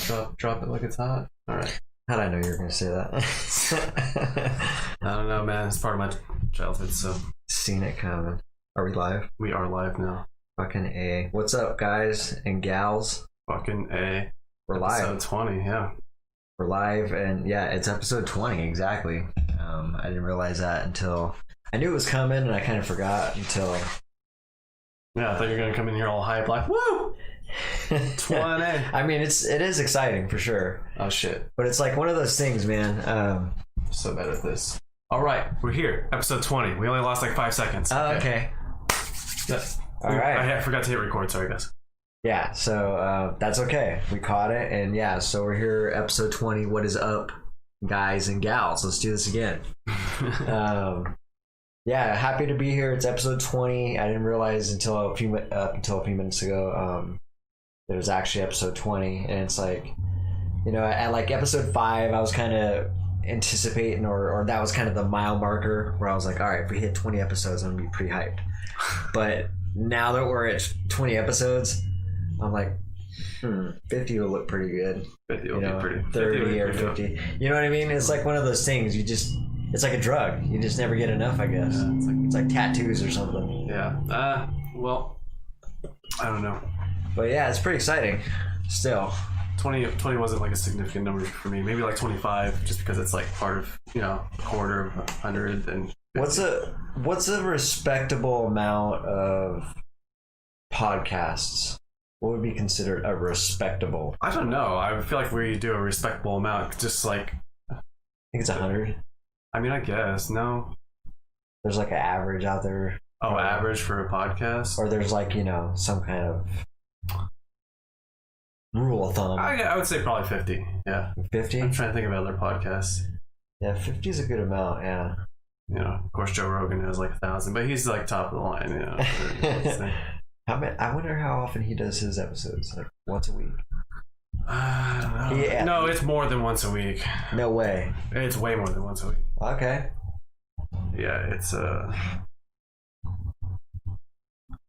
Drop it like it's hot. All right. How'd I know you were going to say that? I don't know, man. It's part of my childhood, so. Seen it coming. Are we live? We are live now. Fucking A. What's up, guys and gals? Fucking A. We're live. Episode 20, yeah. We're live, and yeah, it's episode 20, exactly. I didn't realize that until... I knew it was coming, and I kind of forgot until... Yeah, I thought you were going to come in here all hype, like, woo! 20. I mean, it is exciting, for sure. Oh, shit. But it's like one of those things, man. So bad at this. All right, we're here. Episode 20. We only lost like 5 seconds. Oh, okay. Yes. All right. I forgot to hit record. Sorry, guys. Yeah, so that's okay. We caught it, and yeah, so we're here, episode 20. What is up, guys and gals? Let's do this again. Yeah, happy to be here. It's episode 20. I didn't realize until a few minutes ago there was actually episode 20, and it's like, you know, at like episode 5, I was kind of anticipating, or that was kind of the mile marker where I was like, all right, if we hit 20 episodes, I'm gonna be pretty hyped. But now that we're at 20 episodes, I'm like, 50 will look pretty good. 50 will be pretty. 30 or 50. You know what I mean? It's like one of those things. It's like a drug. You just never get enough, I guess. Yeah, it's like tattoos or something. Yeah. Well, I don't know. But yeah, it's pretty exciting. Still. 20 wasn't like a significant number for me. Maybe like 25, just because it's like part of, you know, a quarter of 100 and 50. What's a respectable amount of podcasts? What would be considered a respectable? I don't know. I feel like we do a respectable amount. Just like, I think it's 100. I mean, I guess. No. There's like an average out there. Oh, average for a podcast? Or there's like, you know, some kind of rule of thumb. I would say probably 50. Yeah. 50? I'm trying to think of other podcasts. Yeah, 50 is a good amount, yeah. You know, of course, Joe Rogan has like 1,000, but he's like top of the line, you know. I wonder how often he does his episodes. Like once a week. I don't know. Yeah. No, it's more than once a week. No way. It's way more than once a week. Okay. Yeah, it's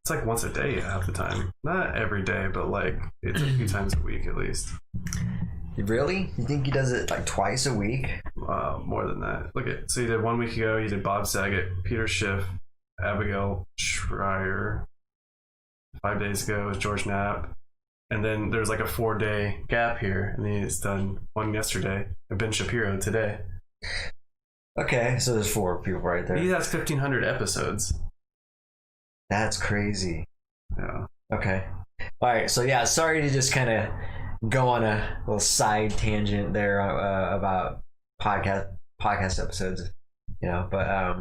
like once a day half the time. Not every day, but like it's a few times a week at least. Really? You think he does it like twice a week? More than that. So he did 1 week ago. He did Bob Saget, Peter Schiff, Abigail Schreier. 5 days ago it was George Knapp, and then there's like a 4-day gap here, and he's done one yesterday, and Ben Shapiro today. Okay, so there's 4 people right there. He has 1,500 episodes. That's crazy. Yeah. Okay. All right. So yeah, sorry to just kind of go on a little side tangent there about podcast episodes, you know. But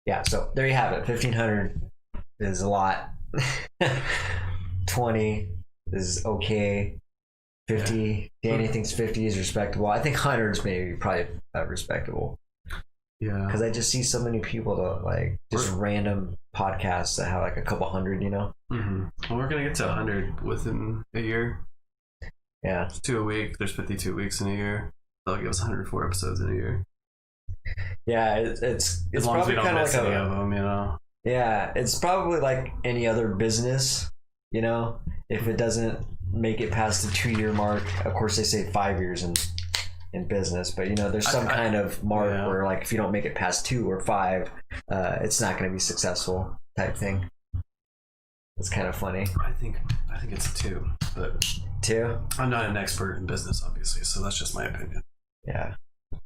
yeah. So there you have it. 1,500 is a lot. 20 is okay. 50. Yeah. Danny thinks 50 is respectable. I think 100 is maybe probably respectable. Yeah. Because I just see so many people that like just random podcasts that have like a couple hundred, you know? Mm-hmm. Well, we're going to get to 100 within a year. Yeah. It's 2 a week. There's 52 weeks in a year. That'll give us 104 episodes in a year. Yeah, it's as long as we probably don't kind of miss like any of them, you know? Yeah, it's probably like any other business, you know? If it doesn't make it past the 2-year mark, of course they say 5 years in business, but you know, there's some kind of mark where like if you don't make it past 2 or 5, it's not going to be successful type thing. It's kind of funny. I think it's 2, but 2? I'm not an expert in business, obviously, so that's just my opinion. Yeah.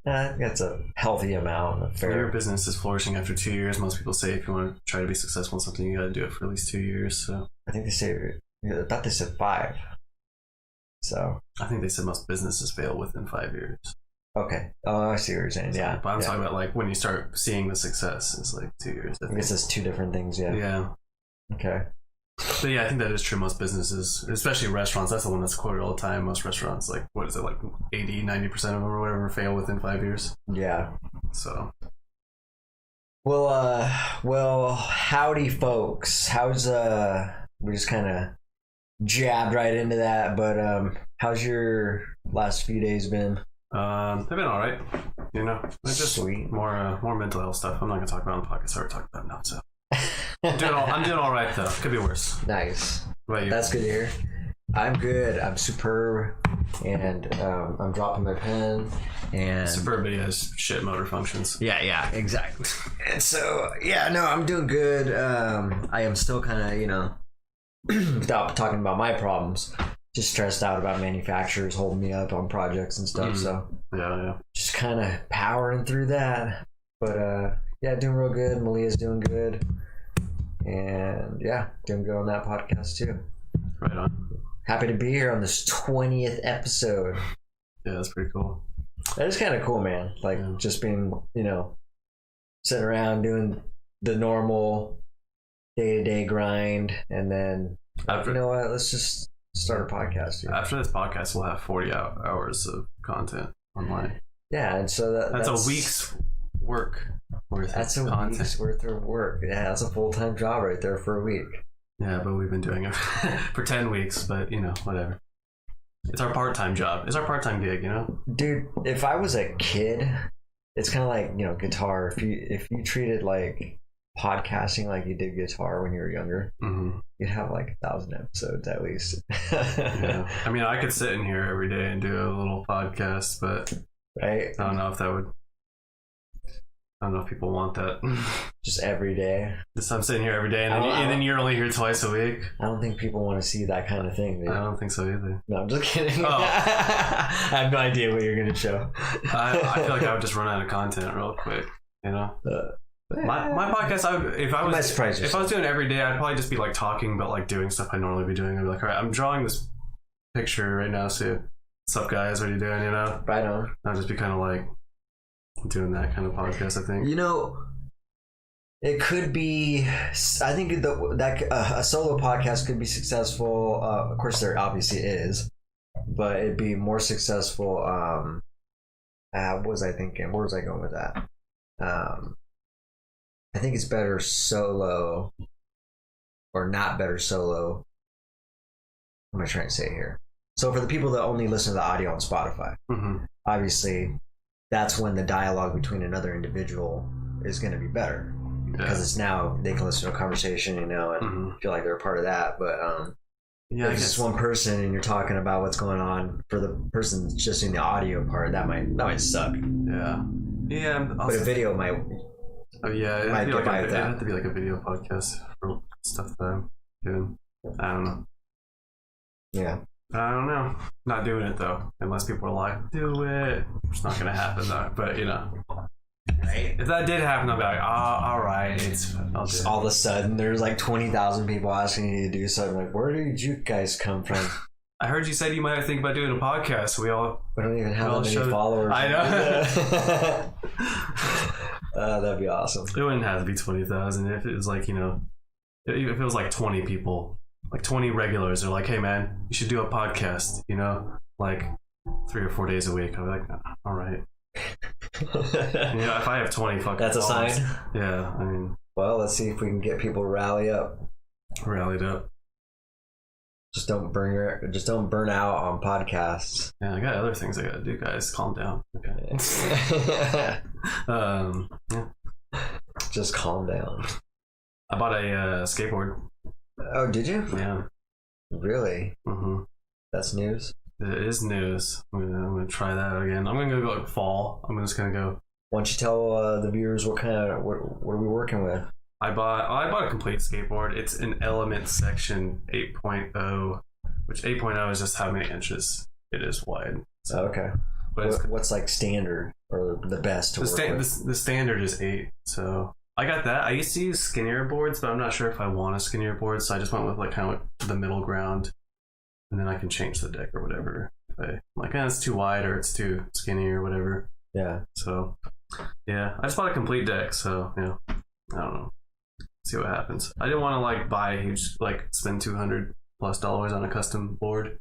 I think that's a healthy amount of fair. Your business is flourishing after 2 years. Most people say if you want to try to be successful in something, you got to do it for at least 2 years. So I think I thought they said 5. So I think they said most businesses fail within 5 years. Okay. Oh, I see what you're saying. Yeah. But I'm talking about like when you start seeing the success is like 2 years. I guess it's 2 different things. Yeah. Yeah. Okay. But yeah, I think that is true. Most businesses, especially restaurants, that's the one that's quoted all the time. Most restaurants, like, what is it, like 80, 90% of them or whatever fail within 5 years. Yeah. So. Well, howdy, folks. We just kind of jabbed right into that, but how's your last few days been? They've been all right. You know, it's just Sweet. more mental health stuff. I'm not gonna talk about it on the podcast. I already talked about it now, so. I'm doing all right though. Could be worse. Nice. What about you? That's good to hear. I'm good. I'm superb. and I'm dropping my pen. And Suburbia has shit motor functions. yeah, exactly. And so, yeah, no, I'm doing good. I am still kind of, without talking about my problems, just stressed out about manufacturers holding me up on projects and stuff. So Yeah. just kind of powering through that. But yeah, doing real good. Malia's doing good. And yeah, doing good on that podcast too. Right on. Happy to be here on this 20th episode. Yeah, that's pretty cool. That is kind of cool, man. Like just being, sitting around doing the normal day-to-day grind, and then you know what? Let's just start a podcast. Dude. After this podcast, we'll have 40 hours of content online. Yeah, and so that's a week's work worth. That's a content. week's worth of work. Yeah, that's a full-time job right there for a week. Yeah, but we've been doing it for 10 weeks. But whatever. It's our part-time job. It's our part-time gig. Dude, if I was a kid, it's kind of like guitar. If you treated like podcasting like you did guitar when you were younger, you'd have like 1,000 episodes at least. Yeah, I mean, I could sit in here every day and do a little podcast, but right? I don't know if that would. I don't know if people want that. Just every day. Just I'm sitting here every day, and then you're only here twice a week. I don't think people want to see that kind of thing, dude. I don't think so either. No, I'm just kidding. Oh. I have no idea what you're gonna show. I feel like I would just run out of content real quick. My podcast, if I was doing it every day, I'd probably just be like talking, but like doing stuff I normally be doing. I'd be like, all right, I'm drawing this picture right now. So, what's up, guys? What are you doing? Right on. I'd just be kind of like doing that kind of podcast. I think. It could be. I think that a solo podcast could be successful. Of course, there obviously is, but it'd be more successful. What was I thinking? Where was I going with that? I think it's better solo, or not better solo. What am I trying to say here? So for the people that only listen to the audio on Spotify, obviously, that's when the dialogue between another individual is going to be better. Because it's now they can listen to a conversation, and feel like they're a part of that. But if it's just one person and you're talking about what's going on, for the person just in the audio part, that might suck. Yeah. But a video might. Oh yeah, it'd have to be like a video podcast for stuff that I'm doing. I don't know. Yeah. I don't know. Not doing it though, unless people are like, "Do it." It's not gonna happen though. But Right. If that did happen, I'll be like, all right. All of a sudden, there's like 20,000 people asking you to do something. Like, where did you guys come from? I heard you said you might think about doing a podcast. We don't even have that many followers. I know. That'd be awesome. It wouldn't have to be 20,000 if it was like, if it was like 20 people, like 20 regulars. They're like, hey man, you should do a podcast. Like 3 or 4 days a week. I'm like, all right. If I have 20 fucking that's a sign. Yeah, I mean, well, let's see if we can get people rallied up. Just don't burn out on podcasts. Yeah, I got other things I gotta do, guys. Calm down. Okay. Yeah. Just calm down. I bought a skateboard. Oh, did you? Yeah. Really? That's news. It is news. I'm gonna try that again. I'm gonna go like fall. I'm just gonna go. Why don't you tell the viewers what are we working with? I bought a complete skateboard. It's an Element Section 8.0, which 8.0 is just how many inches it is wide. So, okay. But what's like standard or the best to work with? The standard is 8. So I got that. I used to use skinnier boards, but I'm not sure if I want a skinnier board. So I just went with like kind of the middle ground. And then I can change the deck or whatever. I'm like, it's too wide or it's too skinny or whatever. Yeah. So, yeah. I just bought a complete deck, so, I don't know. See what happens. I didn't want to, like, buy a huge, like, spend $200+ on a custom board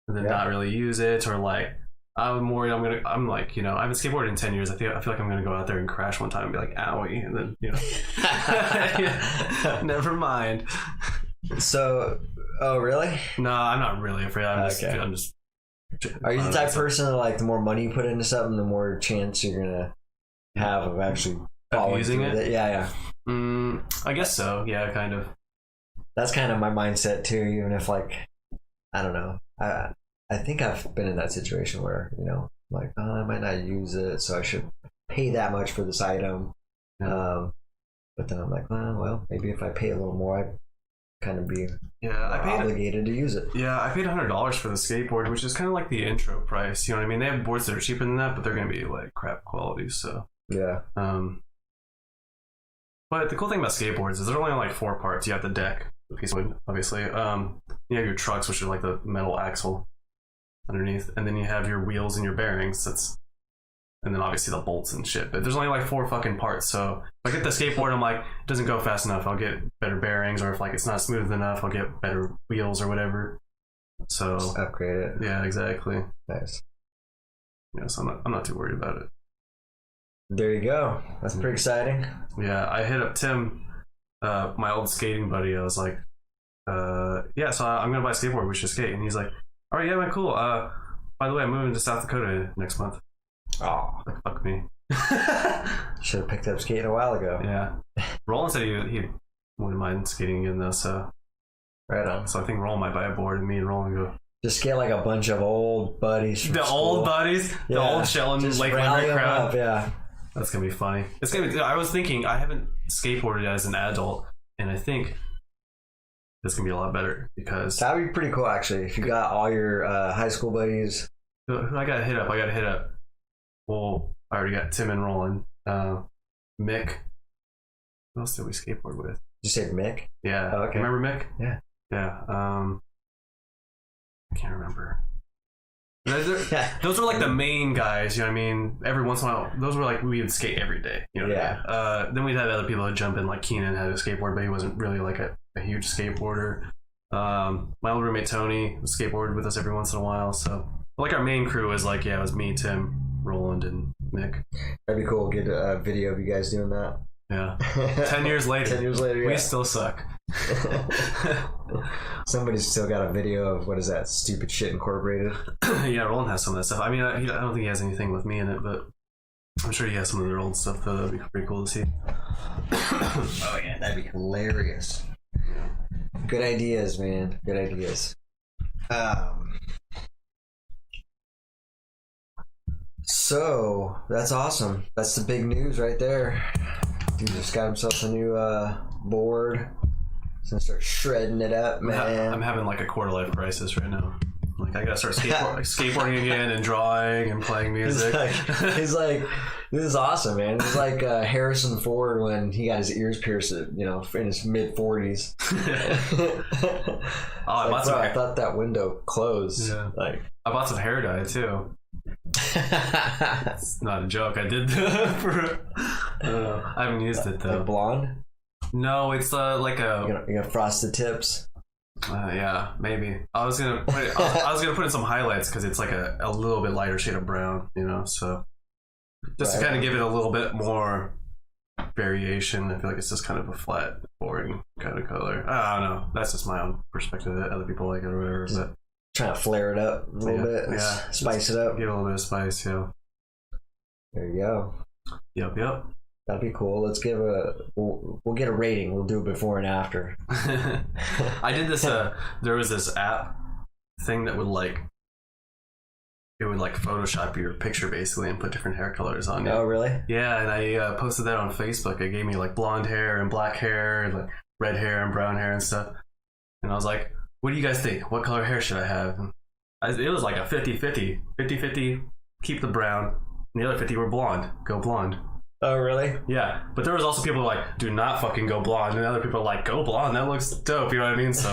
and then not really use it, or, like, I'm worried I'm like, I haven't skateboarded in 10 years. I feel like I'm going to go out there and crash one time and be like, owie, and then, never mind. So... Oh, really? No, I'm not really afraid. I'm just. Are you the type of person that, like, the more money you put into something, the more chance you're gonna have of actually using it? Yeah. I guess so. Yeah, kind of. That's kind of my mindset too. Even if, like, I don't know. I think I've been in that situation where, you know, like, oh, I might not use it, so I should pay that much for this item. But then I'm like, well, maybe if I pay a little more, I'd kind of be obligated to use it. Yeah, I paid $100 for the skateboard, which is kind of like the intro price. You know what I mean? They have boards that are cheaper than that, but they're going to be like crap quality. So yeah. But the cool thing about skateboards is they're only on like 4 parts. You have the deck, the piece of wood, obviously. You have your trucks, which are like the metal axle underneath, and then you have your wheels and your bearings. And then obviously the bolts and shit. But there's only like 4 fucking parts. So if I get the skateboard, I'm like, it doesn't go fast enough, I'll get better bearings, or if like it's not smooth enough, I'll get better wheels or whatever. So just upgrade it. Yeah, exactly. Nice. Yeah, so I'm not too worried about it. There you go. That's pretty exciting. Yeah, I hit up Tim, my old skating buddy. I was like, yeah, so I'm gonna buy a skateboard, we should skate. And he's like, all right, yeah, man, cool. By the way, I'm moving to South Dakota next month. Oh, like, fuck me. Should have picked up skating a while ago. Yeah. Roland said he wouldn't mind skating again though, so right on. So I think Roland might buy a board and me and Roland go. Just get like a bunch of old buddies from school. Old buddies? Yeah. The old Shellen Lake Limerick crowd? Up, yeah. That's gonna be funny. It's gonna be, I was thinking, I haven't skateboarded as an adult, and I think this can be a lot better because that'd be pretty cool actually. If you got all your high school buddies. Who I gotta hit up. Well, I already got Tim and Roland. Mick. Who else did we skateboard with? Did you say Mick? Yeah. Oh, okay. Remember Mick? Yeah. Yeah. I can't remember. Those were like the main guys, you know what I mean? Every once in a while, those were like, we would skate every day, you know what I mean? Then we'd have other people that jump in, like Keenan had a skateboard, but he wasn't really like a huge skateboarder. My old roommate Tony skateboarded with us every once in a while, so like our main crew was like, yeah, it was me, Tim, Roland, and Nick. That'd be cool. Get a video of you guys doing that. Yeah. 10 years later. 10 years later, yeah. We still suck. Somebody's still got a video of, what is that, Stupid Shit Incorporated? Yeah, Roland has some of that stuff. I mean, I don't think he has anything with me in it, but I'm sure he has some of their old stuff, though. That'd be pretty cool to see. Oh, yeah, that'd be hilarious. Good ideas, man. Good ideas. So, that's awesome. That's the big news right there. Dude just got himself a new board. He's gonna start shredding it up, man. I'm having like a quarter life crisis right now. Like I gotta start skateboarding again and drawing and playing music. He's like, this is awesome, man. It's like Harrison Ford when he got his ears pierced, you know, in his mid 40s. I thought that window closed. Yeah. Like I bought some hair dye too. It's not a joke. I did that I haven't used it though. Like blonde? No, it's like a. You got frosted tips. Yeah, maybe. I was gonna put in some highlights because it's like a little bit lighter shade of brown, you know. So just to kind of give it a little bit more variation. I feel like it's just kind of a flat, boring kind of color. I don't know. That's just my own perspective. That other people like it or whatever. But trying to flare it up a little bit. Yeah, spice it up. Give it a little bit of spice. Yeah. There you go. Yep. That'd be cool. Let's give we'll get a rating. We'll do it before and after. I did this. There was this app thing that would like Photoshop your picture basically and put different hair colors on it. Oh, really? Yeah, and I posted that on Facebook. It gave me like blonde hair and black hair, and like red hair and brown hair and stuff. And I was like, "What do you guys think? What color hair should I have?" And it was like a 50-50. Keep the brown. And the other 50 were blonde. Go blonde. Oh, really? Yeah, but there was also people like, do not fucking go blonde, and other people are like, go blonde, that looks dope, you know what I mean? So,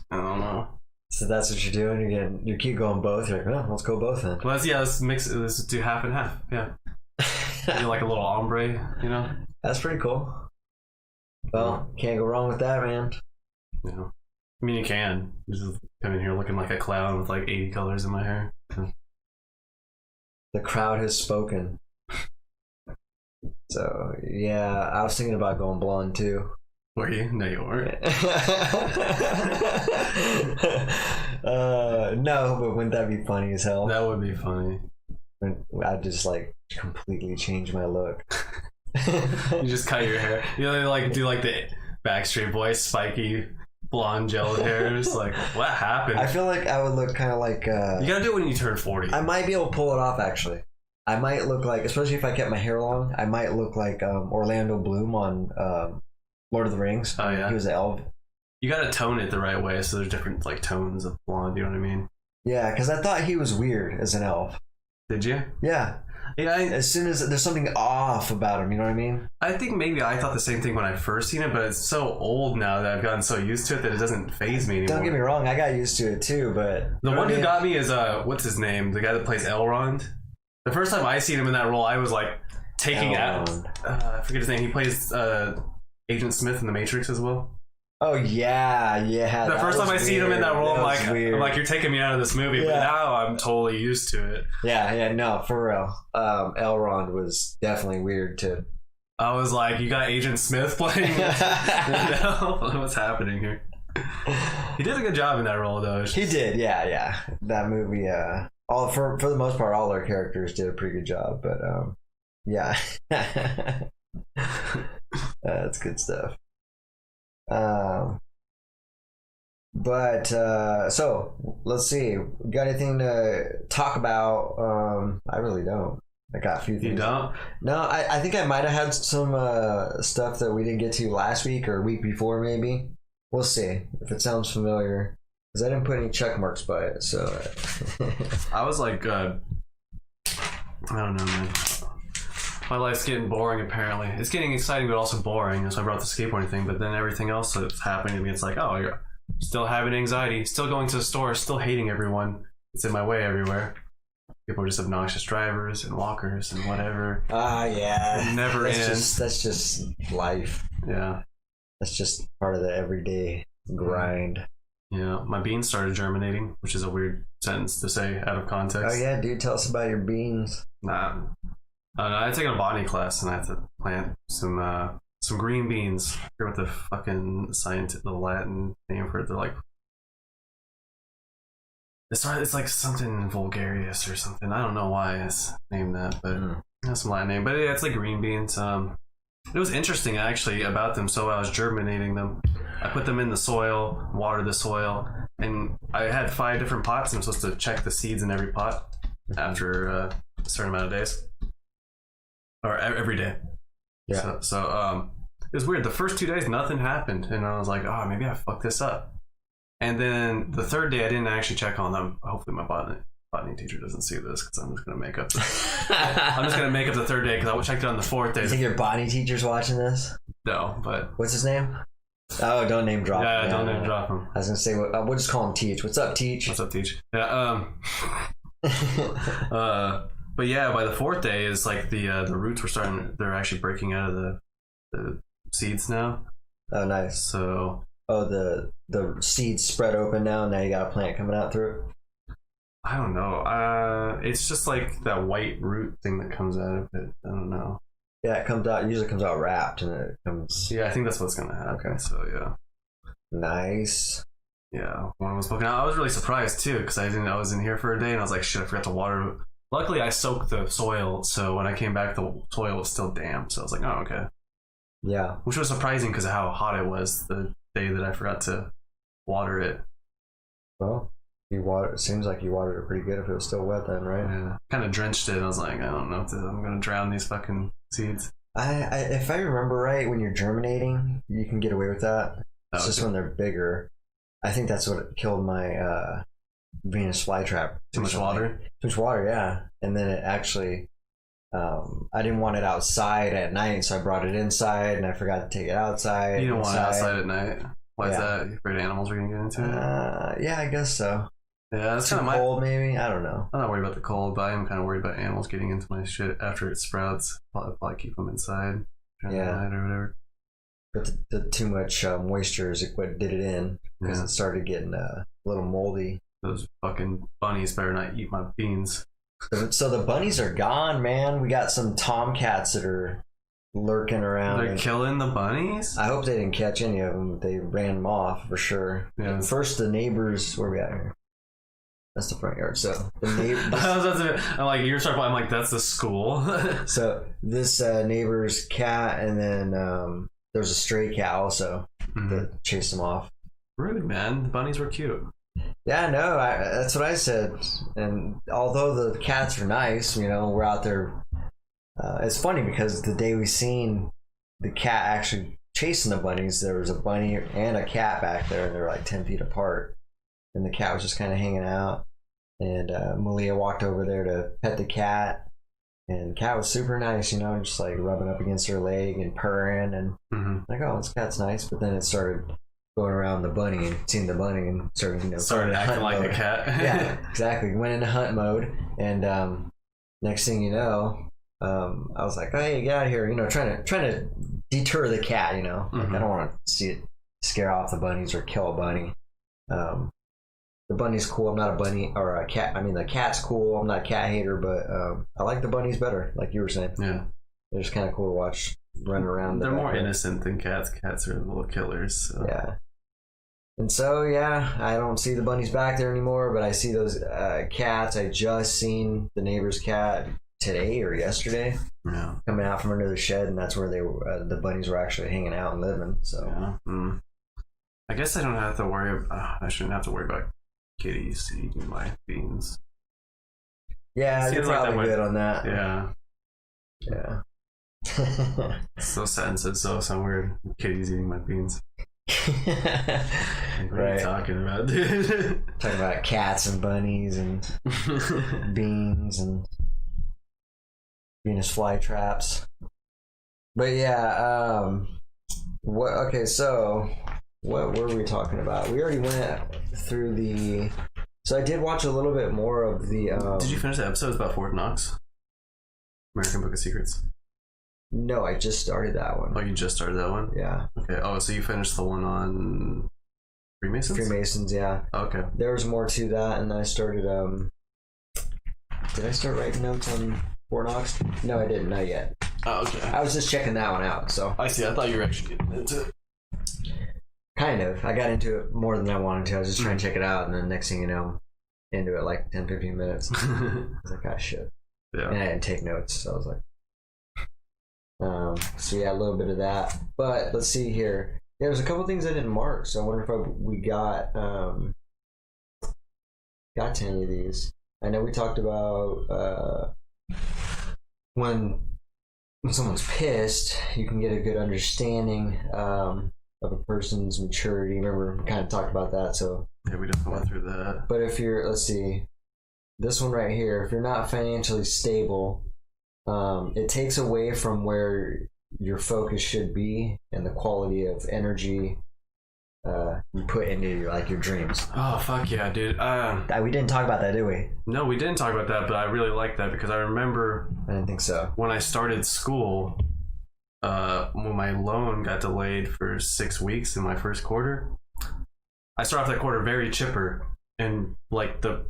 I don't know. So that's what you're doing? Again, you keep going both, you're like, oh, let's go both then. Well, let's do half and half, yeah. Do like a little ombre, you know? That's pretty cool. Well, can't go wrong with that, man. Yeah. I mean, you can. Just come in here looking like a clown with like 80 colors in my hair. The crowd has spoken. So, yeah, I was thinking about going blonde too. Were you? No, you weren't. No, but wouldn't that be funny as hell? That would be funny. I'd just like completely change my look. You just cut your hair. You know, like do like the Backstreet Boys spiky blonde gelled hairs. Like, what happened? I feel like I would look kind of like. You gotta do it when you turn 40. I might be able to pull it off actually. I might look like, especially if I kept my hair long, I might look like Orlando Bloom on Lord of the Rings. Oh yeah, he was an elf. You gotta tone it the right way, so there's different like tones of blonde. You know what I mean? Yeah, because I thought he was weird as an elf. Did you? Yeah. Yeah. As soon as there's something off about him, you know what I mean? I think maybe I thought the same thing when I first seen it, but it's so old now that I've gotten so used to it that it doesn't faze me anymore. Don't get me wrong, I got used to it too, but the one who got me is what's his name? The guy that plays Elrond. The first time I seen him in that role, I was like taking out. I forget his name. He plays Agent Smith in The Matrix as well. Oh yeah. The first time I seen him in that role, I'm like, you're taking me out of this movie, but now I'm totally used to it. Yeah, no, for real. Elrond was definitely weird too. I was like, you got Agent Smith playing this? What's happening here? He did a good job in that role, though. He did, yeah. That movie, all for the most part, all their characters did a pretty good job. But yeah, that's good stuff. So let's see. Got anything to talk about? I really don't. I got a few things. You don't? No, I think I might have had some stuff that we didn't get to last week or week before, maybe. We'll see if it sounds familiar. Because I didn't put any check marks by it, so. I was like, I don't know, man. My life's getting boring, apparently. It's getting exciting, but also boring. So I brought the skateboarding thing, but then everything else that's happening to me, it's like, oh, you're still having anxiety, still going to the store, still hating everyone. It's in my way everywhere. People are just obnoxious drivers and walkers and whatever. Yeah. It never ends. That's just life. Yeah. That's just part of the everyday grind. Yeah. My beans started germinating, which is a weird sentence to say out of context. Oh, yeah, dude. Tell us about your beans. Nah. I had taken a botany class and I had to plant some green beans. I forget what the fucking the Latin name for it. They're like, it's like something vulgarius or something. I don't know why it's named that, but it has some Latin name. But yeah, it's like green beans. It was interesting actually about them. So I was germinating them. I put them in the soil, watered the soil, and I had 5 different pots. I'm supposed to check the seeds in every pot after a certain amount of days. Or every day. Yeah. So it was weird. The first 2 days, nothing happened. And I was like, oh, maybe I fucked this up. And then the third day, I didn't actually check on them. Hopefully my botany teacher doesn't see this because I'm just going to make up the third day because I checked it on the 4th day. You think your botany teacher's watching this? No, but... What's his name? Oh, don't name drop him. Yeah, don't name drop him. I was going to say, we'll just call him Teach. What's up, Teach? What's up, Teach? Yeah, but yeah, by the 4th day is like the roots were starting. They're actually breaking out of the seeds now. Oh, nice. So. Oh, the seeds spread open now. Now you got a plant coming out through it. I don't know. It's just like that white root thing that comes out of it. I don't know. Yeah, it comes out. Usually comes out wrapped, and it comes. Yeah, I think that's what's gonna happen. Okay. So yeah. Nice. Yeah, when I was poking out, I was really surprised too because I was in here for a day and I was like, shit, I forgot to water. Luckily, I soaked the soil, so when I came back, the soil was still damp. So I was like, oh, okay. Yeah. Which was surprising because of how hot it was the day that I forgot to water it. Well, it seems like you watered it pretty good if it was still wet then, right? Yeah. Kind of drenched it. I was like, I don't know if I'm going to drown these fucking seeds. If I remember right, when you're germinating, you can get away with that. It's just when they're bigger. I think that's what killed my Venus flytrap. Too much water? Too much water, yeah. And then it actually, I didn't want it outside at night, so I brought it inside, and I forgot to take it outside. You don't want it outside at night? Why is that? You afraid animals are going to get into it? Yeah, I guess so. Yeah, that's kind of cold, maybe? I don't know. I'm not worried about the cold, but I am kind of worried about animals getting into my shit after it sprouts. I'll probably keep them inside. Yeah. Or whatever. But the too much moisture is what did it in, because it started getting a little moldy. Those fucking bunnies better not eat my beans. So the bunnies are gone, man. We got some tomcats that are lurking around. They're killing the bunnies? I hope they didn't catch any of them. They ran them off for sure. Yeah. First, the neighbors. Where we at here? That's the front yard. So the neighbors. I'm like, you're talking about, I'm like, that's the school. So this neighbor's cat, and then there's a stray cat also that chased them off. Rude, man. The bunnies were cute. Yeah, no, that's what I said. And although the cats are nice, we're out there. It's funny because the day we seen the cat actually chasing the bunnies, there was a bunny and a cat back there, and they're like 10 feet apart. And the cat was just kind of hanging out. And Malia walked over there to pet the cat. And the cat was super nice, just like rubbing up against her leg and purring. And like, oh, this cat's nice. But then it started going around the bunny and seeing the bunny and started, started acting like a cat. Yeah, exactly. Went into hunt mode. And next thing you know, I was like, hey, get out of here, trying to deter the cat, like, I don't want to see it scare off the bunnies or kill a bunny. The bunny's cool. I'm not a bunny or a cat. I mean, the cat's cool. I'm not a cat hater, but I like the bunnies better, like you were saying. Yeah. They're just kind of cool to watch run around. They're more innocent than cats. Cats are little killers. So. Yeah. And so, yeah, I don't see the bunnies back there anymore, but I see those cats. I just seen the neighbor's cat today or yesterday coming out from under the shed, and that's where they were, the bunnies were actually hanging out and living. So yeah. I guess I don't have to worry. I shouldn't have to worry about kitties eating my beans. Yeah, you're probably good on that. Yeah. Yeah. So sensitive, so weird. Kitties eating my beans. What are you talking about, dude? Talking about cats and bunnies and beans and Venus flytraps. But yeah, so what were we talking about? We already went through so I did watch a little bit more of the Did you finish the episodes about Fort Knox? American Book of Secrets? No, I just started that one. Oh, you just started that one? Yeah. Okay. Oh, so you finished the one on Freemasons? Freemasons, yeah. Okay. There was more to that, and then I started did I start writing notes on Fort Knox? No, I didn't, not yet. Oh, okay. I was just checking that one out, so. I see. I thought you were actually getting into it. Kind of. I got into it more than I wanted to. I was just trying to check it out, and then next thing you know, into it like 10-15 minutes. I was like, oh shit. Yeah. And I didn't take notes, so I was like, so yeah, a little bit of that. But let's see here. Yeah, there's a couple things I didn't mark, so I wonder if we got to any of these. I know we talked about when someone's pissed, you can get a good understanding of a person's maturity. Remember, we kind of talked about that. So yeah, we definitely went through that. But if you're, let's see, this one right here, if you're not financially stable, it takes away from where your focus should be and the quality of energy you put into your dreams. Oh fuck yeah, dude. We didn't talk about that, did we? No, we didn't talk about that, but I really like that because I remember I didn't think so. When I started school, when my loan got delayed for 6 weeks in my first quarter, I started off that quarter very chipper, and like the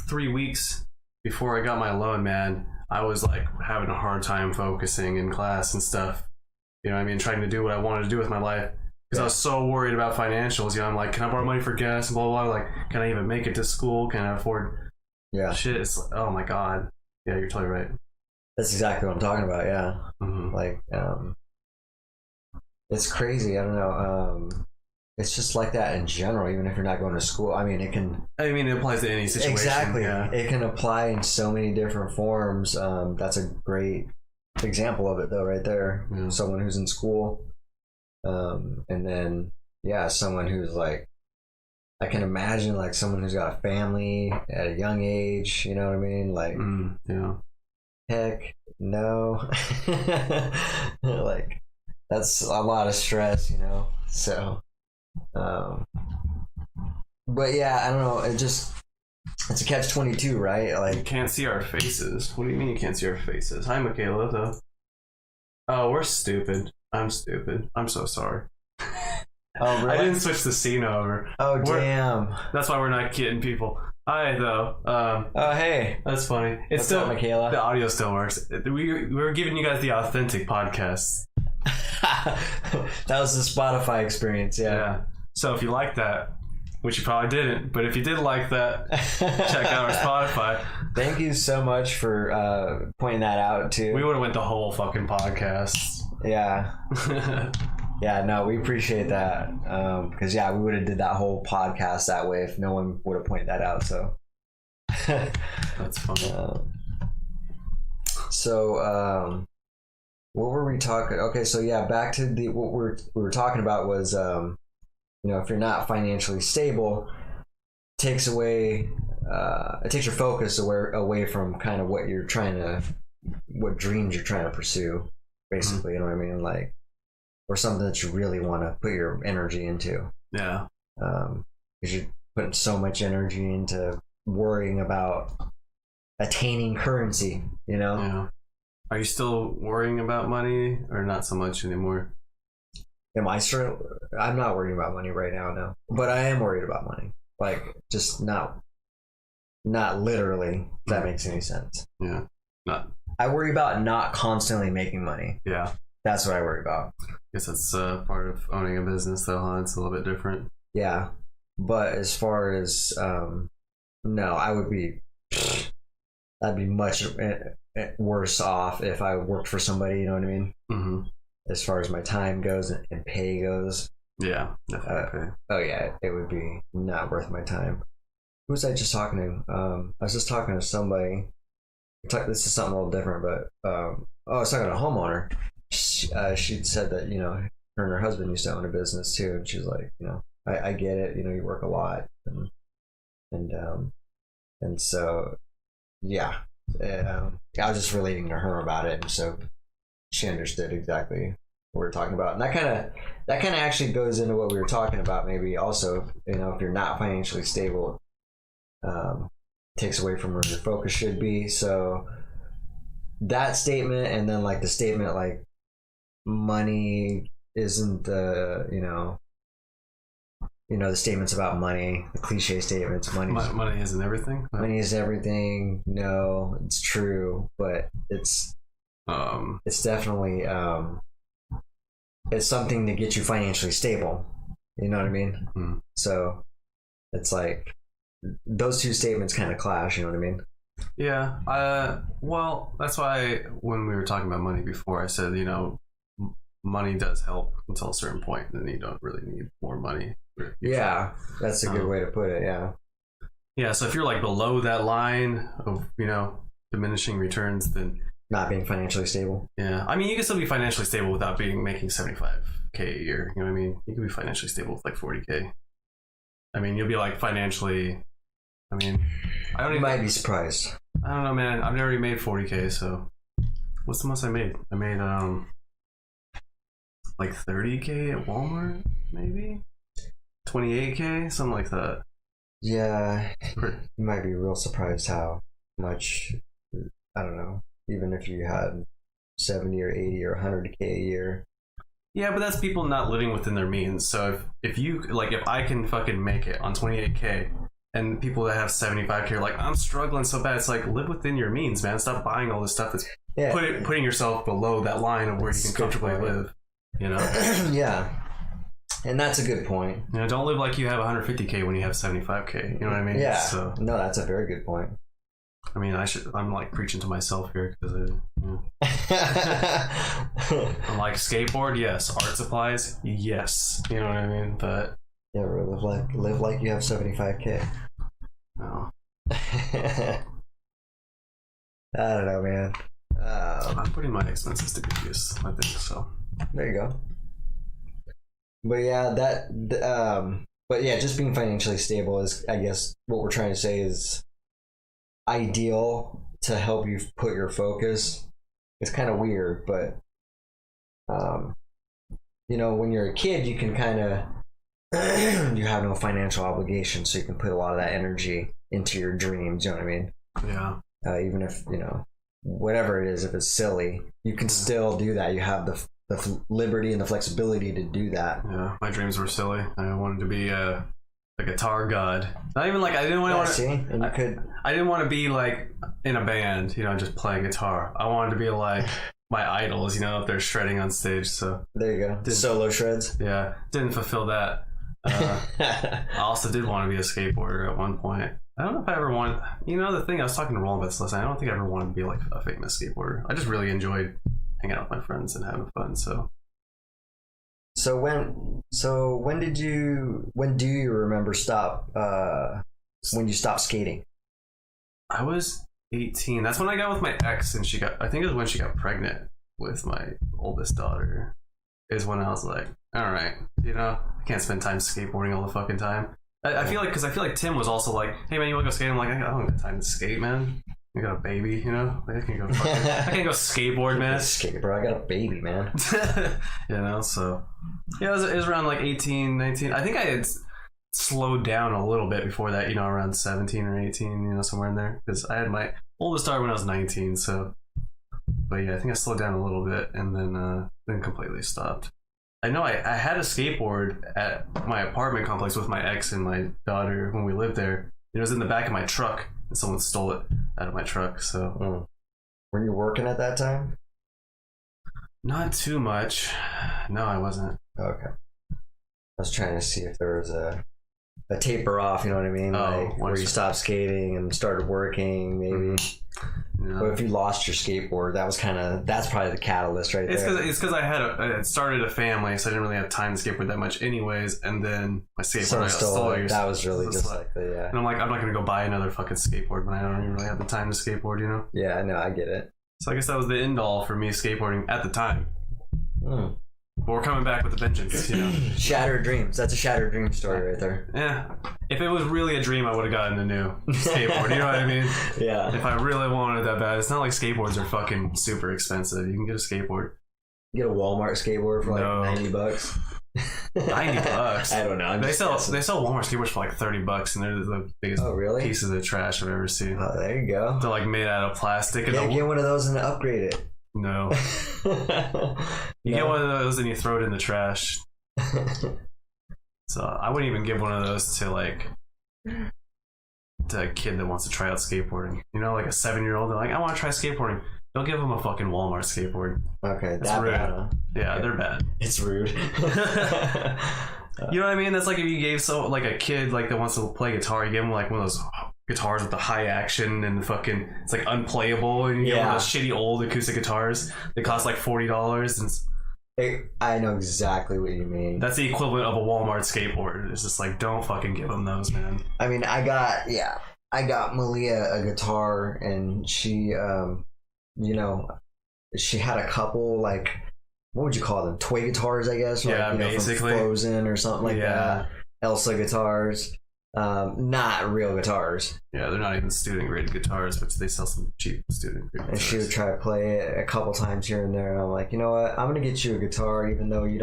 3 weeks before I got my loan, man, I was like having a hard time focusing in class and stuff. You know what I mean? Trying to do what I wanted to do with my life. Because I was so worried about financials. I'm like, can I borrow money for gas? And blah, blah, blah. Like, can I even make it to school? Can I afford shit? It's like, oh my God. Yeah, you're totally right. That's exactly what I'm talking about, yeah. Mm-hmm. Like, it's crazy. I don't know. It's just like that in general, even if you're not going to school. I mean, it applies to any situation. Exactly. Yeah. It can apply in so many different forms. That's a great example of it, though, right there. Yeah. Someone who's in school. And then, someone who's like, I can imagine like someone who's got a family at a young age, you know what I mean? Like, heck no. Like, that's a lot of stress, So, but yeah, I don't know. It's a catch-22, right? Like, you can't see our faces. What do you mean you can't see our faces? Hi, Michaela, though. Oh, we're stupid. I'm stupid. I'm so sorry. Oh, really? I didn't switch the scene over. Oh, damn. That's why we're not getting people. Hi, though. Oh, hey. That's funny. It's What's still up, Michaela? The audio still works. We're giving you guys the authentic podcast. That was the Spotify experience, yeah. So if you like that, which you probably didn't, but if you did like that, check out our Spotify. Thank you so much for pointing that out too. We would have went the whole fucking podcast. Yeah. Yeah, no, we appreciate that. Because yeah, we would have did that whole podcast that way if no one would have pointed that out. So That's funny. What were we talking? Okay, so yeah, back to what we were talking about was if you're not financially stable, takes away it takes your focus away from kind of what dreams you're trying to pursue, basically. You know what I mean? Like, or something that you really want to put your energy into. Yeah. Because you're putting so much energy into worrying about attaining currency, Yeah. Are you still worrying about money or not so much anymore? Am I sure? I'm not worried about money right now, no. But I am worried about money. Like, just not literally, if that makes any sense. Yeah. Not. I worry about not constantly making money. Yeah. That's what I worry about. I guess that's part of owning a business, though, huh? It's a little bit different. Yeah. But as far as, no, I'd be much worse off if I worked for somebody, you know what I mean? Mm-hmm. As far as my time goes and pay goes. Yeah, definitely. Oh yeah, it would be not worth my time. Who was I just talking to? I was just talking to somebody. This is something a little different, but I was talking to a homeowner. She'd said that her and her husband used to own a business too, and she's like, I get it. You work a lot, and so yeah. I was just relating to her about it, and so she understood exactly what we were talking about. And that kind of actually goes into what we were talking about. Maybe also, if you're not financially stable, takes away from where your focus should be. So that statement, and then like the statement like money isn't the the statements about money, the cliche statements. Money isn't everything. Money is everything. No, it's true, but it's definitely it's something to get you financially stable. You know what I mean? Mm. So it's like those two statements kind of clash. You know what I mean? Yeah. Well, that's why when we were talking about money before, I said money does help until a certain point, and then you don't really need more money. Yeah, that's a good way to put it. Yeah. Yeah. So if you're like below that line of diminishing returns, then not being financially stable. Yeah, I mean, you can still be financially stable without making $75K a year. You know what I mean? You can be financially stable with like $40K. I mean, you'll be like financially. I mean, You might be surprised. I don't know, man. I've never even made $40K. So, what's the most I made? I made like $30K at Walmart, maybe $28K, something like that. Yeah, you might be real surprised how much. I don't know. Even if you had 70 or 80 or 100K a year. Yeah, but that's people not living within their means. So if I can fucking make it on 28K, and people that have 75K are like, I'm struggling so bad. It's like, live within your means, man. Stop buying all this stuff that's putting yourself below that line of where you can comfortably live. Yeah. And that's a good point. Don't live like you have 150K when you have 75K. You know what I mean? Yeah. So, no, that's a very good point. I mean, I'm like preaching to myself here because I'm like, skateboard, yes. Art supplies, yes. You know what I mean? But yeah, live like you have 75K. No. I don't know, man. I'm putting my expenses to good use, I think so. There you go. But yeah, but yeah, just being financially stable is, I guess, what we're trying to say is ideal to help you put your focus. It's kind of weird, but when you're a kid, you can kind of you have no financial obligation, so you can put a lot of that energy into your dreams. You know what I mean? Yeah. Even if whatever it is, if it's silly, you can still do that. You have the liberty and the flexibility to do that. Yeah, my dreams were silly. I wanted to be a guitar god. Not even like I didn't want to. See, and you could. I didn't want to be like in a band, just playing guitar. I wanted to be like my idols, if they're shredding on stage. So there you go. Solo shreds. Yeah, didn't fulfill that. I also did want to be a skateboarder at one point. I don't know if I ever wanted. The thing I was talking to Roland about this last night. I don't think I ever wanted to be like a famous skateboarder. I just really enjoyed hanging out with my friends and having fun. So when do you remember when you stopped skating? I was 18. That's when I got with my ex, and I think it was when she got pregnant with my oldest daughter, is when I was like, all right, I can't spend time skateboarding all the fucking time. I feel like Tim was also like, hey man, you want to go skate? I'm like, I don't got time to skate, man. I got a baby, Like, I can't go skateboard, man. Skate, bro. I got a baby, man. So yeah, it was around like 18, 19. I think I had slowed down a little bit before that, around 17 or 18, somewhere in there, because I had my oldest daughter when I was 19. So, but yeah, I think I slowed down a little bit and then completely stopped. I know I had a skateboard at my apartment complex with my ex and my daughter when we lived there. It was in the back of my truck, and someone stole it out of my truck. So, Were you working at that time? Not too much. No, I wasn't. Okay. I was trying to see if there was a taper off, you know what I mean? Like where you stopped skating and started working, maybe. Yeah. But if you lost your skateboard, that's probably the catalyst right there. It's because I had started a family, so I didn't really have time to skateboard that much anyways, and then my skateboard got stolen. That was really just like And I'm like, I'm not going to go buy another fucking skateboard when I don't even really have the time to skateboard, Yeah, no, I get it. So I guess that was the end all for me skateboarding at the time. But we're coming back with a vengeance, Shattered dreams. That's a shattered dream story right there. Yeah. If it was really a dream, I would have gotten a new skateboard. You know what I mean? Yeah. If I really wanted it that bad, it's not like skateboards are fucking super expensive. You can get a skateboard. You get a Walmart skateboard for like $90. $90. I don't know. They sell Walmart skateboards for like $30, and they're the biggest pieces of trash I've ever seen. Oh, there you go. They're like made out of plastic. Get one of those and upgrade it. No. You get one of those and you throw it in the trash. So I wouldn't even give one of those to a kid that wants to try out skateboarding. Like a 7-year-old. They're like, I want to try skateboarding. Don't give them a fucking Walmart skateboard. Okay, that's rude. Bad, huh? Yeah, they're bad. It's rude. You know what I mean? That's like if you gave a kid that wants to play guitar, you give them like one of those guitars with the high action and fucking it's like unplayable, and you get one of those shitty old acoustic guitars that cost like $40. And I know exactly what you mean. That's the equivalent of a Walmart skateboard. It's just like, don't fucking give them those, man. I mean, I got Malia a guitar, and she she had a couple what would you call them? Toy guitars, I guess. Basically. From Frozen or something like that. Elsa guitars. Not real guitars. Yeah, they're not even student grade guitars, but they sell some cheap student grade guitars. And she would try to play it a couple times here and there, and I'm like, you know what? I'm gonna get you a guitar, even though you're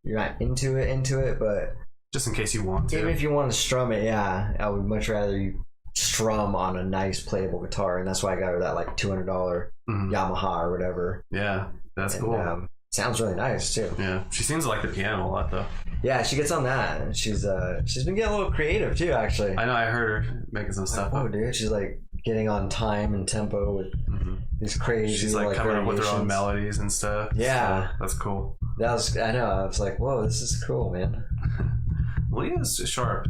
not into it, but just in case you want to. Even if you want to strum it, I would much rather you strum on a nice playable guitar, and that's why I got her that $200 Yamaha or whatever. Yeah, that's cool. Sounds really nice too. Yeah, she seems to like the piano a lot though. Yeah, she gets on that. She's been getting a little creative too, actually. I know, I heard her making some stuff. Oh, dude, she's getting on time and tempo with these crazy. She's coming up with her own melodies and stuff. Yeah, so that's cool. I know. I was like, whoa, this is cool, man. Leah's sharp.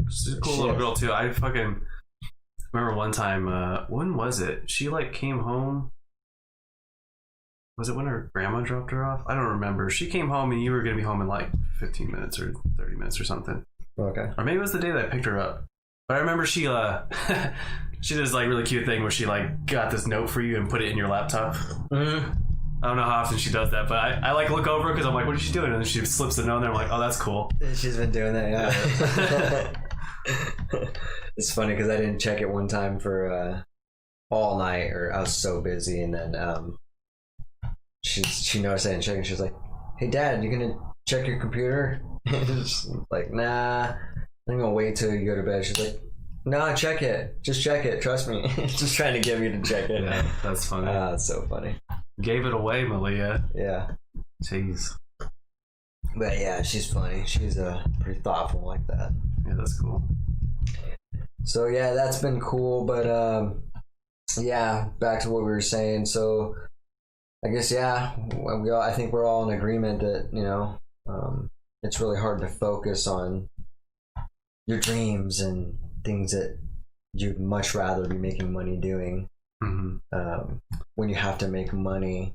She's a cool little girl too. I fucking remember one time. When was it? She came home. Was it when her grandma dropped her off? I don't remember. She came home and you were going to be home in 15 minutes or 30 minutes or something. Okay. Or maybe it was the day that I picked her up. But I remember she she did this really cute thing where she got this note for you and put it in your laptop. Mm-hmm. I don't know how often she does that, but I look over because I'm like, what is she doing? And then she slips the note in there. I'm like, oh, that's cool. She's been doing that, yeah. It's funny because I didn't check it one time for all night, or I was so busy, and then she noticed I didn't check, and she was like, hey Dad, you gonna check your computer? Just like, nah, I'm gonna wait till you go to bed. She's like, no, check it, just check it, trust me. Just trying to get me to check it. Yeah, that's funny. That's so funny. Gave it away, Malia. Yeah. Jeez. But yeah, she's funny. She's pretty thoughtful like that. Yeah, that's cool. So yeah, that's been cool. But yeah, back to what we were saying. So I guess I think we're all in agreement that it's really hard to focus on your dreams and things that you'd much rather be making money doing. Mm-hmm. When you have to make money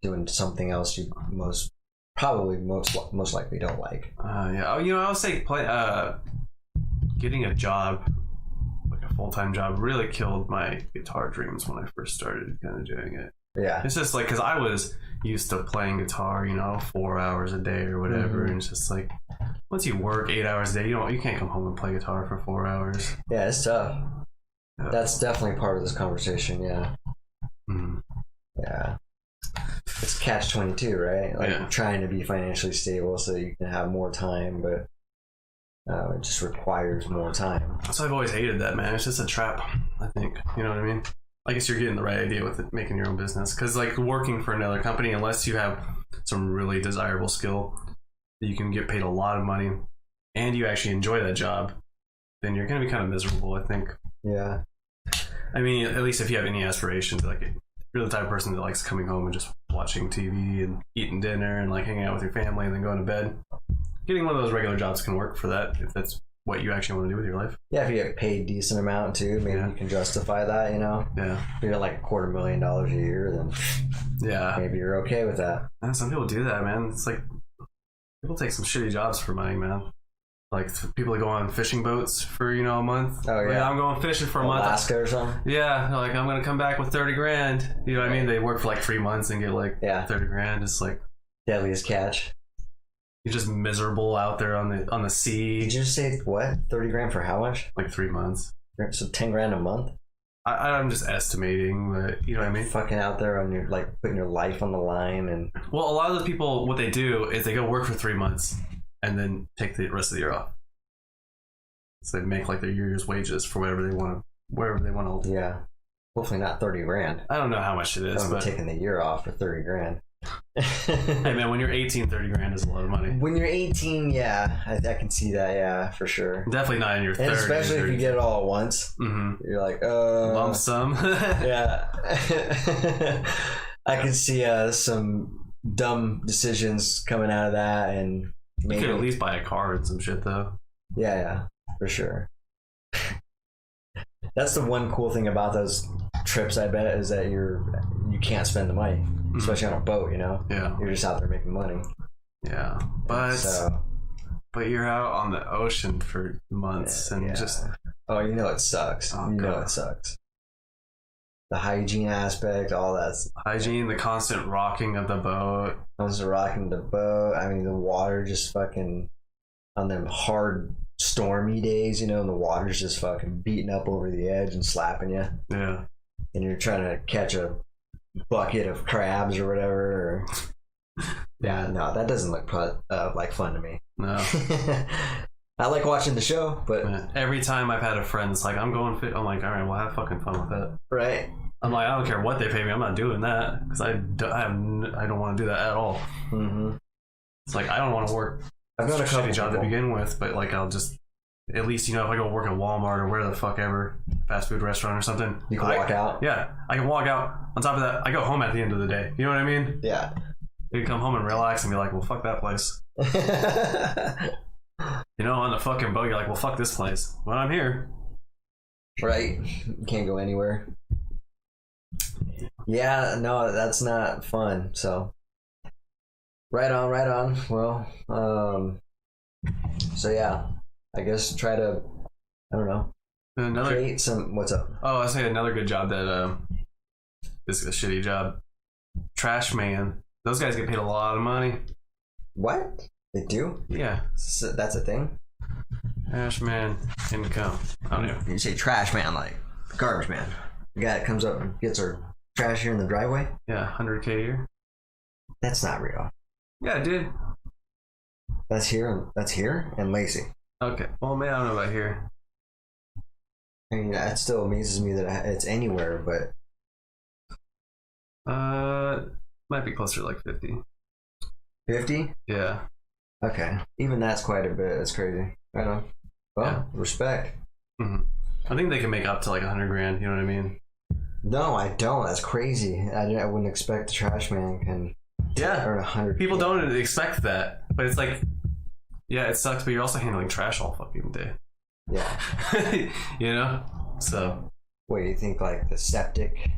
doing something else you most probably most likely don't like. Yeah. Oh, I would say getting a job, like a full-time job, really killed my guitar dreams when I first started kind of doing it. Yeah. It's just like, because I was used to playing guitar, 4 hours a day or whatever, and it's just like, once you work 8 hours a day, you can't come home and play guitar for 4 hours. Yeah, it's tough. Yeah. That's definitely part of this conversation. Yeah. Mm. Yeah. It's catch-22, right? Like trying to be financially stable so you can have more time, but it just requires more time. So I've always hated that, man. It's just a trap, I think. You know what I mean? I guess you're getting the right idea with it, making your own business. Because like working for another company, unless you have some really desirable skill that you can get paid a lot of money and you actually enjoy that job, then you're going to be kind of miserable, I think. Yeah. I mean, at least if you have any aspirations, like if you're the type of person that likes coming home and just watching TV and eating dinner and like hanging out with your family and then going to bed, getting one of those regular jobs can work for that if that's what you actually want to do with your life. Yeah, if you get paid decent amount too, maybe you can justify that, Yeah. If you're like $250,000 a year, then maybe you're okay with that. And some people do that, man. It's like people take some shitty jobs for money, man. Like people that go on fishing boats for a month. Oh yeah, like, I'm going fishing for a month. Alaska or something. Yeah, like I'm gonna come back with 30 grand. You know what I mean? They work for like 3 months and get like 30 grand. It's like deadliest catch. You're just miserable out there on the sea. Did you say what? 30 grand for how much? Like 3 months. So 10 grand a month. I'm just estimating, but you know what I mean? Fucking out there on your putting your life on the line and. Well, a lot of the people, what they do is they go work for 3 months and then take the rest of the year off. So they make like their year's wages for wherever they want to. Yeah. Hopefully not 30 grand. I don't know how much it is, but taking the year off for 30 grand. Hey man, when you're 18, 30 grand is a lot of money. When you're 18, yeah, I can see that, yeah, for sure. Definitely not in your 30s. And especially if you get it all at once. Mm-hmm. You're like, lump sum. Yeah. I can see some dumb decisions coming out of that, and maybe... You could at least buy a car and some shit, though. Yeah, for sure. That's the one cool thing about those trips, I bet, is that you can't spend the money, especially on a boat. Yeah, you're just out there making money. Yeah, but you're out on the ocean for months and just it sucks. It sucks. The hygiene aspect, all that hygiene, the constant rocking of the boat. Constant rocking the boat. I mean, the water just fucking on them hard stormy days, and the water's just fucking beating up over the edge and slapping you. Yeah. And you're trying to catch a bucket of crabs or whatever. Yeah, no, that doesn't look like fun to me. No. I like watching the show, but every time I've had a friend that's like, I'm going fit, I'm like, all right, well, have fucking fun with it. Right. I'm like, I don't care what they pay me, I'm not doing that because I don't want to do that at all. Mm-hmm. It's like I don't want to work. I've got a shitty job to begin with, but like I'll just at least if I go work at Walmart or where the fuck ever, fast food restaurant or something, you can walk out. Yeah, I can walk out. On top of that, I go home at the end of the day. You know what I mean? Yeah. You can come home and relax and be like, well, fuck that place. On the fucking boat, you're like, well, fuck this place. Well, I'm here. Right. You can't go anywhere. Yeah, no, that's not fun. So, right on. Well, so yeah, I guess try to, I don't know, create some. What's up? Oh, I say another good job that this is a shitty job. Trash man. Those guys get paid a lot of money. What? They do? Yeah. So that's a thing? Trash man income. I don't know. You say trash man, like garbage man. The guy that comes up and gets our trash here in the driveway? Yeah, $100K a year. That's not real. Yeah, dude. That's here in Lacey. Okay. Well, man, I don't know about here. I mean, that still amazes me that it's anywhere, but... Might be closer to like 50. 50? Yeah. Okay. Even that's quite a bit. That's crazy. I know. Well, respect. Mm-hmm. I think they can make up to like 100 grand. You know what I mean? No, I don't. That's crazy. I wouldn't expect the trash man can earn 100. People don't expect that, but it's like, yeah, it sucks. But you're also handling trash all fucking day. Yeah. So. What do you think? Like the septic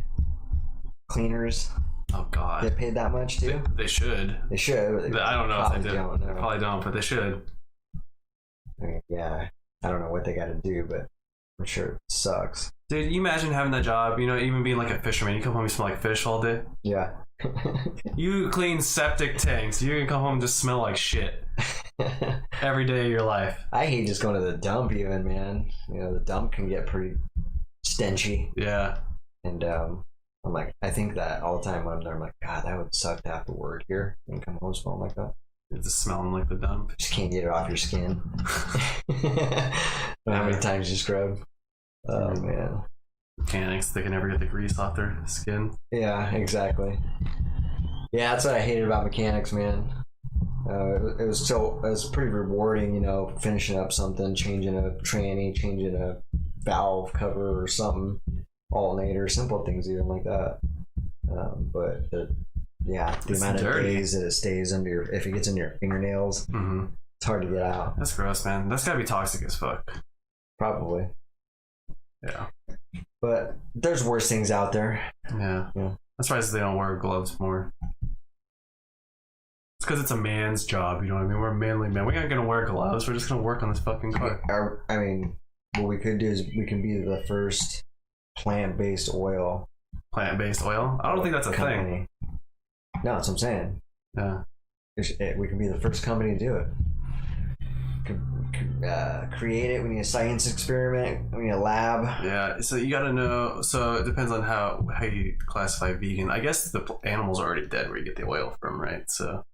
cleaners? Oh God. Get paid that much too? They should. They should. I don't know if they do. Don't, no. Probably don't, but they should. I mean, yeah, I don't know what they got to do, but I'm sure it sucks. Dude, you imagine having that job, you know, even being like a fisherman. You come home, you smell like fish all day. Yeah. You clean septic tanks. You're gonna come home and just smell like shit every day of your life. I hate just going to the dump even, man. You know, the dump can get pretty stenchy. Yeah. And I'm like, I think that all the time when I'm there, I'm like, God, that would suck to have to work here and come home smelling like that. It's just smelling like the dump. Just can't get it off your skin. How many times you scrub? Oh, man. Mechanics, they can never get the grease off their skin. Yeah, exactly. Yeah, that's what I hated about mechanics, man. It was pretty rewarding, you know, finishing up something, changing a tranny, changing a valve cover or something, alternator, simple things even like that. But the amount of days that it stays under your, if it gets into your fingernails, it's hard to get out. That's gross, man. That's gotta be toxic as fuck. Probably. Yeah. But there's worse things out there. Yeah. That's why they don't wear gloves more. It's because it's a man's job, you know what I mean? We're a manly man. We're not gonna wear gloves. We're just gonna work on this fucking car. I mean, what we could do is we can be the first plant-based oil. Plant-based oil? I don't think that's a company. thing. No, that's what I'm saying. Yeah. We can be the first company to do it. Create it. We need a science experiment. We need a lab. Yeah, so you gotta know. So it depends on how you classify vegan. I guess the animals are already dead where you get the oil from, right? So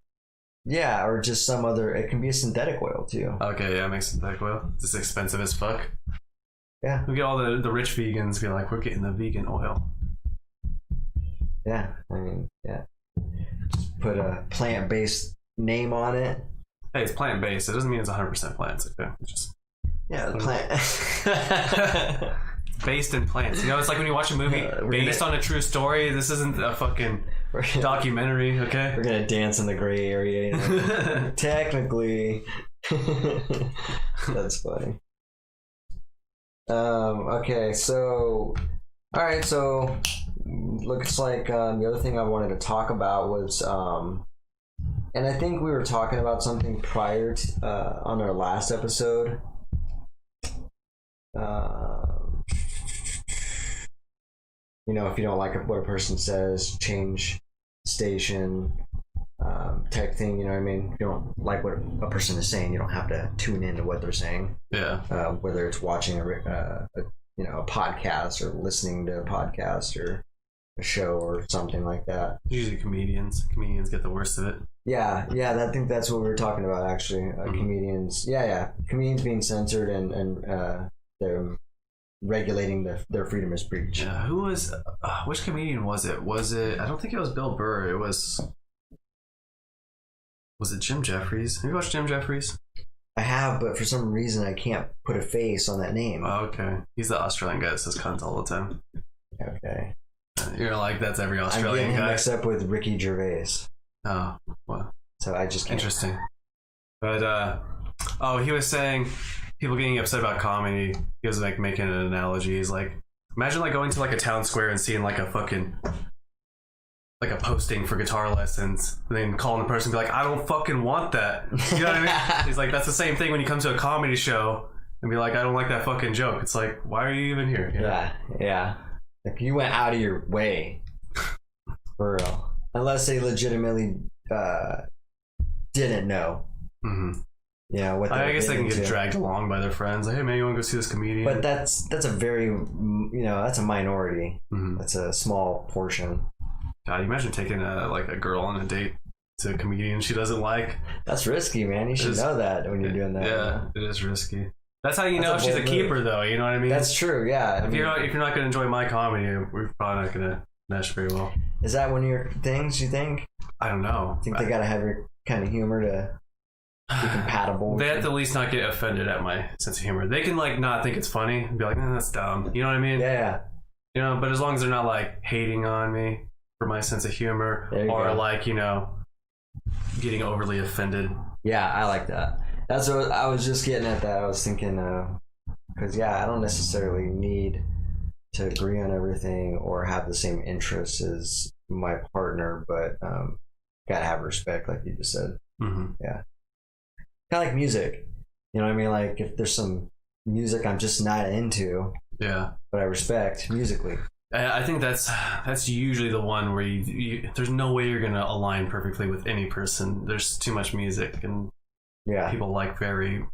yeah, or just some other. It can be a synthetic oil too. Okay, yeah, make synthetic oil. It's expensive as fuck. Yeah, we get all the rich vegans be like, we're getting the vegan oil. Yeah, I mean, yeah. Just put a plant-based name on it. Hey, it's plant-based. It doesn't mean it's 100% plants. Okay, it's just the plant. Based in plants. You know, it's like when you watch a movie based on a true story. This isn't a fucking documentary, okay? We're gonna dance in the gray area. You know? Technically. That's funny. Okay, so... Alright, so... Looks like the other thing I wanted to talk about was... and I think we were talking about something prior to, on our last episode. You know, if you don't like what a person says, change station, type thing. You know what I mean? If you don't like what a person is saying, you don't have to tune into what they're saying. Yeah. Whether it's watching a podcast or listening to a podcast or a show or something like that. Usually comedians get the worst of it. Yeah, I think that's what we were talking about actually. Comedians, comedians being censored and they're regulating their freedom of speech. Yeah, who was? Which comedian was it? Was it? I don't think it was Bill Burr. It was. Was it Jim Jeffries? Have you watched Jim Jeffries? I have, but for some reason I can't put a face on that name. Oh, okay. He's the Australian guy that says cunt all the time. Okay. You're like, that's every Australian guy. I'm getting him guy. mixed up with Ricky Gervais. Oh, well. So I just can't. Interesting. But, he was saying people getting upset about comedy. He was like making an analogy. He's like, imagine like going to like a town square and seeing like a fucking, like a posting for guitar lessons, and then calling the person and be like, I don't fucking want that. You know what I mean? He's like, that's the same thing when you come to a comedy show and be like, I don't like that fucking joke. It's like, why are you even here? You know? Yeah. Like you went out of your way. For real. Unless they legitimately didn't know. Mm-hmm. Yeah, what I guess they can get dragged along by their friends. Like, hey man, you want to go see this comedian? But that's a very, that's a minority. Mm-hmm. That's a small portion. God, you imagine taking a girl on a date to a comedian she doesn't like. That's risky, man. You should know that when you're doing that. Yeah, it is risky. That's how you know if she's a keeper, though. You know what I mean? That's true. Yeah. If you're not going to enjoy my comedy, we're probably not going to mesh very well. Is that one of your things? You think? I don't know. I think they got to have your kind of humor to be compatible. They have to at least not get offended at my sense of humor. They can like not think it's funny and be like, that's dumb. You know what I mean? Yeah. You know, but as long as they're not like hating on me for my sense of humor or like, getting overly offended. Yeah, I like that. That's what I was just getting at. That I was thinking, because I don't necessarily need to agree on everything or have the same interests as my partner, but gotta have respect, like you just said. Mm-hmm. Kind of like music, you know what I mean? Like if there's some music I'm just not into, Yeah. but I respect musically. I think that's usually the one where there's no way you're gonna align perfectly with any person. There's too much music, and people like very.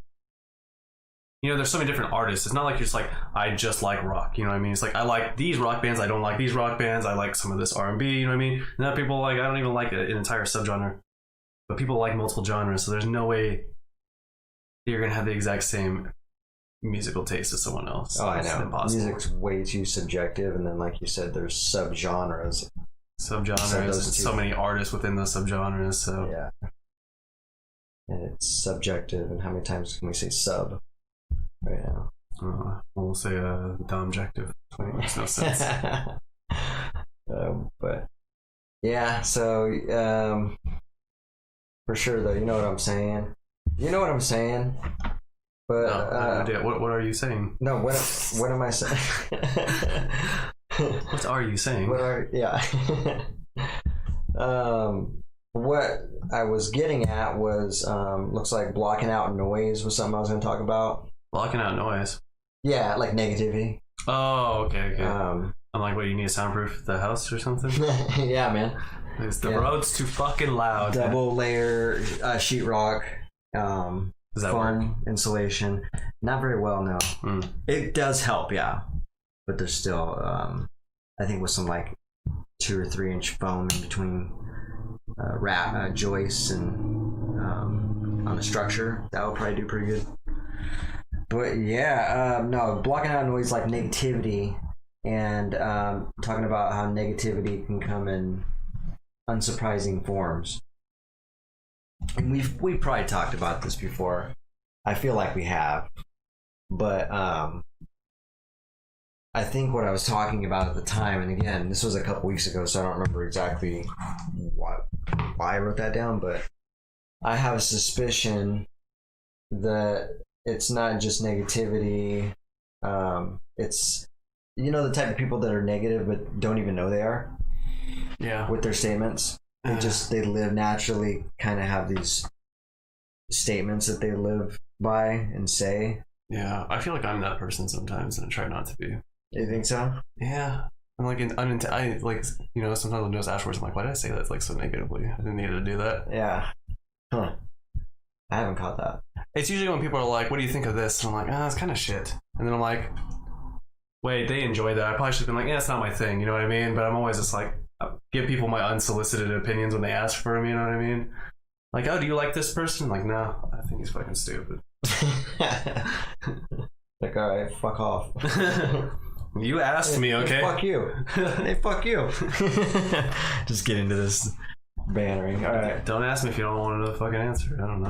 There's so many different artists. It's not like you're just like, I just like rock. You know what I mean? It's like, I like these rock bands. I don't like these rock bands. I like some of this R&B. You know what I mean? And now people like, I don't even like an entire subgenre, but people like multiple genres. So there's no way you're gonna have the exact same musical taste as someone else. Oh, I It's know. impossible. Music's way too subjective, and then like you said, there's subgenres. Subgenres, so many artists within those subgenres. So Yeah. And it's subjective, and how many times can we say sub right now? we'll say the objective. It makes no sense. But yeah, so for sure though, you know what I'm saying. But No, no idea. What are you saying? no, what am I saying? What are you saying? What I was getting at was looks like blocking out noise was something I was going to talk about. Blocking out noise. Yeah, like negativity. Oh, okay. I'm like, what, you need to soundproof the house or something? Yeah, man. The road's too fucking loud. Double layer sheetrock, Does that work? foam insulation. Not very well, no. It does help, yeah, but there's still I think with some like 2 or 3 inch foam in between joists and on the structure, that would probably do pretty good. But yeah, no, blocking out noise like negativity, and talking about how negativity can come in unsurprising forms. And we've probably talked about this before. I feel like we have, but I think what I was talking about at the time, and again, this was a couple weeks ago, so I don't remember exactly why I wrote that down, but I have a suspicion that it's not just negativity. It's, the type of people that are negative but don't even know they are. Yeah. With their statements. They live naturally, kind of have these statements that they live by and say. Yeah, I feel like I'm that person sometimes, and I try not to be. You think so? Yeah. I'm like, I like, sometimes I'll notice afterwards, I'm like, why did I say that like so negatively? I didn't need to do that. Yeah. Huh. I haven't caught that. It's usually when people are like, what do you think of this? And I'm like, it's kind of shit. And then I'm like, wait, they enjoy that. I probably should have been like, it's not my thing. You know what I mean? But I'm always just like, give people my unsolicited opinions when they ask for them. You know what I mean? Like, oh, do you like this person? Like, no, I think he's fucking stupid. Like, all right, fuck off. You asked me, okay? Fuck you. Hey, fuck you. Just get into this bannering. All right. Don't ask me if you don't want to know the fucking answer. I don't know.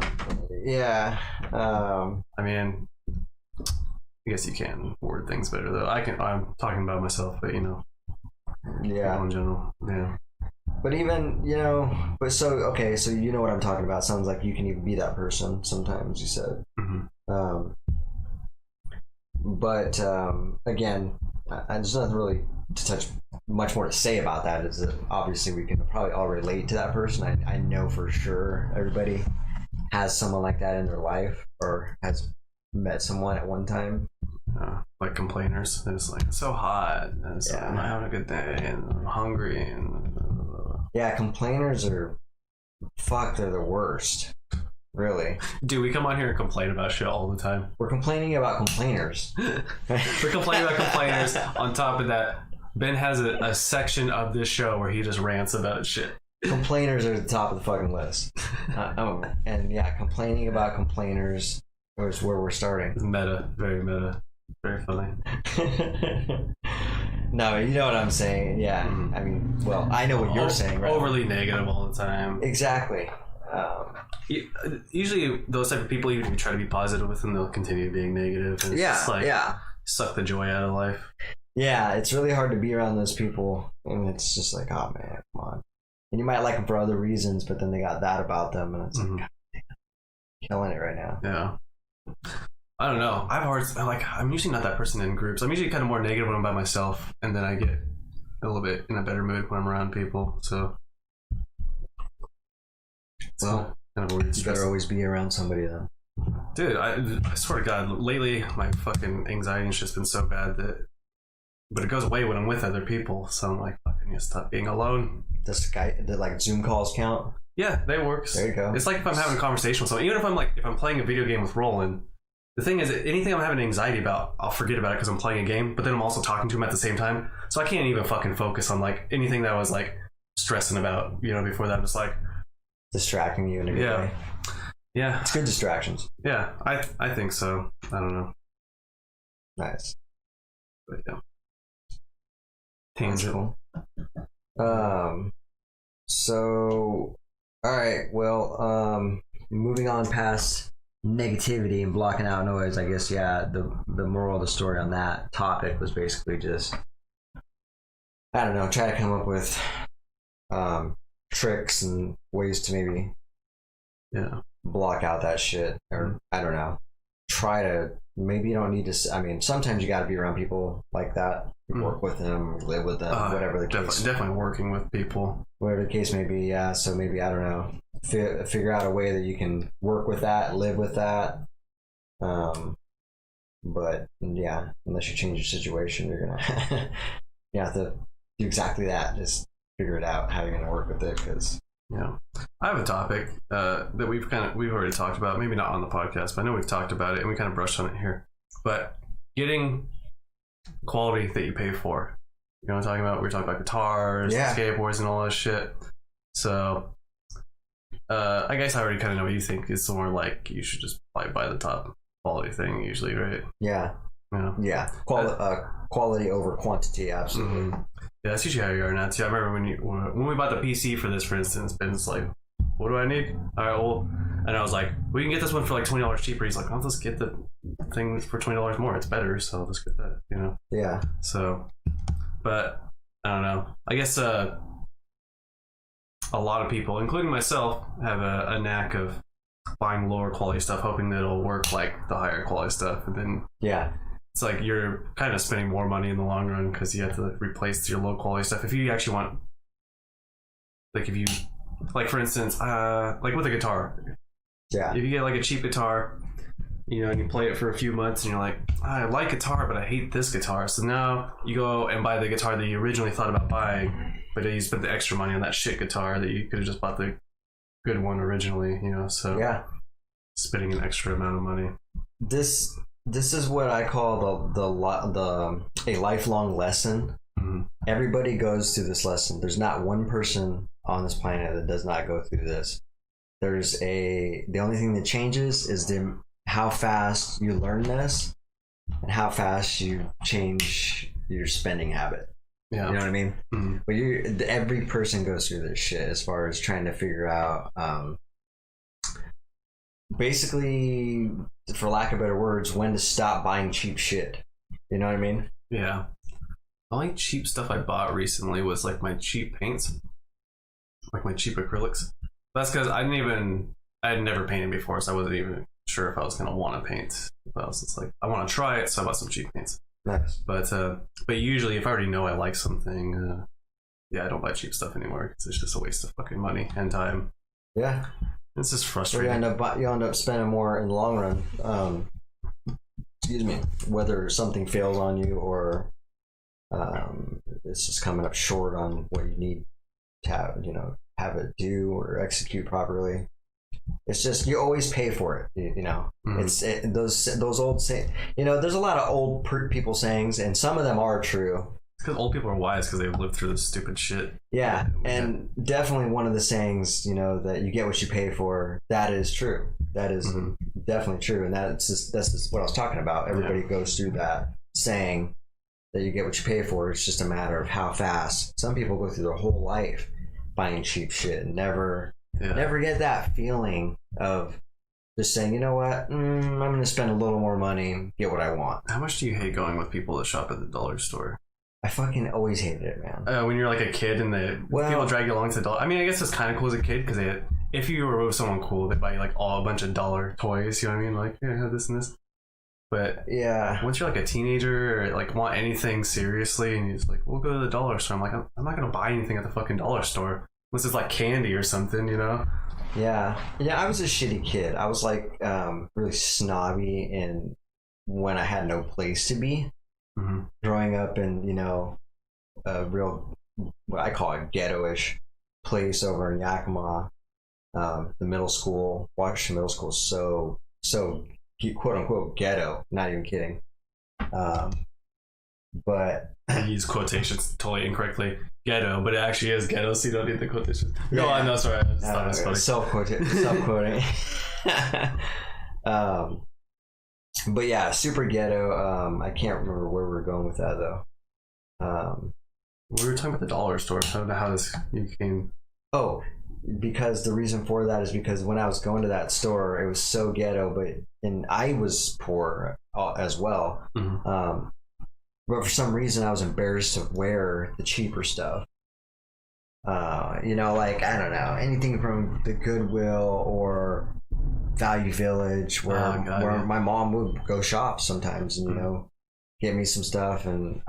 Yeah. I mean, I guess you can word things better though. I'm talking about myself, but Yeah. people in general, yeah. But even, so you know what I'm talking about. Sounds like you can even be that person sometimes, you said. Mm-hmm. But again, there's nothing really to touch much more to say about that. Is that obviously we can probably all relate to that person. I know for sure everybody has someone like that in their life or has met someone at one time. Like complainers. They're just like, it's so hot. And it's like, I'm not having a good day and I'm hungry and yeah, complainers are they're the worst. Really. Dude, we come on here and complain about shit all the time. We're complaining about complainers. We're complaining about complainers. On top of that, Ben has a section of this show where he just rants about shit. Complainers are at the top of the fucking list. And yeah, complaining about complainers is where we're starting. It's meta. Very meta. Very funny. No, you know what I'm saying. Yeah. Mm-hmm. I mean, well, I know what you're saying, right? Overly negative all the time. Exactly. Usually those type of people, even if you try to be positive with them, they'll continue being negative. And it's just like, suck the joy out of life. Yeah, it's really hard to be around those people. And it's just like, oh man, come on. And you might like them for other reasons, but then they got that about them. And it's like, God damn, killing it right now. Yeah. I don't know. I'm usually not that person in groups. I'm usually kind of more negative when I'm by myself, and then I get a little bit in a better mood when I'm around people. So, Well, kind of a weird you stress. better always be around somebody then. Dude, I swear to God, lately my fucking anxiety has just been so bad that, but it goes away when I'm with other people. So I'm like, fucking, need to stop being alone. Does did like Zoom calls count? Yeah, that works. There you go. It's like if I'm having a conversation with someone, even if I'm playing a video game with Roland. The thing is, anything I'm having anxiety about, I'll forget about it because I'm playing a game. But then I'm also talking to him at the same time, so I can't even fucking focus on like anything that I was like stressing about. Before that, I'm just like Distracting you in a good Yeah. way. Yeah, It's good distractions. yeah. I think so. I don't know, Nice. but yeah. That's Tangent. cool. So, all right. Well, moving on past negativity and blocking out noise. I guess the moral of the story on that topic was basically just, I don't know, try to come up with tricks and ways to maybe Yeah. block out that shit, or I don't know, try to, maybe you don't need to, I mean, sometimes you got to be around people like that, work with them, live with them, whatever the case, Definitely working with people. whatever the case may be. Yeah, so maybe, I don't know, figure out a way that you can work with that, live with that. But yeah, unless you change your situation, you're gonna you have to do exactly that. Just figure it out how you're gonna work with it, because Yeah, I have a topic that we've already talked about. Maybe not on the podcast, but I know we've talked about it and we kind of brushed on it here. But getting quality that you pay for. You know what I'm talking about? We were talking about guitars, Yeah. skateboards, and all that shit. So, I guess I already kind of know what you think. It's more like you should just buy the top quality thing usually, right? yeah, Yeah. quality over quantity, absolutely. Mhm. Yeah, that's usually how you are now too. I remember when we bought the PC for this, for instance, Ben's like, "What do I need?" All right, well, and I was like, "We can get this one for like $20 cheaper." He's like, "I'll just get the thing for $20 more. It's better, so I'll just get that." Yeah, So, but I don't know. I guess a lot of people, including myself, have a knack of buying lower quality stuff, hoping that it'll work like the higher quality stuff, and then yeah, it's like you're kind of spending more money in the long run because you have to replace your low quality stuff. If you actually want, like, if you, like, for instance, like with a guitar, yeah, if you get like a cheap guitar, and you play it for a few months and you're like, I like guitar, but I hate this guitar. So now you go and buy the guitar that you originally thought about buying, but you spent the extra money on that shit guitar that you could have just bought the good one originally, so yeah. spending an extra amount of money. This is what I call a lifelong lesson. Mhm. Everybody goes through this lesson. There's not one person on this planet that does not go through this. The only thing that changes is how fast you learn this and how fast you change your spending habit. Yeah. You know what I mean? Mhm. But every person goes through this shit as far as trying to figure out, basically, for lack of better words, when to stop buying cheap shit. You know what I mean? Yeah. The only cheap stuff I bought recently was like my cheap paints, like my cheap acrylics. That's because I had never painted before, so I wasn't even sure if I was gonna want to paint. But I was just like, I want to try it, so I bought some cheap paints. Nice. But usually, if I already know I like something, I don't buy cheap stuff anymore because it's just a waste of fucking money and time. Yeah. It's just So frustrating. you end up spending more in the long run. Excuse me. Whether something fails on you or it's just coming up short on what you need to have it do or execute properly. It's just you always pay for it. Mhm. It's those old there's a lot of old people sayings, and some of them are true. It's because old people are wise because they've lived through this stupid shit. Yeah, and definitely one of the sayings, that you get what you pay for, that is true. That is Mhm. definitely true, and that's just what I was talking about. Everybody goes through that saying that you get what you pay for. It's just a matter of how fast. Some people go through their whole life buying cheap shit and never get that feeling of just saying, you know what, I'm going to spend a little more money and get what I want. How much do you hate going with people that shop at the dollar store? I fucking always hated it, man. When you're like a kid and people drag you along to the dollar. I mean, I guess it's kind of cool as a kid because if you were with someone cool, they buy you like a bunch of dollar toys. You know what I mean? Like, yeah, have this and this. But Yeah. once you're like a teenager or like want anything seriously, and you're like, we'll go to the dollar store. I'm like, I'm not gonna buy anything at the fucking dollar store unless it's like candy or something, you know? Yeah. Yeah, I was a shitty kid. I was like really snobby and when I had no place to be. Mm-hmm. Growing up in, you know, a real, what I call a ghetto-ish place over in Yakima, the middle school, Washington Middle School, so quote unquote ghetto, not even kidding. But I use quotations totally incorrectly. Ghetto, but it actually is ghetto, so you don't need the quotations. No, I know, sorry. I just thought it was funny. Self-quoting. But yeah, super ghetto. I can't remember where we were going with that though. We were talking about the dollar store. I don't know how you came. Oh, because the reason for that is because when I was going to that store, it was so ghetto, and I was poor as well. Mm-hmm. But for some reason, I was embarrassed to wear the cheaper stuff. You know, like, I don't know, anything from the Goodwill or Value Village, where my mom would go shop sometimes and, you know, get me some stuff, and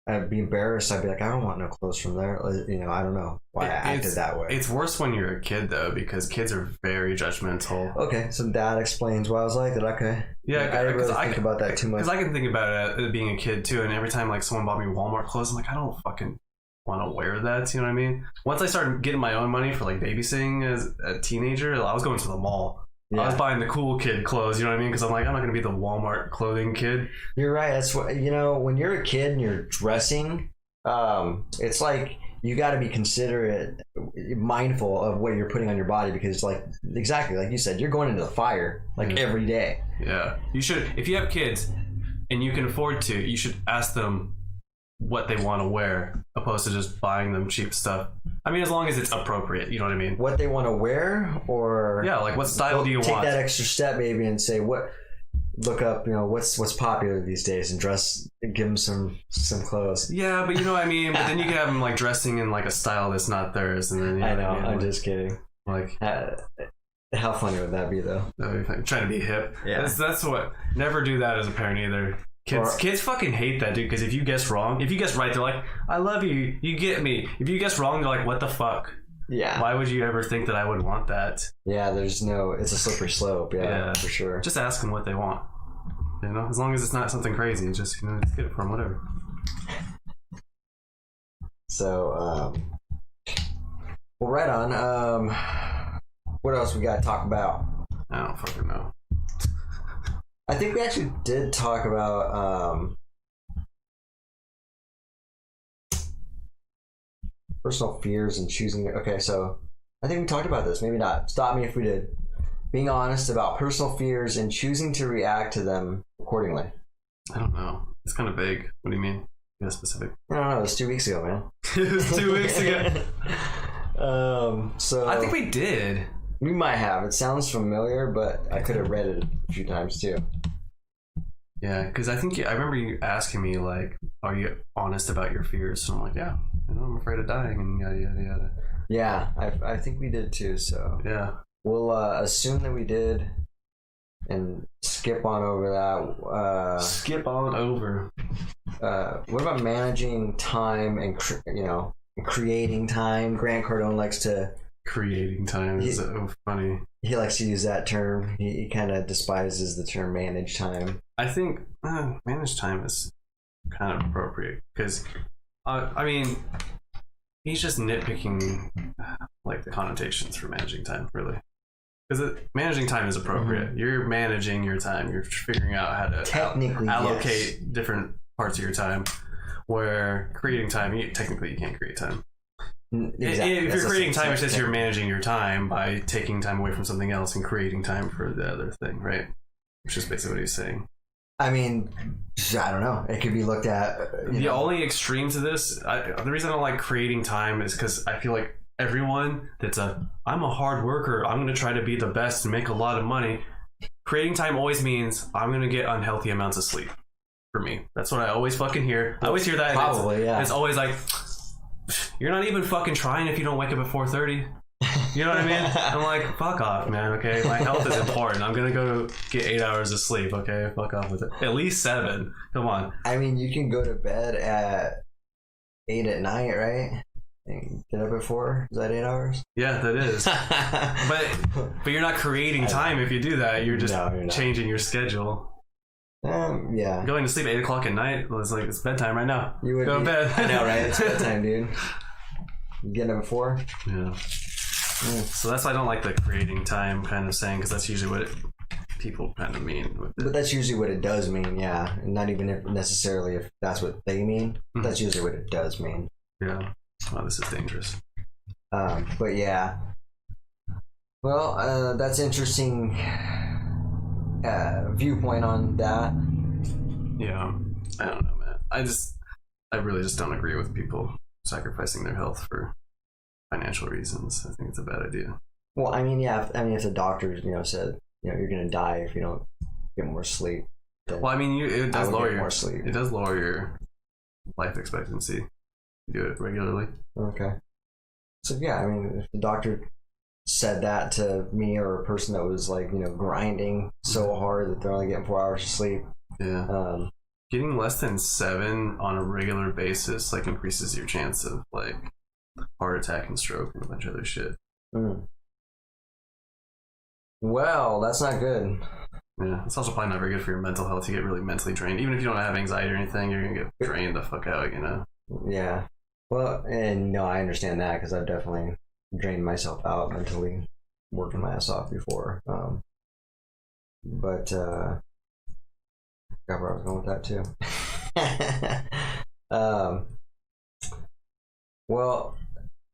I'd be embarrassed. I'd be like, I don't want no clothes from there. You know, I don't know why I acted that way. It's worse when you're a kid, though, because kids are very judgmental. Okay, so that explains why I was like that. Okay. Yeah, I didn't really think about that too much. Because I can think about it being a kid, too, and every time, like, someone bought me Walmart clothes, I'm like, I don't fucking want to wear that, you know what I mean? Once I started getting my own money for, like, babysitting as a teenager, I was going to the mall. Yeah. I was buying the cool kid clothes, you know what I mean? Because I'm like, I'm not going to be the Walmart clothing kid. You're right. That's what, you know, when you're a kid and you're dressing, it's like you got to be considerate, mindful of what you're putting on your body, because, like, exactly like you said, you're going into the fire like every day. Yeah. You should, if you have kids and you can afford to, you should ask them what they want to wear, opposed to just buying them cheap stuff. I mean, as long as it's appropriate, you know what I mean? What they want to wear, or yeah, like what style do you want? Take that extra step, maybe, and say look up, you know, what's popular these days, and give them some clothes. Yeah, but you know what I mean. But then you can have them like dressing in like a style that's not theirs, and then you know I know. what I mean? I'm just kidding. Like, how funny would that be, though? Trying to be hip. Yeah, that's what. Never do that as a parent either. Kids fucking hate that, dude, because if you guess wrong, if you guess right, they're like, I love you, you get me. If you guess wrong, they're like, what the fuck? Yeah. Why would you ever think that I would want that? Yeah, it's a slippery slope, yeah, for sure. Just ask them what they want. You know, as long as it's not something crazy, just, you know, just get it for them, whatever. So, well, right on. What else we got to talk about? I don't fucking know. I think we actually did talk about personal fears and choosing. Okay, so I think we talked about this. Maybe not. Stop me if we did. Being honest about personal fears and choosing to react to them accordingly. I don't know. It's kind of vague. What do you mean? Yeah, specific. I don't know. It was 2 weeks ago, man. It was 2 weeks ago. So I think we did. We might have. It sounds familiar, but I could have read it a few times too. Yeah, because I remember you asking me, like, are you honest about your fears? So I'm like, yeah, you know, I'm afraid of dying and yada, yada, yada. Yeah, I think we did too, so. Yeah. We'll assume that we did and skip on over that. Skip on over. What about managing time and, creating time? Grant Cardone likes to... Creating time is so funny. He likes to use that term. He kind of despises the term manage time. I think manage time is kind of appropriate because, I mean, he's just nitpicking like the connotations for managing time, really. Because managing time is appropriate. Mm-hmm. You're managing your time. You're figuring out how to allocate different parts of your time. Where creating time, technically you can't create time. Exactly. If you're creating time, it's just you're managing your time by taking time away from something else and creating time for the other thing, right? Which is basically what he's saying. I mean, I don't know. It could be looked at. The only extreme to this, the reason I don't like creating time is because I feel like everyone I'm a hard worker, I'm going to try to be the best and make a lot of money. Creating time always means I'm going to get unhealthy amounts of sleep. For me, that's what I always fucking hear. I always hear that. Probably, yeah. It's always like, you're not even fucking trying if you don't wake up at 4:30. You know what I mean? I'm like, fuck off, man. Okay, my health is important. I'm gonna go get 8 hours of sleep. Okay, fuck off with it. At least 7. Come on. I mean, you can go to bed at 8 at night, right? And get up at 4. Is that 8 hours? Yeah, that is. but you're not creating time if you do that. You're just changing your schedule. Yeah. Going to sleep at 8 o'clock at night. It's bedtime right now. You would go to bed. I know, right? It's bedtime, dude. Getting up at 4. Yeah. So that's why I don't like the creating time kind of saying, because that's usually what people kind of mean with it. But that's usually what it does mean, yeah. And not even if necessarily if that's what they mean. Mm-hmm. That's usually what it does mean. Yeah. Wow, this is dangerous. But yeah. Well, that's interesting viewpoint on that. Yeah. I don't know, man. I really just don't agree with people sacrificing their health for financial reasons. I think it's a bad idea. Well, I mean, yeah. If the doctors, said, you're gonna die if you don't get more sleep. Well, I mean, it does lower your more sleep. It does lower your life expectancy. You do it regularly. Okay. So yeah, I mean, if the doctor said that to me or a person that was like, grinding so hard that they're only getting 4 hours of sleep. Yeah. Getting less than 7 on a regular basis increases your chance of heart attack and stroke and a bunch of other shit. Well, that's not good. Yeah, it's also probably not very good for your mental health. You get really mentally drained. Even if you don't have anxiety or anything, you're gonna get drained the fuck out, Yeah. Well, and no, I understand that because I've definitely drained myself out mentally, working my ass off before. But I forgot where I was going with that too. Well,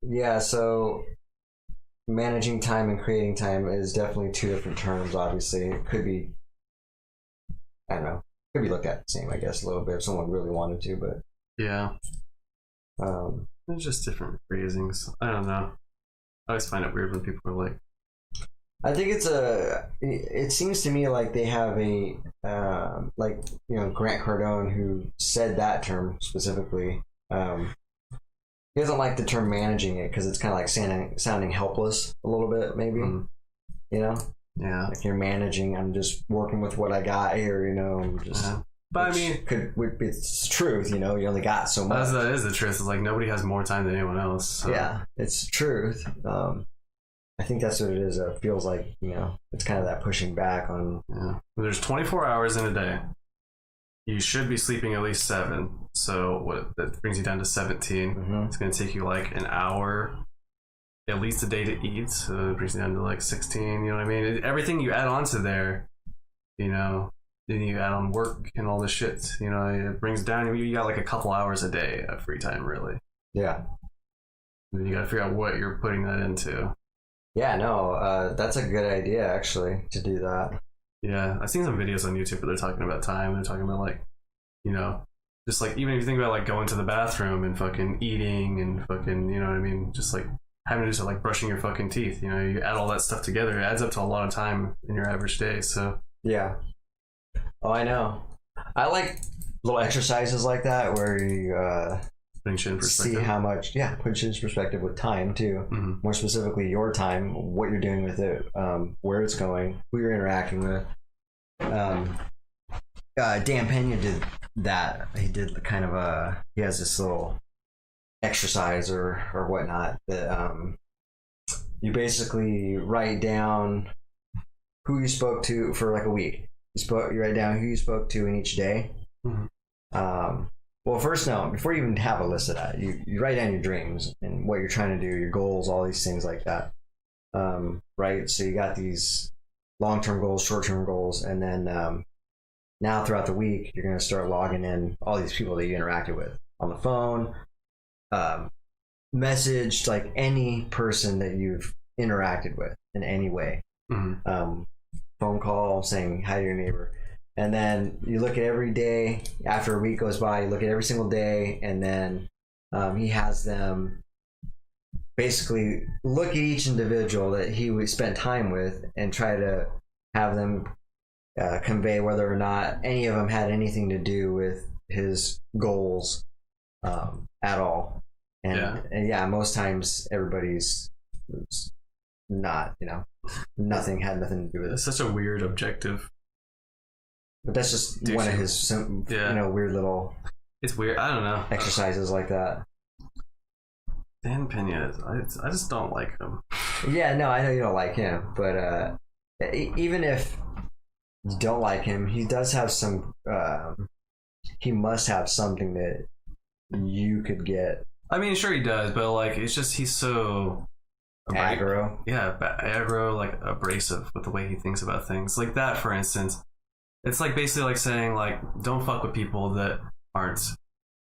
yeah. So managing time and creating time is definitely two different terms. Obviously, it could be, I don't know, could be looked at the same, I guess, a little bit if someone really wanted to, but yeah. There's just different phrasings. I don't know. I always find it weird when people are like, I think it seems to me like they have a Grant Cardone, who said that term specifically. He doesn't like the term managing it because it's kind of like sounding helpless a little bit, maybe. Yeah. Like you're managing. I'm just working with what I got here. I'm just. But I mean, it's truth. You only got so much. That is the truth. It's like nobody has more time than anyone else. So. Yeah, it's truth. I think that's what it is. It feels like it's kind of that pushing back on. Yeah. There's 24 hours in a day. You should be sleeping at least 7. So that brings you down to 17. Mm-hmm. It's going to take you an hour, at least a day to eat. So it brings you down to 16. You know what I mean? Everything you add on to there, then you add on work and all this shit. It brings down. You got a couple hours a day of free time, really. Yeah. And then you got to figure out what you're putting that into. Yeah, no, that's a good idea actually to do that. Yeah, I've seen some videos on YouTube where they're talking about time. They're talking about just even if you think about going to the bathroom and fucking eating and fucking, you know what I mean? Just having to do brushing your fucking teeth. You add all that stuff together. It adds up to a lot of time in your average day. So yeah. Oh, I know. I like little exercises like that where you putting shit in perspective. See how much, put shit in perspective with time too. Mm-hmm. More specifically, your time, what you're doing with it, where it's going, who you're interacting with. Dan Pena did that. He did kind of he has this little exercise or whatnot that you basically write down who you spoke to for a week. You write down who you spoke to in each day. Mm-hmm. Well, first, no, before you even have a list of that, you write down your dreams and what you're trying to do, your goals, all these things like that. Right? So you got these long-term goals, short-term goals, and then now throughout the week, you're going to start logging in all these people that you interacted with on the phone, messaged, any person that you've interacted with in any way. Mm-hmm. Phone call saying hi to your neighbor. And then you look at every day after a week goes by, you look at every single day, and then he has them basically look at each individual that he would spend time with and try to have them convey whether or not any of them had anything to do with his goals at all. And yeah, most times everybody's not, you know, nothing had nothing to do with it. It's such a weird objective. But that's just one of his, you know, weird little. It's weird. I don't know. Exercises like that. Dan Pena, I just don't like him. Yeah, no, I know you don't like him, but even if you don't like him, he does have some. He must have something that you could get. I mean, sure he does, but like, it's just he's so aggro. Yeah, aggro, like abrasive with the way he thinks about things. Like that, for instance, it's like basically like saying like, don't fuck with people that aren't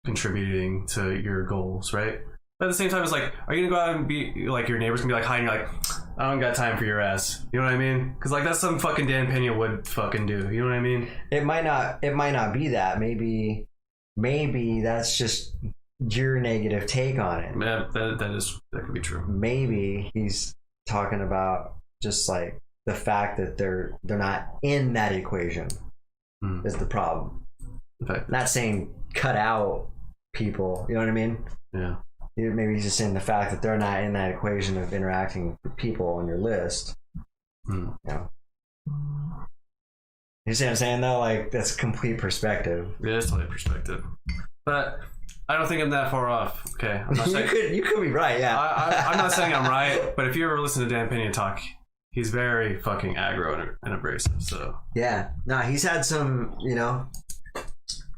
contributing to your goals, right? But at the same time, it's like, are you gonna go out and be like your neighbors gonna be like hiding, like, I don't got time for your ass. You know what I mean? Because like that's something fucking Dan Pena would fucking do. You know what I mean? It might not be that. Maybe that's just your negative take on it. Yeah, that could be true. Maybe he's talking about just like the fact that they're not in that equation is the problem. Okay. Not saying cut out people. You know what I mean? Yeah. Maybe he's just saying the fact that they're not in that equation of interacting with people on your list. You know? You see what I'm saying though? Like that's complete perspective. Yeah, it's totally perspective. But I don't think I'm that far off. Okay. I'm not saying, you could be right, yeah. I'm not saying I'm right, but if you ever listen to Dan Pena talk, he's very fucking aggro and abrasive. So yeah. Nah, he's had some, you know,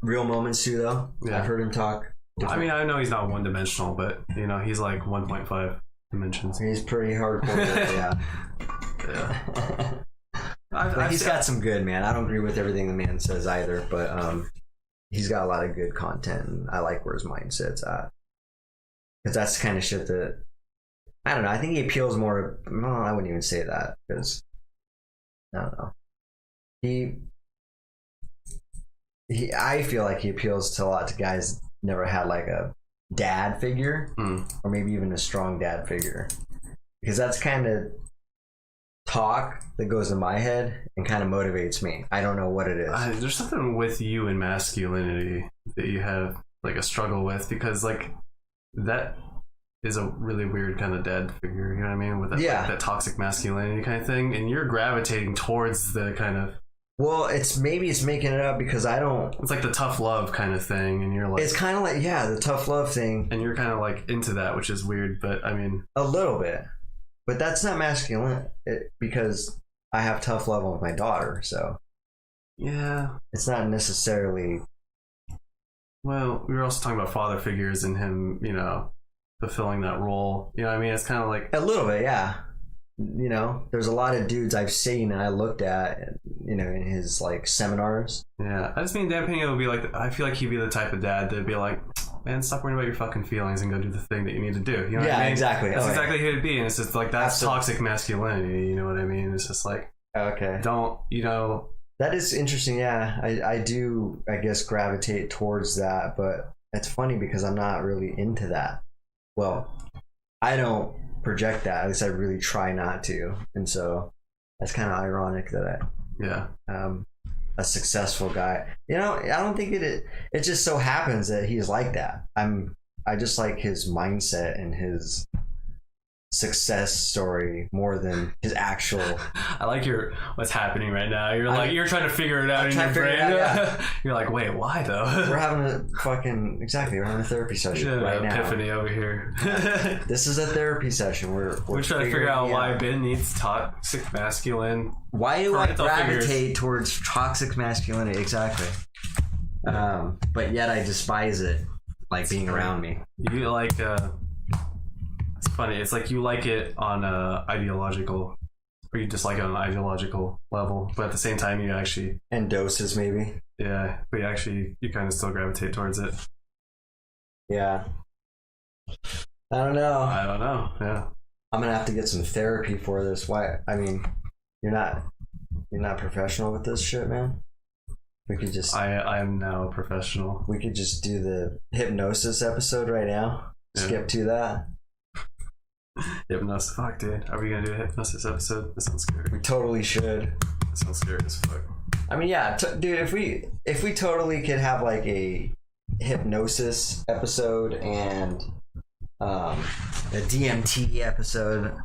real moments too though. Yeah. I've heard him talk. I mean, I know he's not one dimensional, but you know, he's like 1.5 dimensions. He's pretty hardcore. Yeah. But he's got some good, man. I don't agree with everything the man says either, but he's got a lot of good content, and I like where his mindset's at. Because that's the kind of shit that I don't know. I think he appeals more. No, I wouldn't even say that because I don't know. I feel like he appeals to a lot of guys never had like a dad figure or maybe even a strong dad figure, because that's kind of talk that goes in my head and kind of motivates me. I don't know what it is. There's something with you and masculinity that you have like a struggle with, because like that is a really weird kind of dad figure, you know what I mean, with that, like, that toxic masculinity kind of thing, and you're gravitating towards the kind of, well, it's making it up because I don't. It's like the tough love kind of thing, and you're like. It's kind of like the tough love thing, and you're kind of like into that, which is weird. But I mean, a little bit, but that's not masculine because I have tough love with my daughter, so yeah, it's not necessarily. Well, we were also talking about father figures and him, you know, fulfilling that role. You know what I mean? It's kind of like a little bit, yeah. You know, there's a lot of dudes I've seen and I looked at, you know, in his like seminars. Yeah, I just mean Dan Pena would be like, I feel like he'd be the type of dad that'd be like, man, stop worrying about your fucking feelings and go do the thing that you need to do. You know what I mean? Exactly. That's exactly who it'd be, and it's just like that's toxic masculinity. You know what I mean? It's just like, don't, you know. That is interesting. Yeah, I do, I guess, gravitate towards that, but it's funny because I'm not really into that. Well, I don't project that. At least I really try not to, and so that's kind of ironic that a successful guy. You know, I don't think it just so happens that he's like that. I just like his mindset and his success story more than his actual. I like what's happening right now. You're like you're trying to figure it out in your brain. You're like, wait, why though? We're having we're having a therapy session right now. Epiphany over here. This is a therapy session. We're trying to figure out why Ben needs toxic masculine. Why do I gravitate towards toxic masculinity? Exactly. But yet I despise it, like being around me. You like it's funny. It's like you like it on a ideological, or you dislike it on an ideological level, but at the same time, you actually and doses maybe. Yeah, but you kind of still gravitate towards it. Yeah. I don't know. Yeah. I'm gonna have to get some therapy for this. Why? I mean, you're not professional with this shit, man. We could just. I am now a professional. We could just do the hypnosis episode right now. Yeah. Skip to that. Hypnosis. Fuck, dude. Are we gonna do a hypnosis episode? That sounds scary. We totally should. That sounds scary as fuck. I mean, yeah, dude. If we totally could have like a hypnosis episode and a DMT episode,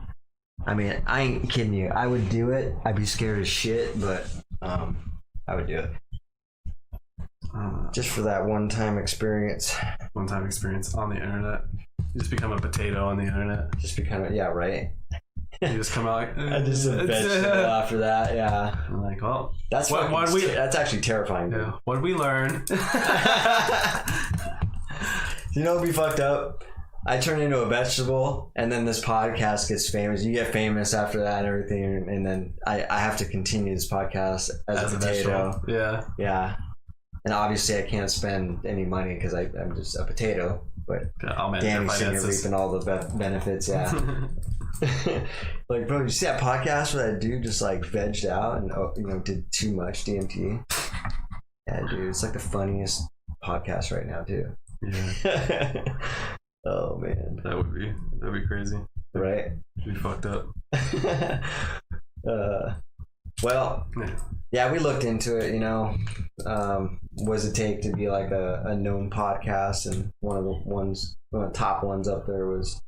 I mean, I ain't kidding you. I would do it. I'd be scared as shit, but I would do it. Just for that one-time experience. One-time experience on the internet. You just become a potato on the internet. Just become, yeah, right. You just come out like, I just a vegetable after that, yeah. I'm like, well, that's that's actually terrifying. Dude. Yeah. What did we learn? You know what'd be fucked up? I turn into a vegetable, and then this podcast gets famous. You get famous after that and everything, and then I have to continue this podcast as a potato. Vegetable. Yeah. Yeah. And obviously I can't spend any money because I'm just a potato, but Danny's sitting here reaping all the benefits, yeah. Like, bro, you see that podcast where that dude just like vegged out and did too much DMT? Yeah, dude, it's like the funniest podcast right now too. Yeah. Oh man, that'd be crazy, right? It'd be fucked up. Well, yeah, we looked into it. What does it take to be like a known podcast? And one of the top ones up there was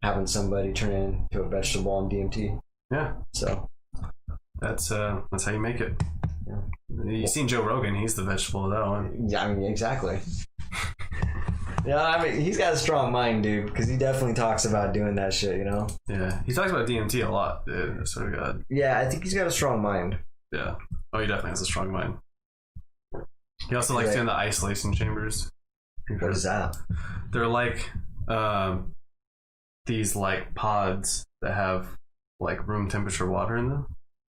having somebody turn into a vegetable on DMT. Yeah. So that's how you make it. Yeah. You've seen Joe Rogan; he's the vegetable of that one. Yeah, I mean, exactly. Yeah, I mean, he's got a strong mind, dude, because he definitely talks about doing that shit, Yeah, he talks about DMT a lot, dude. I swear to God. Yeah, I think he's got a strong mind. Yeah. Oh, he definitely has a strong mind. He also likes doing the isolation chambers. What is that? They're like these like pods that have like room temperature water in them.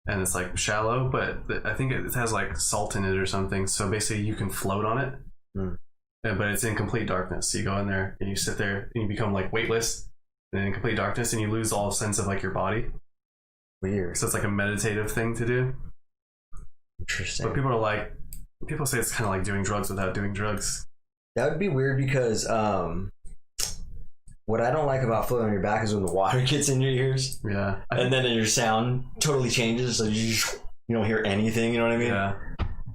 And it's like shallow, but I think it has like salt in it or something. So basically you can float on it. Mm. But it's in complete darkness. So you go in there and you sit there and you become like weightless and in complete darkness and you lose all sense of like your body. Weird. So it's like a meditative thing to do. Interesting. But people say it's kind of like doing drugs without doing drugs. That would be weird because what I don't like about floating on your back is when the water gets in your ears. Yeah. And then your sound totally changes. So you don't hear anything, you know what I mean? Yeah.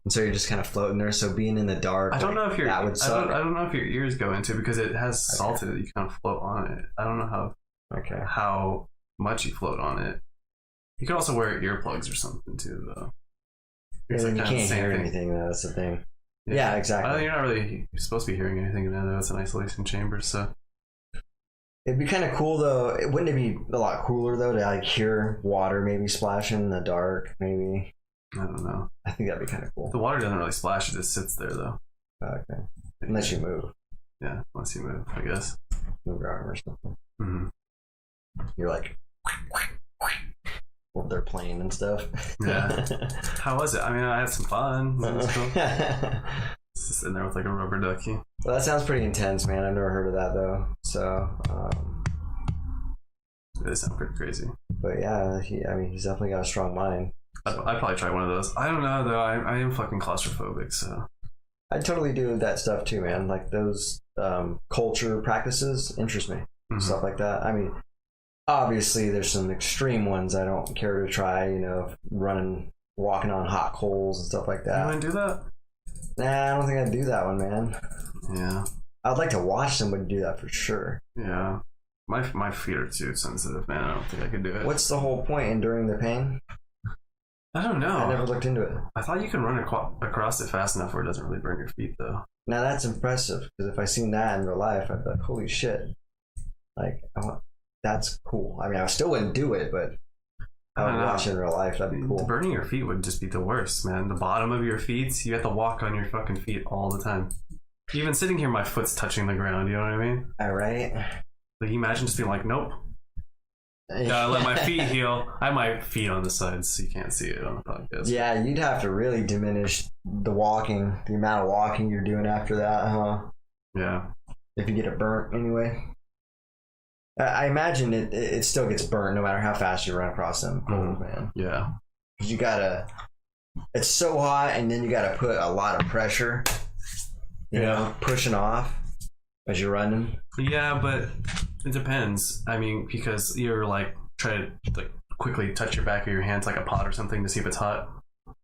And so you're just kind of floating there. So being in the dark, I don't know if that would suck. I don't know if your ears go into it because it has salt in it. You kind of float on it. I don't know how much you float on it. You can also wear earplugs or something too, though. And then you can't hear anything. Though, that's the thing. Yeah, exactly. You're not really supposed to be hearing anything in there, though. It's an isolation chamber, so. It'd be kind of cool, though. Wouldn't it be a lot cooler, though, to like hear water maybe splashing in the dark, maybe? I don't know. I think that'd be kind of cool. The water doesn't really splash; it just sits there, though. Okay. Unless you move. Yeah, unless you move, I guess. Move your arm or something. Mm-hmm. You're like, well, they're playing and stuff. Yeah. How was it? I mean, I had some fun. It was cool. Just sitting there with like a rubber ducky. Well, that sounds pretty intense, man. I've never heard of that though. So. It does sound pretty crazy. But yeah, he's definitely got a strong mind. I'd probably try one of those. I don't know though. I am fucking claustrophobic, so. I totally do that stuff too, man. Like those culture practices interest me. Mm-hmm. Stuff like that. I mean, obviously there's some extreme ones I don't care to try. Walking on hot coals and stuff like that. You want to do that? Nah, I don't think I'd do that one, man. Yeah. I'd like to watch somebody do that for sure. Yeah. My feet are too sensitive, man. I don't think I could do it. What's the whole point in enduring the pain? I don't know. I never looked into it. I thought you can run across it fast enough where it doesn't really burn your feet, though. Now that's impressive, because if I seen that in real life, I'd be like, holy shit. Like, that's cool. I mean, I still wouldn't do it, but I would watch it in real life. That'd be cool. Burning your feet would just be the worst, man. The bottom of your feet, you have to walk on your fucking feet all the time. Even sitting here, my foot's touching the ground, you know what I mean? All right. Like, you imagine just being like, nope. Gotta let my feet heal. I have my feet on the sides so you can't see it on the podcast. Yeah, you'd have to really diminish the amount of walking you're doing after that, huh? Yeah. If you get it burnt anyway. I imagine it still gets burnt no matter how fast you run across them coals, man. Yeah. Because it's so hot and then you gotta put a lot of pressure, you know, pushing off as you're running. Yeah, but it depends. I mean, because you're like trying to like quickly touch your back of your hands like a pot or something to see if it's hot.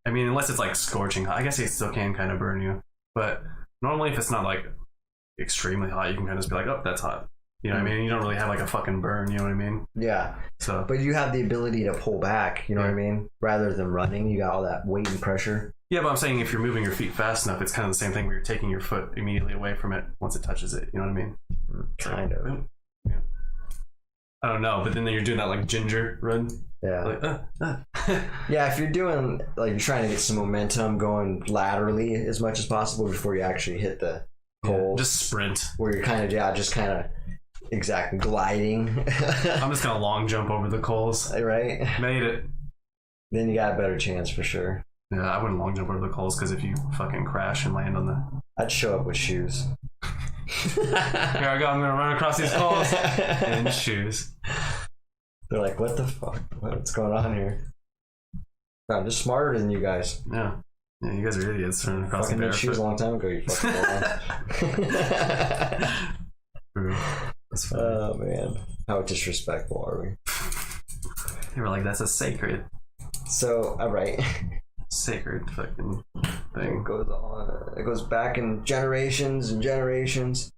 I mean, unless it's like scorching hot. I guess it still can kind of burn you. But normally if it's not like extremely hot, you can kind of just be like, oh, that's hot. You know what I mean? You don't really have like a fucking burn. You know what I mean? Yeah. So, But you have the ability to pull back, you know what I mean? Rather than running, you got all that weight and pressure. yeah, but I'm saying if you're moving your feet fast enough, it's kind of the same thing where you're taking your foot immediately away from it once it touches it. You know what I mean? Kind of. Yeah. I don't know, but then you're doing that like ginger run. Yeah. Like, Yeah, if you're doing, like, you're trying to get some momentum going laterally as much as possible before you actually hit the hole. just sprint. Where you're kind of, just kind of exactly gliding. I'm just gonna long jump over the coals. Right? Made it. Then you got a better chance for sure. Yeah, I wouldn't long jump over the coals because if you fucking crash and land on the I'd show up with shoes. here I go, I'm gonna run across these coals and shoes. They're like, what the fuck? What's going on here? I'm just smarter than you guys. Yeah, you guys are idiots running across Fucking the made shoes a long time ago, you fucking moron. True. That's funny. Oh man, how disrespectful are we? You were like, that's a sacred So, all right, fucking thing. it goes on. It goes back in generations and generations.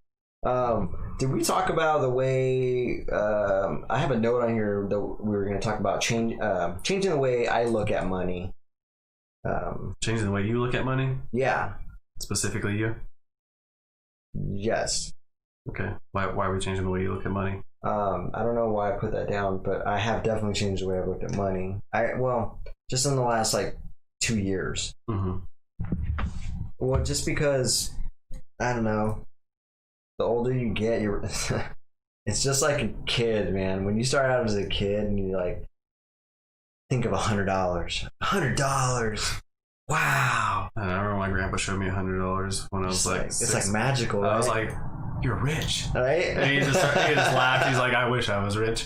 Did we talk about the way? I have a note on here that we were going to talk about changing the way I look at money. Changing the way you look at money, Yeah. specifically you. Yes. Okay. Why are we changing the way you look at money? I don't know why I put that down, but I have definitely changed the way I've looked at money. Just in the last like 2 years. Mm-hmm. Well, just because I don't know. The older you get, you're. It's just like a kid, man. When you start out as a kid and you like think of $100, $100. Wow. And I remember my grandpa showed me $100 when I was like it's like magical. I was right? like, "You're rich." Right? And he just laughed. He's like, "I wish I was rich."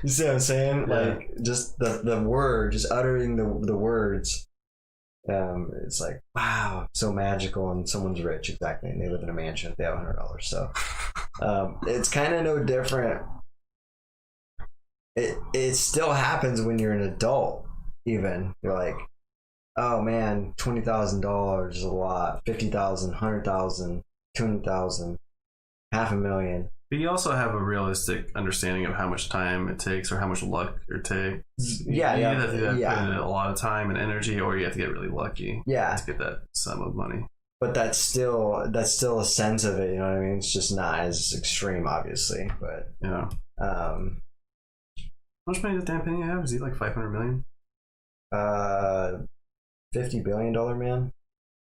You see what I'm saying? Yeah. Like just the word, just uttering the words. It's like, wow, so magical, and someone's rich, exactly, and they live in a mansion if they have $100. So it's kind of no different. It still happens when you're an adult. Even you're like, oh man, $20,000 is a lot. 50,000, 100,000, 200,000, $500,000. But you also have a realistic understanding of how much time it takes or how much luck it takes. Yeah, you yeah, either have to yeah. put in a lot of time and energy, or you have to get really lucky Yeah, to get that sum of money. but that's still a sense of it. You know what I mean? It's just not as extreme, obviously. But Yeah. How much money does Dan Penny have? Is he like 500 million? $50 billion man.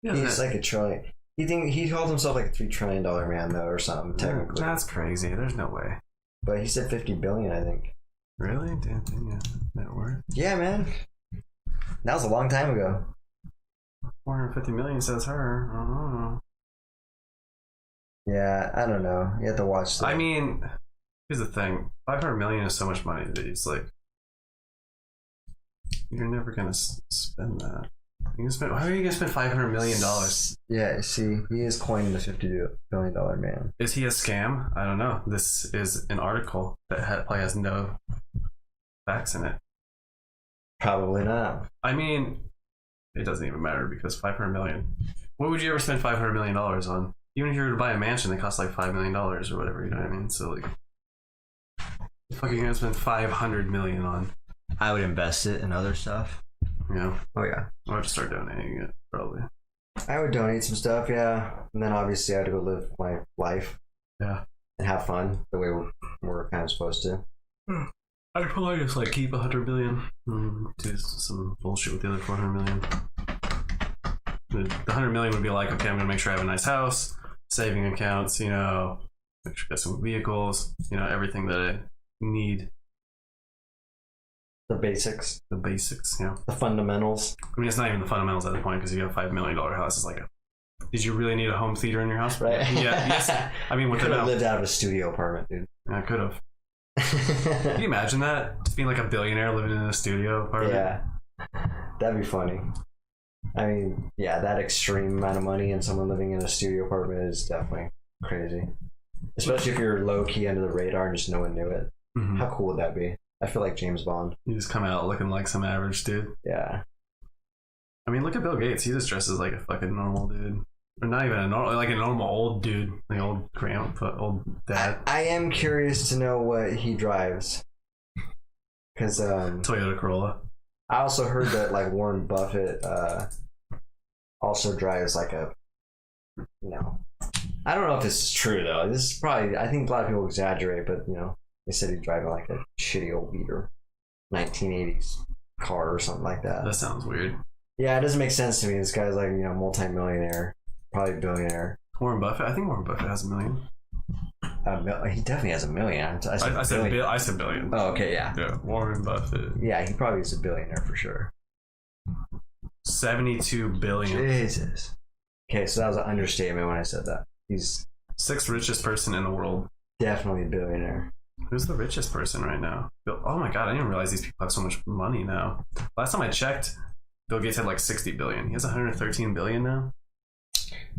Yeah, He's like a trillion. He called himself like a $3 trillion man though, or something technically. That's crazy. There's no way. But he said 50 billion, I think. Really? Dan Penny net worth? Yeah, man. That was a long time ago. 450 million says her. I don't know. Yeah, I don't know. You have to watch that. I mean, here's the thing: 500 million is so much money that it's like you're never gonna spend that. You can spend. How are you gonna spend $500 million? Yeah, see, he is coined the $50 billion man. Is he a scam? I don't know. This is an article that probably has no facts in it. Probably not. I mean, it doesn't even matter because 500 million. What would you ever spend $500 million on? Even if you were to buy a mansion that costs like $5 million or whatever, you know what I mean? So like, the fuck are you gonna spend 500 million on? I would invest it in other stuff. You know, Oh yeah. I'll have to start donating it probably. I would donate some stuff, yeah. And then obviously I had to go live my life. Yeah. And have fun the way we're kind of supposed to. I'd probably just like keep 100 million, do some bullshit with the other 400 million. The 100 million would be like, okay, I'm gonna make sure I have a nice house, saving accounts, you know, make sure I got some vehicles, you know, everything that I need, The basics. the basics, you know. The fundamentals. I mean, it's not even the fundamentals at the point because you got a $5 million house. It's like, did you really need a home theater in your house? Right? Yeah. Yes. I mean, You what the could have hell? lived out of a studio apartment, dude. I could have. Can you imagine that? Just being like a billionaire living in a studio apartment? Yeah. That'd be funny. I mean, yeah, that extreme amount of money and someone living in a studio apartment is definitely crazy. Especially if you're low key under the radar and just no one knew it. Mhm. How cool would that be? I feel like James Bond. You just come out looking like some average dude. Yeah. I mean, look at Bill Gates. He just dresses like a fucking normal dude. Or not even a normal, like a normal old dude, like old grandpa, old dad. I am curious to know what he drives. Because Toyota Corolla. I also heard that like Warren Buffett also drives like a, I don't know if this is true though. This is probably, I think a lot of people exaggerate, but they said he's driving like a shitty old beater 1980s car or something like that. That sounds weird. Yeah, it doesn't make sense to me. This guy's like, multi-millionaire, probably billionaire. Warren Buffett? I think Warren Buffett has $1 million. He definitely has $1 million. I said billion. Oh, okay, yeah. Yeah, Warren Buffett. Yeah, he probably is a billionaire for sure. 72 billion. Jesus. Okay, so that was an understatement when I said that. He's 6th richest person in the world. definitely a billionaire. Who's the richest person right now? Oh my god, I didn't realize these people have so much money now. Last time I checked, Bill Gates had like 60 billion. He has 113 billion now.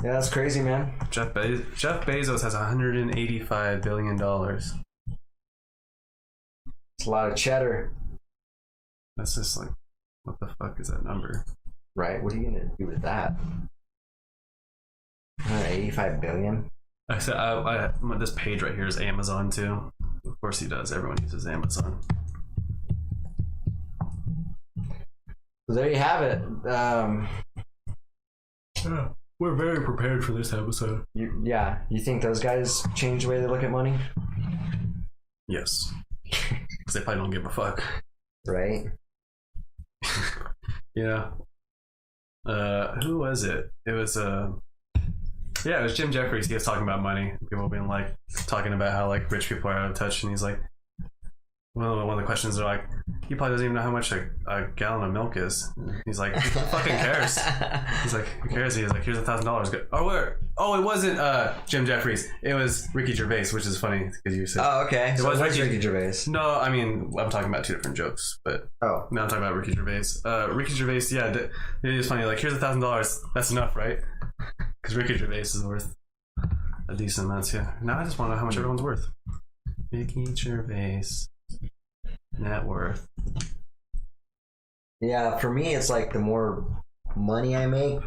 Yeah, that's crazy, man. Jeff Bezos has 185 billion dollars. It's a lot of cheddar. That's just like, what the fuck is that number? Right, what are you gonna do with that? 185 billion? I said, this page right here is Amazon too. Of course he does. Everyone uses Amazon. So there you have it. Yeah, we're very prepared for this episode. You think those guys change the way they look at money? Yes. Because they probably don't give a fuck. Right? Yeah. Who was it? It was yeah, it was Jim Jeffries. He was talking about money. People being like talking about how like rich people are out of touch, and he's like, well, one of the questions are like, he probably doesn't even know how much a gallon of milk is. He's like, who fucking cares? He's like, who cares? He's like, here's $1,000. Oh, where? Oh, it wasn't Jim Jeffries. It was Ricky Gervais, which is funny because you said. Oh, okay. It was Ricky Gervais. No, I mean, I'm talking about two different jokes, but oh, now I'm talking about Ricky Gervais. Ricky Gervais, yeah, it is funny. Like, here's $1,000. That's enough, right? Because Ricky Gervais is worth a decent amount too. Now I just want to know how much everyone's worth. Ricky Gervais net worth. Yeah, for me, it's like the more money I make,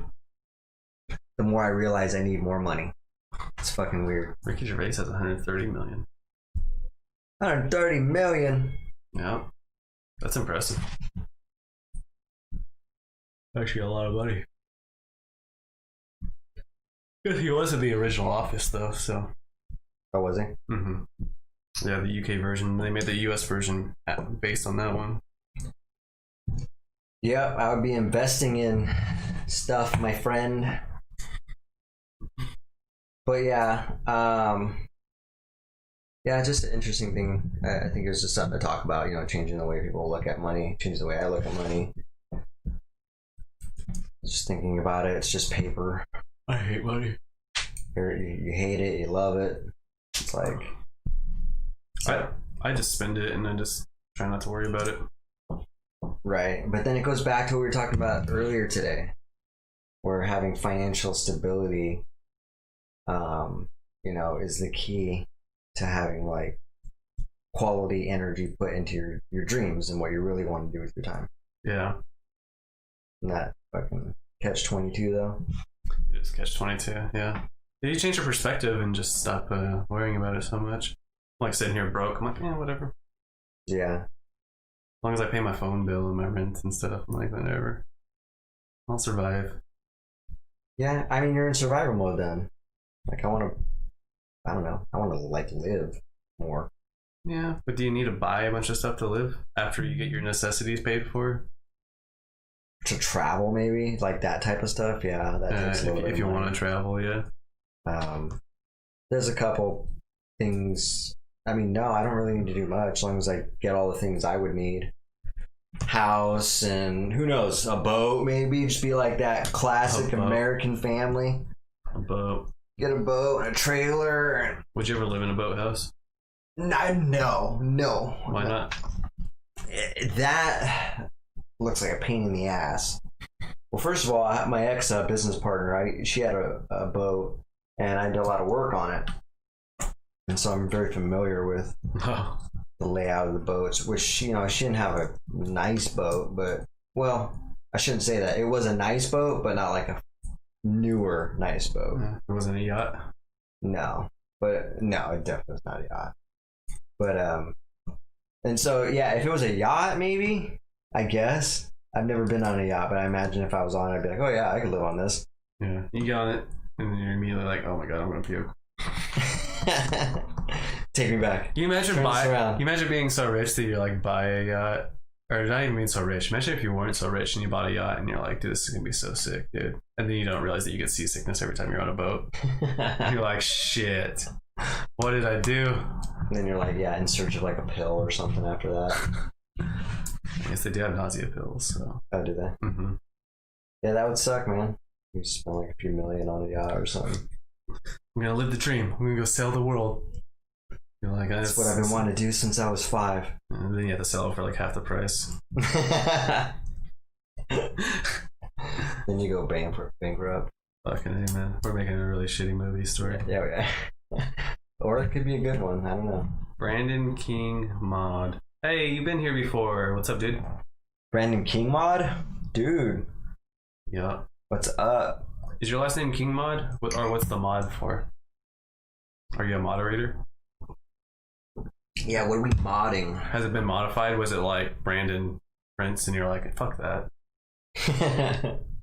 the more I realize I need more money. It's fucking weird. Ricky Gervais has 130 million. 130 million. Yeah, that's impressive. Actually, a lot of money. He was in the original Office, though, so. Oh, was he? Mm-hmm. Yeah, the UK version. They made the US version based on that one. Yep, I would be investing in stuff, my friend. But yeah, just an interesting thing. I think it's just something to talk about, changing the way people look at money, changing the way I look at money. Just thinking about it, it's just paper. I hate money. You hate it, you love it. It's like... I just spend it and I just try not to worry about it. Right, but then it goes back to what we were talking about earlier today, where having financial stability, is the key to having like quality energy put into your dreams and what you really want to do with your time. Yeah. And that fucking catch-22 though. It is catch-22, yeah. You change your perspective and just stop worrying about it so much. I'm like sitting here broke. I'm like, whatever. Yeah. As long as I pay my phone bill and my rent and stuff, I'm like, whatever. I'll survive. Yeah, I mean, you're in survival mode then. Like, I want to like live more. Yeah, but do you need to buy a bunch of stuff to live after you get your necessities paid for? To travel, maybe? Like that type of stuff? Yeah, that takes a little bit if you want to travel, yeah. There's a couple things. I mean, no, I don't really need to do much as long as I get all the things I would need. House and who knows, a boat maybe. Just be like that classic American family. A boat. Get a boat and a trailer. Would you ever live in a boathouse? No. Why not? That looks like a pain in the ass. Well, first of all, my ex business partner, she had a boat, and I did a lot of work on it. And so I'm very familiar with the layout of the boats, which, she didn't have a nice boat, but, well, I shouldn't say that. It was a nice boat, but not like a newer, nice boat. It wasn't a yacht. No, but no, it definitely was not a yacht. But and so yeah, if it was a yacht, maybe I guess I've never been on a yacht, but I imagine if I was on it, I'd be like, oh yeah, I could live on this. Yeah, you get on it, and then you're immediately like, oh my god, I'm gonna puke. Take me back. You imagine Turn this around. You imagine being so rich that you're like buy a yacht, or not even being so rich. Imagine if you weren't so rich and you bought a yacht and you're like, dude, this is gonna be so sick, dude. And then you don't realize that you get seasickness every time you're on a boat. You're like, shit, what did I do? And then you're like, yeah, in search of like a pill or something after that. I guess they do have nausea pills, so. Oh, do they? Mm-hmm. Yeah, that would suck, man. You spend like a few million on a yacht or something. I'm gonna live the dream. I'm gonna go sail the world. You're like, That's what I've been wanting to do since I was 5. And then you have to sell it for like half the price. Then you go bankrupt. Fucking A, man. We're making a really shitty movie story. Yeah. Or it could be a good one. I don't know. Brandon King Mod. Hey, you've been here before. What's up, dude? Brandon King Mod? Dude, Yeah. what's up? Is your last name King Mod? Or what's the mod for? Are you a moderator? Yeah, what are we modding? Has it been modified? Was it like Brandon Prince and you're like, fuck that?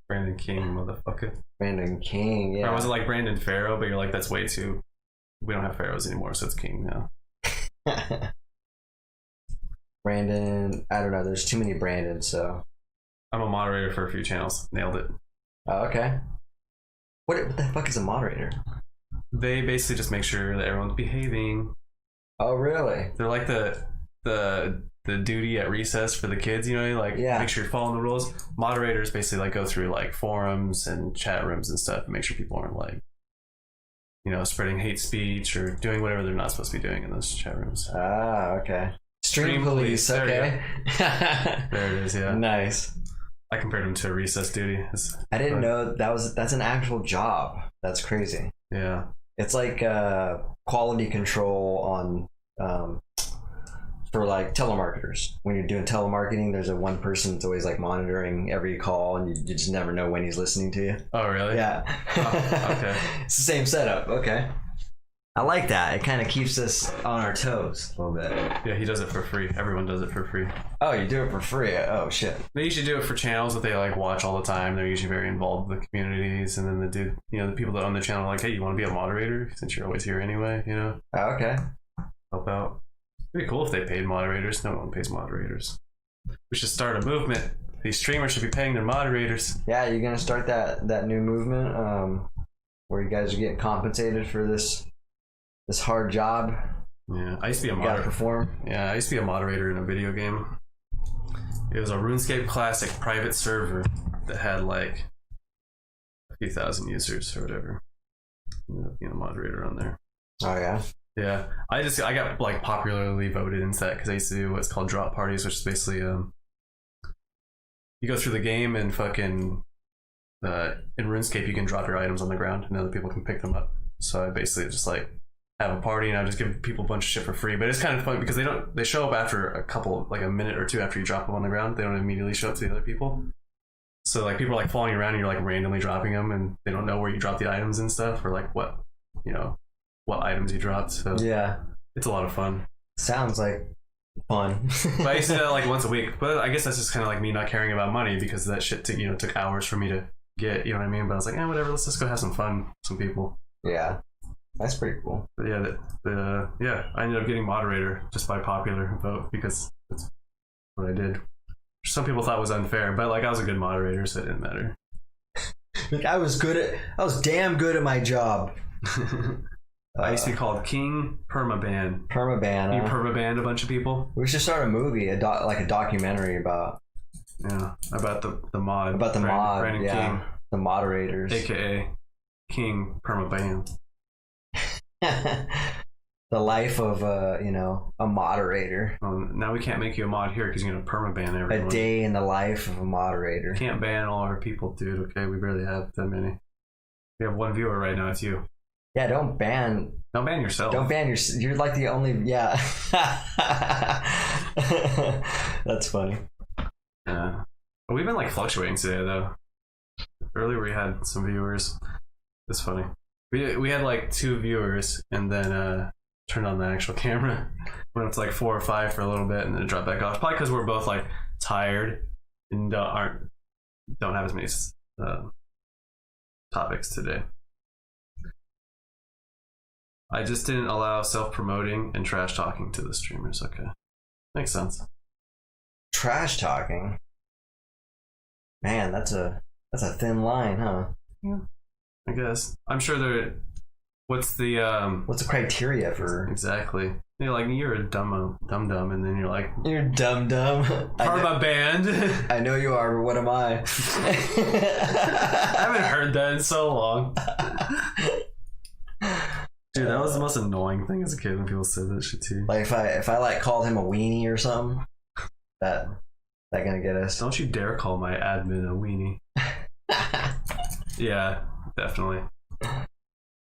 Brandon King, motherfucker. Brandon King, yeah. Or was it like Brandon Pharaoh, but you're like, that's way too... We don't have pharaohs anymore, so it's King now. Brandon, I don't know. There's too many Brandons, so. I'm a moderator for a few channels. Nailed it. Oh, okay. What the fuck is a moderator? They basically just make sure that everyone's behaving. Oh, really? They're like the duty at recess for the kids, you know, like Yeah. make sure you're following the rules. Moderators basically like go through like forums and chat rooms and stuff and make sure people aren't like, you know, spreading hate speech or doing whatever they're not supposed to be doing in those chat rooms. Ah, okay. Stream Stream police, police, there okay. There it is, yeah. Nice. I compared them to a recess duty. I didn't know that's an actual job. That's crazy. Yeah. It's like quality control on for like telemarketers. When you're doing telemarketing, there's a one person that's always like monitoring every call, and you just never know when he's listening to you. Oh, really? Yeah. Oh, okay. It's the same setup. Okay. I like that. It kind of keeps us on our toes a little bit. Yeah, he does it for free. Everyone does it for free. Oh, you do it for free? Oh, shit. They usually do it for channels that they like watch all the time. They're usually very involved with the communities, and then the people that own the channel are like, hey, you want to be a moderator since you're always here anyway, you know? Oh, okay. Help out. It'd be cool if they paid moderators. No one pays moderators. We should start a movement. These streamers should be paying their moderators. Yeah, you're gonna start that new movement where you guys are getting compensated for this hard job. Yeah, I used to be a You gotta moderator. perform. Yeah, I used to be a moderator in a video game. It was a RuneScape Classic private server that had like a few thousand users or whatever. Ended up being a moderator on there. Oh yeah. Yeah, I got like popularly voted into that because I used to do what's called drop parties, which is basically you go through the game and fucking in RuneScape you can drop your items on the ground and other people can pick them up. So I basically just like have a party and I just give people a bunch of shit for free. But it's kind of fun because they show up after a couple, like a minute or two after you drop them on the ground. They don't immediately show up to the other people. So like people are like following you around and you're like randomly dropping them and they don't know where you drop the items and stuff or like what items you dropped. So Yeah. it's a lot of fun. Sounds like fun. But I used to do that like once a week. But I guess that's just kind of like me not caring about money because that shit took hours for me to get, you know what I mean? But I was like, whatever, let's just go have some fun with some people. Yeah. That's pretty cool. But yeah, I ended up getting moderator just by popular vote because that's what I did. Which some people thought was unfair, but like I was a good moderator, so it didn't matter. Like I was damn good at my job. I used to be called King Permaban. Permaban. You permaban a bunch of people? We should start a movie, like a documentary about the mod. About the mod, Brandon yeah. King, The moderators. aka King Permaban. The life of a moderator. Now we can't make you a mod here because you're gonna permaban everyone. A day in the life of a moderator. Can't ban all our people, dude. Okay, we barely have that many. We have one viewer right now. It's you. Yeah, don't ban yourself. Don't ban you're like the only. Yeah. That's funny. Yeah. But we've been like fluctuating today though. earlier we had some viewers. It's funny. We had like 2 viewers, and then turned on the actual camera. Went up to like 4 or 5 for a little bit, and then it dropped back off. Probably because we're both like tired and don't have as many topics today. I just didn't allow self-promoting and trash talking to the streamers. Okay, makes sense. Trash talking. Man, that's a thin line, huh? Yeah, I guess. I'm sure there. What's the What's the criteria for exactly? You're like, you're a dumb, and then you're like, you're dumb. part of my band. I know you are, but what am I? I haven't heard that in so long. Dude, that was the most annoying thing as a kid when people said that shit to you. Like if I like called him a weenie or something, that gonna get us. Don't you dare call my admin a weenie. Yeah, definitely.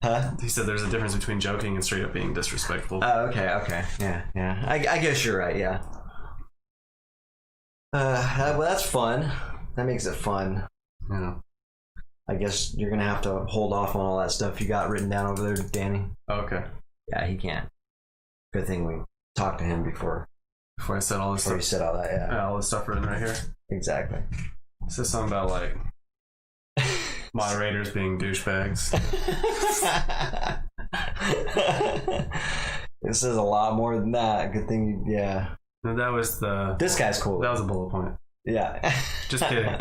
Huh? He said there's a difference between joking and straight up being disrespectful. Oh, okay. Yeah. I guess you're right, yeah. Well, that's fun. That makes it fun. Yeah. I guess you're gonna have to hold off on all that stuff you got written down over there, Danny. Okay. Yeah, he can't. Good thing we talked to him before Before I said all this you stuff. said all that, yeah. All this stuff written right here. Exactly. It says something about like moderators being douchebags. It says a lot more than that. Good thing yeah. No, that was This guy's cool. That was a bullet point. Yeah. Just kidding.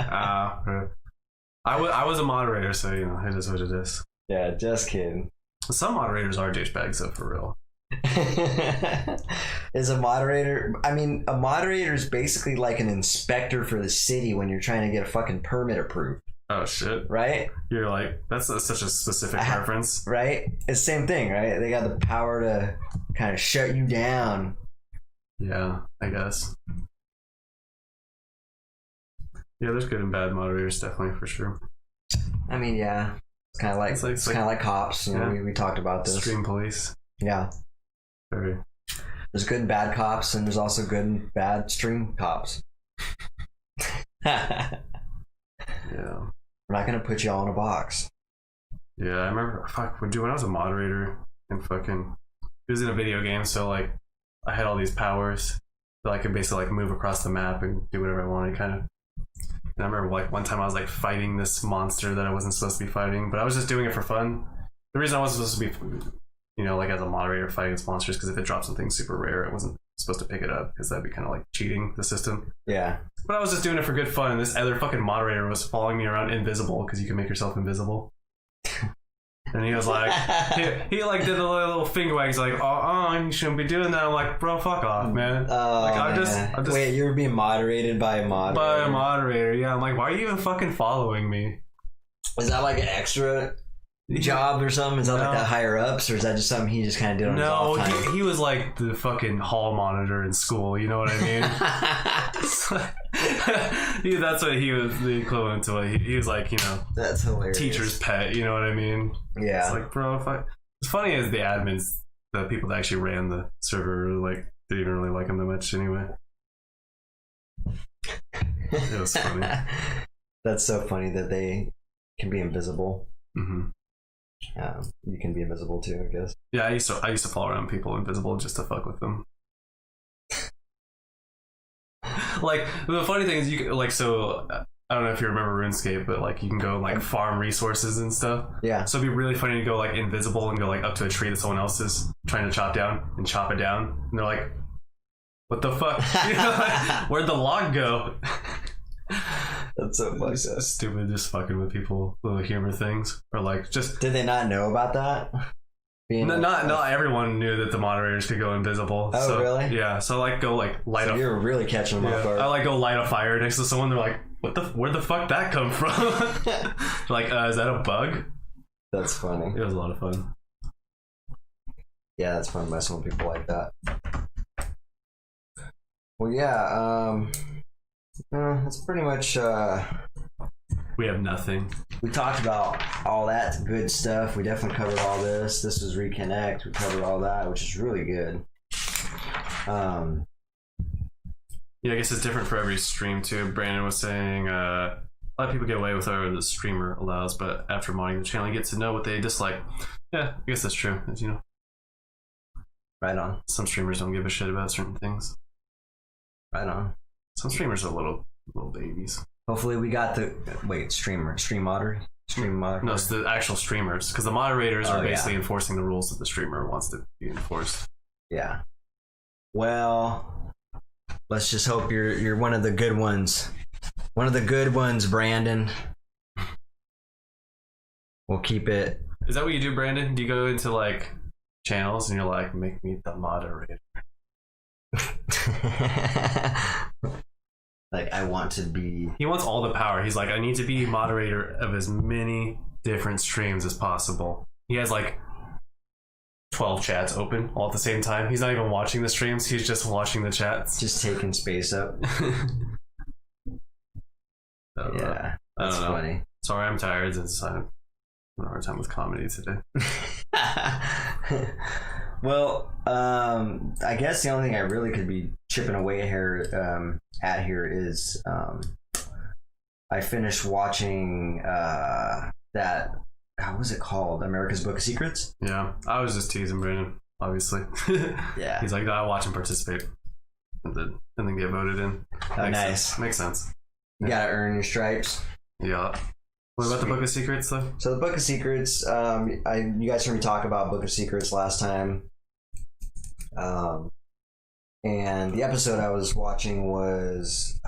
I was a moderator, so you know, it is what it is. Yeah, just kidding. Some moderators are douchebags, though, for real. Is a moderator, I mean, a moderator is basically like an inspector for the city when you're trying to get a fucking permit approved. Oh shit! Right? You're like, that's such a specific reference. Right? It's the same thing, right? They got the power to kind of shut you down. Yeah, I guess. Yeah, there's good and bad moderators, definitely, for sure. I mean, yeah. It's kind of like, it's kind of like cops. You know, we talked about this. Stream police. Yeah. Very. There's good and bad cops, and there's also good and bad stream cops. Yeah. We're not gonna put you all in a box. Yeah, I remember. Dude, when I was a moderator and fucking, it was in a video game, so like, I had all these powers that I could basically like move across the map and do whatever I wanted, kind of. And I remember like one time I was like fighting this monster that I wasn't supposed to be fighting, but I was just doing it for fun. The reason I wasn't supposed to be, you know, like as a moderator fighting against monsters, because if it dropped something super rare, I wasn't supposed to pick it up, because that'd be kind of like cheating the system. Yeah. But I was just doing it for good fun, and this other fucking moderator was following me around invisible, because you can make yourself invisible. And he was like, he like did a little finger wag. He's like, you shouldn't be doing that. I'm like, bro, fuck off, man. Like, I'm just wait, you were being moderated by a moderator? By a moderator, yeah. I'm like, why are you even fucking following me? Is that like an extra job or something? Is that like the higher ups, or is that just something he just kind of did on his off time? He was like the fucking hall monitor in school. You know what I mean? That's what he was, the equivalent to what he was like. You know, that's hilarious. Teacher's pet. You know what I mean? Yeah. It's like, bro, it's funny as the admins, the people that actually ran the server, like, they didn't really like him that much anyway. It was funny. That's so funny that they can be invisible. Mm-hmm. You can be invisible too, I guess. Yeah, I used to follow around people invisible just to fuck with them. Like, the funny thing is, you like, so I don't know if you remember RuneScape, but like you can go like farm resources and stuff. Yeah. So it'd be really funny to go like invisible and go like up to a tree that someone else is trying to chop down and chop it down, and they're like, "What the fuck? You know, like, where'd the log go?" That's so funny. Stupid, just fucking with people, little humor things, or like just. Did they not know about that? Not everyone knew that the moderators could go invisible. Oh, so, really? Yeah. So like go like light up. You're really catching them off guard. I like go light a fire next to someone. They're like, where'd the fuck that come from? Like, is that a bug? That's funny. It was a lot of fun. Yeah, that's fun messing with people like that. Well, yeah, that's pretty much. We have nothing. We talked about all that good stuff. We definitely covered all this. This was Reconnect. We covered all that, which is really good. Yeah, I guess it's different for every stream too. Brandon was saying, a lot of people get away with whatever the streamer allows, but after modding the channel, you get to know what they dislike. Yeah, I guess that's true. As you know, Right on. some streamers don't give a shit about certain things. Right on. Some streamers are little babies. Hopefully we got the stream modder. No, it's the actual streamers, because the moderators are basically yeah. enforcing the rules that the streamer wants to be enforced. Yeah. Well, let's just hope you're one of the good ones. One of the good ones, Brandon. We'll keep it. Is that what you do, Brandon? Do you go into like channels and you're like, make me the moderator? Like, I want to be. He wants all the power. He's like, I need to be moderator of as many different streams as possible. He has like 12 chats open all at the same time. He's not even watching the streams. He's just watching the chats. Just taking space up. Yeah, that's funny. Sorry, I'm tired. I'm having a hard time with comedy today. Well, I guess the only thing I really could be chipping away here at here is I finished watching that. What was it called? America's Book of Secrets. Yeah, I was just teasing Brandon, obviously. Yeah, he's like, I watch and participate, and then get voted in. Nice. Makes sense. You gotta earn your stripes. Yeah. What about the Book of Secrets, though? So the Book of Secrets, you guys heard me talk about Book of Secrets last time. And the episode I was watching was,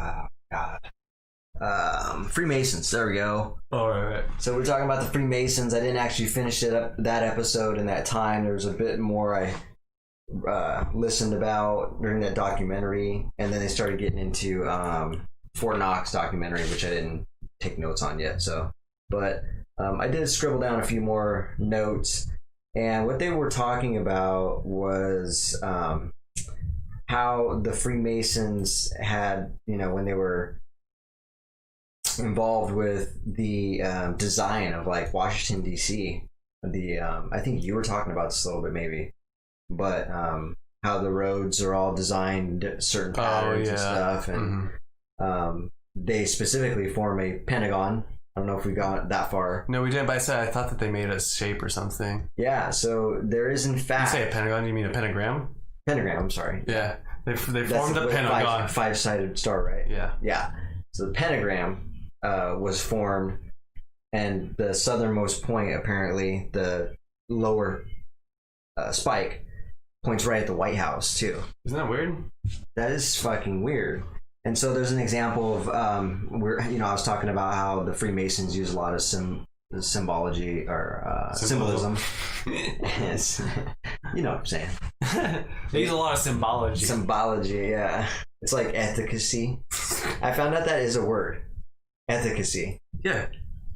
Freemasons. There we go. All right. So we're talking about the Freemasons. I didn't actually finish that episode in that time. There was a bit more I listened about during that documentary, and then they started getting into Fort Knox documentary, which I didn't take notes on yet. But I did scribble down a few more notes, and what they were talking about was how the Freemasons had, when they were involved with the design of like Washington D.C. I think you were talking about this a little bit maybe, but how the roads are all designed certain patterns and stuff, and they specifically form a pentagon. I don't know if we got that far. No, we didn't. But I thought that they made a shape or something. Yeah, so there is in fact. You say a pentagon? You mean a pentagram? Pentagram. I'm sorry. Yeah, they formed a pentagon. Five-sided star, right? Yeah. Yeah. So the pentagram was formed, and the southernmost point, apparently, the lower spike, points right at the White House too. Isn't that weird? That is fucking weird. And so there's an example of where I was talking about how the Freemasons use a lot of symbology or symbolism. Yes. You know what I'm saying. They use a lot of symbology. Symbology, yeah. It's like efficacy. I found out that is a word. Efficacy. Yeah.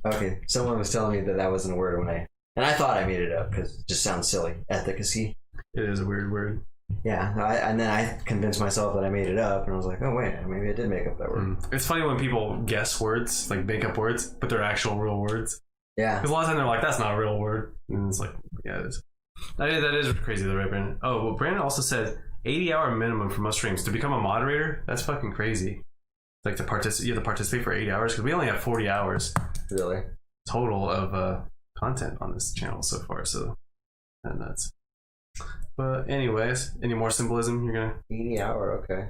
Okay. Someone was telling me that wasn't a word and I thought I made it up because it just sounds silly. Efficacy. It is a weird word. Yeah, and then I convinced myself that I made it up, and I was like, oh wait, maybe I did make up that word. It's funny when people guess words, like make up words, but they're actual real words. Yeah. Because a lot of times they're like, that's not a real word. And it's like, yeah, it is. That is pretty though, right, Brandon? Oh, well, Brandon also said 80-hour minimum for most streams. To become a moderator, that's fucking crazy. Like you have to participate for 80 hours, because we only have 40 hours. Really? Total of content on this channel so far, so that's nuts. But anyways, any more symbolism you're gonna 80-hour, okay.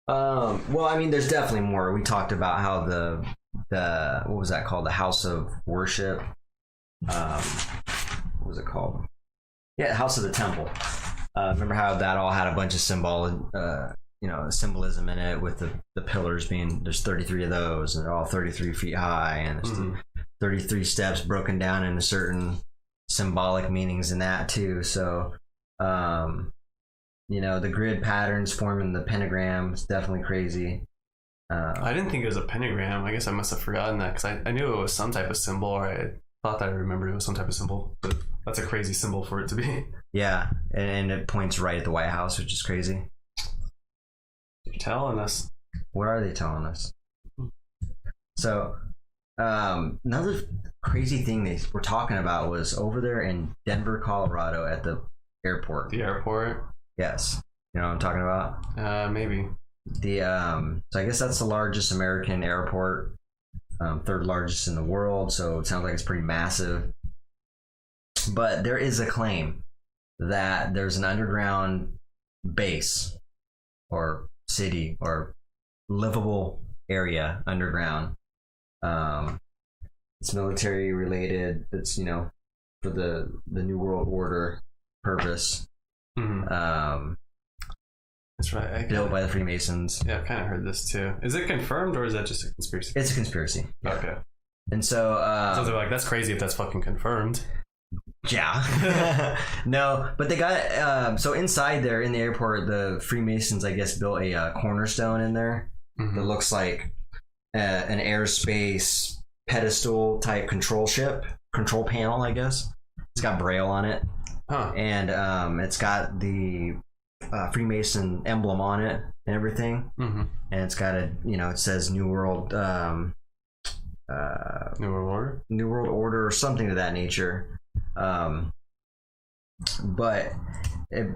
Well, I mean, there's definitely more. We talked about how the what was that called? The House of Worship. What was it called? Yeah, House of the Temple. Remember how that all had a bunch of symbolism in it, with the pillars being, there's 33 of those, and they're all 33 feet high, and there's 33 steps broken down into certain symbolic meanings in that too. So the grid patterns forming the pentagram is definitely crazy. I didn't think it was a pentagram. I guess I must have forgotten that, because I knew it was some type of symbol, or I thought that I remembered it was some type of symbol, but that's a crazy symbol for it to be. Yeah, and it points right at the White House, which is crazy. They're telling us. What are they telling us? So another crazy thing they were talking about was over there in Denver, Colorado, at the airport. The airport? Yes. You know what I'm talking about? Maybe. So I guess that's the largest American airport. third largest in the world, so it sounds like it's pretty massive. But there is a claim that there's an underground base or city or livable area underground. It's military related. It's, you know, for the New World Order purpose. Mm-hmm. That's right. Built by the Freemasons. Yeah, I've kind of heard this too. Is it confirmed or is that just a conspiracy? It's a conspiracy. Yeah. Okay. And so so they're like, that's crazy if that's fucking confirmed. Yeah. No, but they got so inside there in the airport, the Freemasons, I guess, built a cornerstone in there that looks like an airspace pedestal type control panel, I guess. It's got Braille on it. Huh. And it's got the Freemason emblem on it and everything. And it's got it says New World New World Order or something of that nature. But it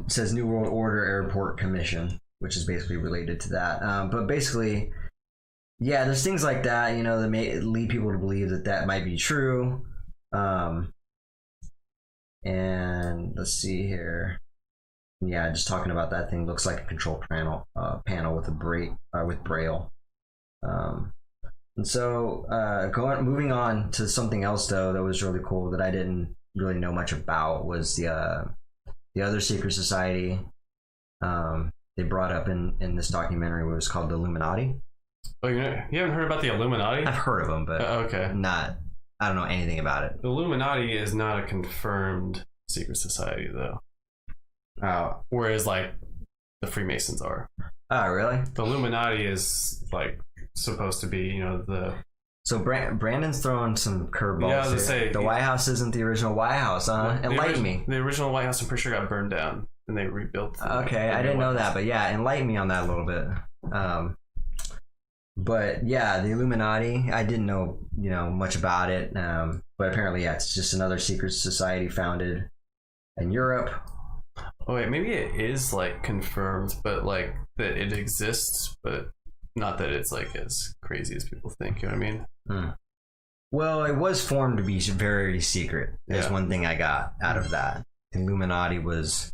says New World Order Airport Commission, which is basically related to that. But basically, yeah, there's things like that, you know, that may lead people to believe that might be true. And let's see here. Yeah, just talking about that thing, looks like a control panel with with Braille. And so moving on to something else though that was really cool that I didn't really know much about was the other secret society they brought up in this documentary, was called the Illuminati. Oh, you haven't heard about the Illuminati? I've heard of them, but okay. I don't know anything about it. The Illuminati is not a confirmed secret society though. Whereas like the Freemasons are. Oh, really? The Illuminati is like supposed to be, you know, So Brandon's throwing some curveballs. Yeah, I was gonna say, the White House isn't the original White House, huh? Enlighten me. The original White House, I'm pretty sure, got burned down and they rebuilt. Okay, I didn't know that, but yeah, enlighten me on that a little bit. But yeah, the Illuminati, I didn't know, much about it. But apparently, yeah, it's just another secret society founded in Europe. Oh wait, maybe it is like confirmed, but like that it exists, but not that it's like as crazy as people think. You know what I mean? Well, it was formed to be very secret. That's one thing I got out of that. The Illuminati was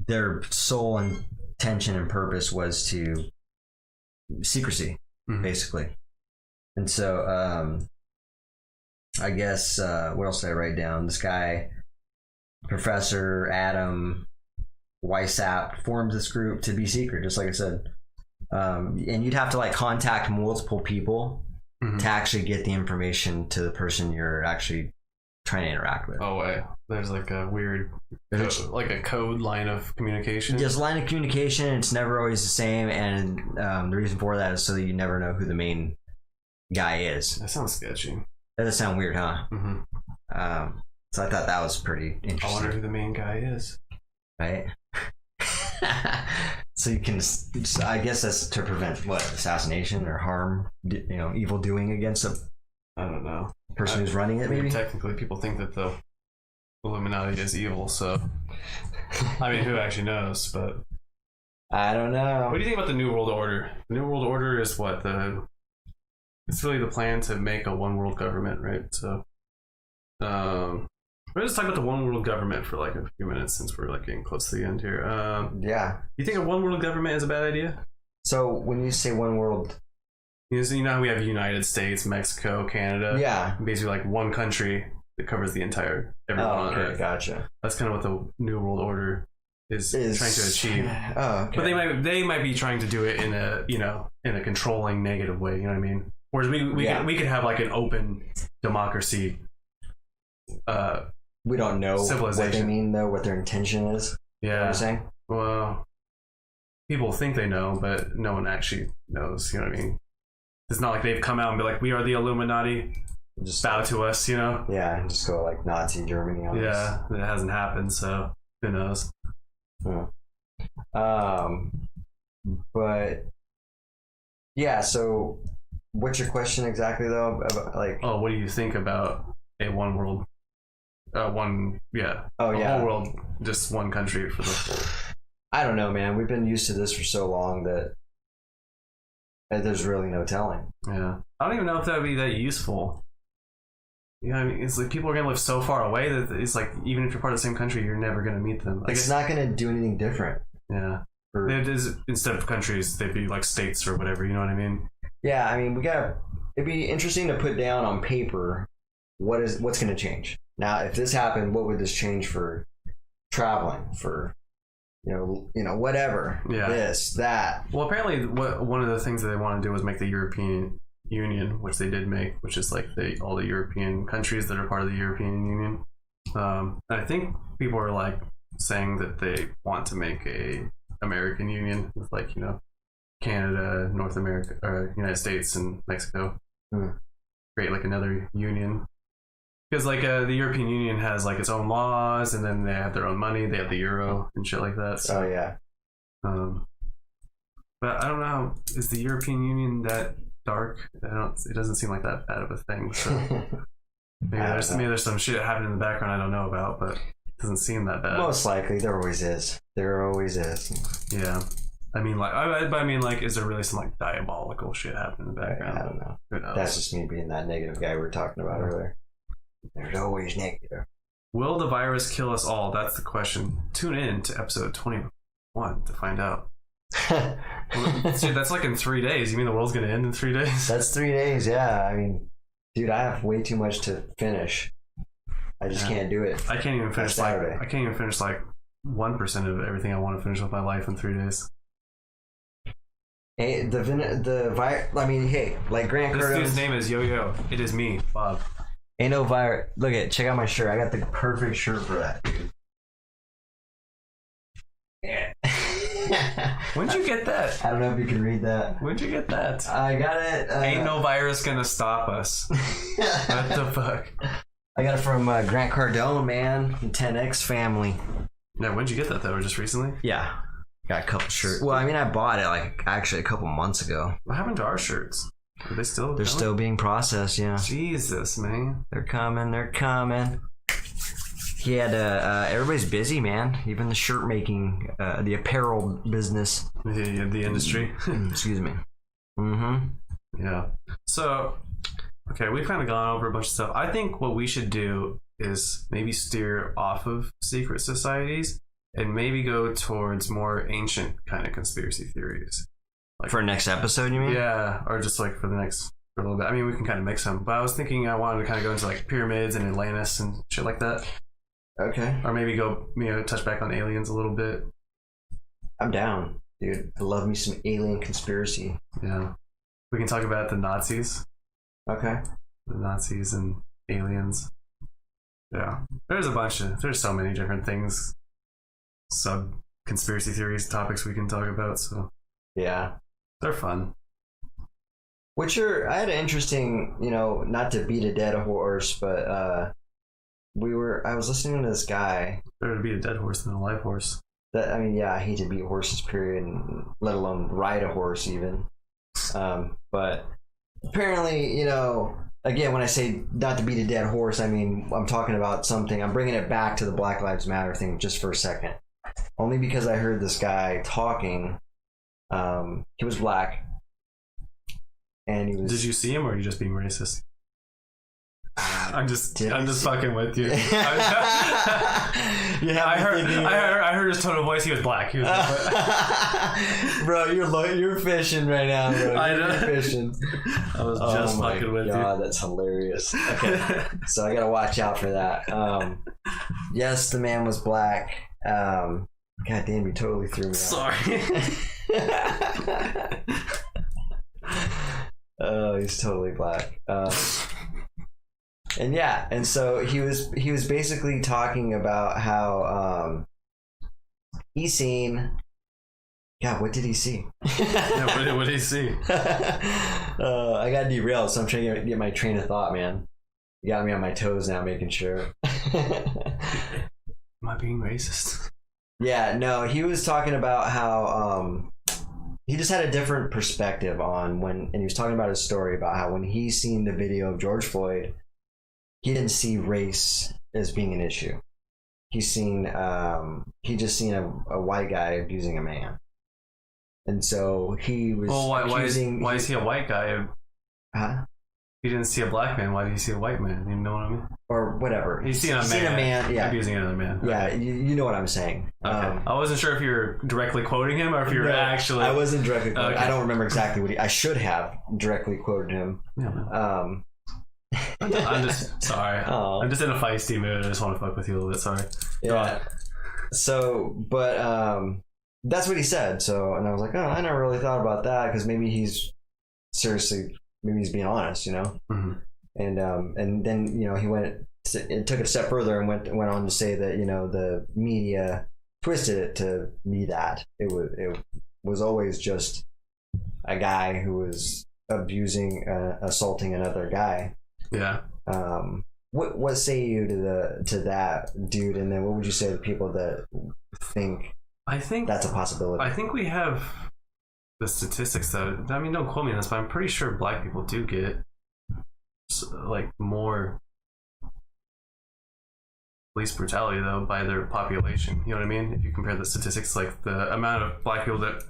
their sole intention and purpose was to secrecy, basically. And so, I guess what else did I write down? This guy, Professor Adam Weishaupt, formed this group to be secret, just like I said. And you'd have to like contact multiple people to actually get the information to the person you're actually trying to interact with. Oh, wait. There's like a weird, like a code line of communication. Just line of communication. It's never always the same, and the reason for that is so that you never know who the main guy is. That sounds sketchy. That does sound weird, huh? So I thought that was pretty interesting. I wonder who the main guy is. Right? So you can, I guess that's to prevent assassination or harm, evil doing against I don't know, person who's running it. Maybe technically people think that the Illuminati is evil, so I mean, who actually knows? But I don't know. What do you think about the New World Order? The New World Order is it's really the plan to make a one world government, right? So we're just talking about the one world government for like a few minutes since we're like getting close to the end here. Yeah. You think a one world government is a bad idea? So when you say one world, you know how we have United States, Mexico, Canada. Yeah. Basically like one country that covers the entire everyone on Earth. Gotcha. That's kind of what the New World Order is trying to achieve. Oh, okay. But they might be trying to do it in a controlling negative way. You know what I mean? Whereas we could have like an open democracy. We don't know what they mean, though, what their intention is. Yeah. What you're saying? Well, people think they know, but no one actually knows. You know what I mean? It's not like they've come out and be like, we are the Illuminati. Just bow to us, you know? Yeah, and just go like Nazi Germany on us. Yeah, it hasn't happened, so who knows? Yeah. But yeah, so what's your question exactly, though? About, like, what do you think about a one world? Whole world, just one country for the whole. I don't know, man. We've been used to this for so long that there's really no telling. Yeah. I don't even know if that would be that useful. You know what I mean? It's like people are going to live so far away that it's like, even if you're part of the same country, you're never going to meet them. It's not going to do anything different. Yeah. Instead of countries, they'd be like states or whatever, you know what I mean? Yeah, I mean, it'd be interesting to put down on paper what's going to change. Now, if this happened, what would this change for traveling, for you know, whatever. Yeah. This, that. Well, apparently, one of the things that they want to do was make the European Union, which they did make, which is like all the European countries that are part of the European Union. And I think people are like saying that they want to make a American Union with, like, you know, Canada, North America, or United States and Mexico. Create like another union. Because like the European Union has like its own laws, and then they have their own money. They have the euro and shit like that. So, oh yeah. But I don't know. Is the European Union that dark? It doesn't seem like that bad of a thing. So maybe there's some shit happening in the background I don't know about, but it doesn't seem that bad. Most likely, there always is. There always is. Yeah. I mean, like, is there really some like diabolical shit happening in the background? I don't know. Who knows? That's just me being that negative guy we were talking about earlier. There's always negative. Will the virus kill us all? That's the question. Tune in to episode 21 to find out. Dude, that's like in 3 days. You mean the world's gonna end in 3 days? That's 3 days, yeah. I mean, dude, I have way too much to finish. I just can't do it. I can't even finish Saturday. I can't even finish like 1% of everything I want to finish with my life in 3 days. Hey, I mean, hey, like Grant This Cardone. dude's name is Yo-Yo. It is me, Bob. Ain't no virus. Look check out my shirt. I got the perfect shirt for that, dude. Yeah. When'd you get that? I don't know if you can read that. When'd you get that? I got it. Ain't no virus gonna stop us. What the fuck? I got it from Grant Cardone, man. The 10X family. Yeah, when'd you get that though? Just recently? Yeah. Got a couple shirts. Well, I mean, I bought it like actually a couple months ago. What happened to our shirts? Are they still? They're still being processed, yeah. Jesus, man. They're coming. He had everybody's busy, man. Even the shirt making, the apparel business. The industry. Excuse me. Mm-hmm. Yeah. So, okay, we've kind of gone over a bunch of stuff. I think what we should do is maybe steer off of secret societies and maybe go towards more ancient kind of conspiracy theories. Like, for next episode, you mean? Yeah, or just like for a little bit. I mean, we can kind of mix them. But I was thinking I wanted to kind of go into like pyramids and Atlantis and shit like that. Okay. Or maybe go, touch back on aliens a little bit. I'm down, dude. I love me some alien conspiracy. Yeah. We can talk about the Nazis. Okay. The Nazis and aliens. Yeah. There's so many different things, sub conspiracy theories, topics we can talk about. So yeah. They're fun. I had an interesting, not to beat a dead horse, but I was listening to this guy. Better to beat a dead horse than a live horse. I hate to beat horses, period, and let alone ride a horse even. But apparently, again, when I say not to beat a dead horse, I mean, I'm talking about something, I'm bringing it back to the Black Lives Matter thing just for a second. Only because I heard this guy talking. He was black. And he was. Did you see him, or are you just being racist? I'm just fucking with you. I heard his tone of voice. He was black. He was bro, you're fishing right now, bro. You're fishing. I was just fucking with you. God, that's hilarious. Okay, so I gotta watch out for that. Yes, the man was black. God damn, you totally threw me off. Sorry. Oh, he's totally black. And so he was basically talking about how he's seen. God, what did he see? Yeah, what did he see? I got derailed, so I'm trying to get my train of thought, man. You got me on my toes now, making sure. Am I being racist? Yeah, no, he was talking about how he just had a different perspective on and he was talking about his story about how when he seen the video of George Floyd, he didn't see race as being an issue. He just seen a white guy abusing a man. and so he was accusing. Why is he a white guy? Huh? He didn't see a black man. Why did he see a white man? You know what I mean? Or whatever. He's seen a man. Yeah, abusing another man. Yeah, Okay. you know what I'm saying. Okay. I wasn't sure if you were directly quoting him or if you were actually. I wasn't directly quoting. Okay. I don't remember exactly what I should have directly quoted him. Yeah, I'm just sorry. Oh. I'm just in a feisty mood. I just want to fuck with you a little bit. Sorry. Yeah. So, but that's what he said. So, and I was like, oh, I never really thought about that because maybe he's being honest, you know. Mm-hmm. And then it took it a step further and went on to say that the media twisted it to be that it was always just a guy who was abusing, assaulting another guy. Yeah. What say you to that dude? And then what would you say to people that think that's a possibility? I think we have the statistics though. I mean, don't quote me on this, but I'm pretty sure black people do get like more police brutality though by their population. You know what I mean? If you compare the statistics, like the amount of black people that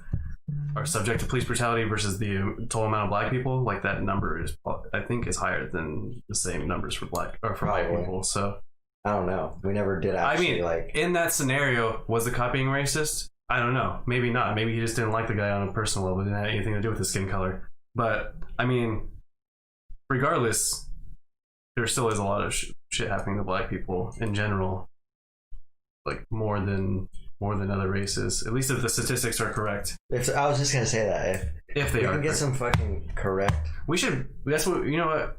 are subject to police brutality versus the total amount of black people, like that number is, I think, is higher than the same numbers for white people. So I don't know. We never did actually. I mean, in that scenario, was the cop being racist? I don't know. Maybe not. Maybe he just didn't like the guy on a personal level. It didn't have anything to do with his skin color. But I mean, regardless, there still is a lot of shit happening to black people in general, like more than other races. At least if the statistics are correct. I was just gonna say that if they we are can get some fucking correct. We should. That's what you know. What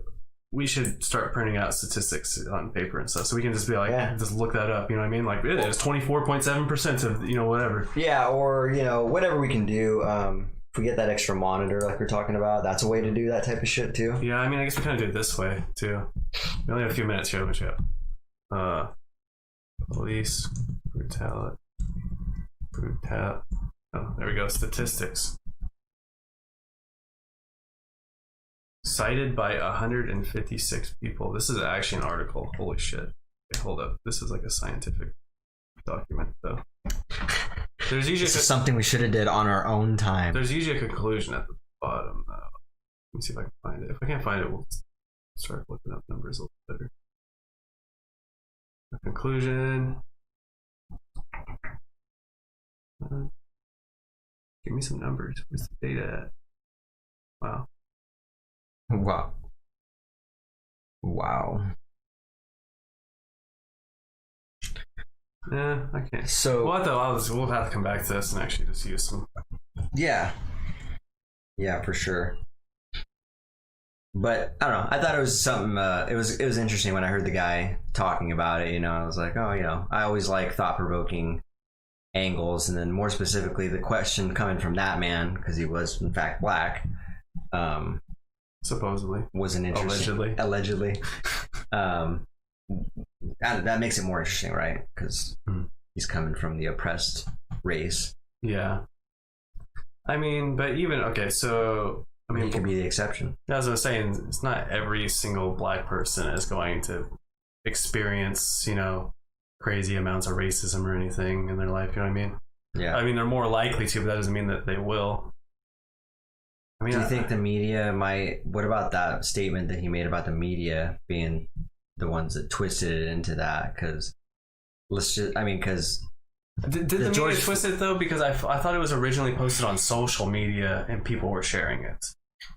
we should start printing out statistics on paper and stuff, so we can just be like, just look that up. You know what I mean? Like it is 24.7% of whatever. Yeah, or whatever we can do. If we get that extra monitor like we're talking about, that's a way to do that type of shit too. Yeah, I mean, I guess we kind of do it this way too. We only have a few minutes here. Let me check. Police brutality. Oh, there we go. Statistics. Cited by 156 people. This is actually an article. Holy shit. Okay, hold up. This is like a scientific document, though. There's usually this is something we should have did on our own time. There's usually a conclusion at the bottom, though. Let me see if I can find it. If I can't find it, we'll start looking up numbers a little better. A conclusion. Give me some numbers. Where's the data at? Wow. Yeah, I can't. So we'll have to come back to this and actually just use some. Yeah, for sure. But I don't know. I thought it was something. It was interesting when I heard the guy talking about it. I was like, oh, I always like thought-provoking angles, and then more specifically, the question coming from that man, because he was in fact black. Supposedly. Was an interesting. Allegedly. That makes it more interesting, right? Because he's coming from the oppressed race. Yeah. I mean, but even so I mean, he could be the exception. As I was saying, it's not every single black person is going to experience, crazy amounts of racism or anything in their life. You know what I mean? Yeah. I mean, they're more likely to, but that doesn't mean that they will. I mean, do you think the media might? What about that statement that he made about the media being the ones that twisted it into that? Because did the media twist it though? Because I thought it was originally posted on social media and people were sharing it.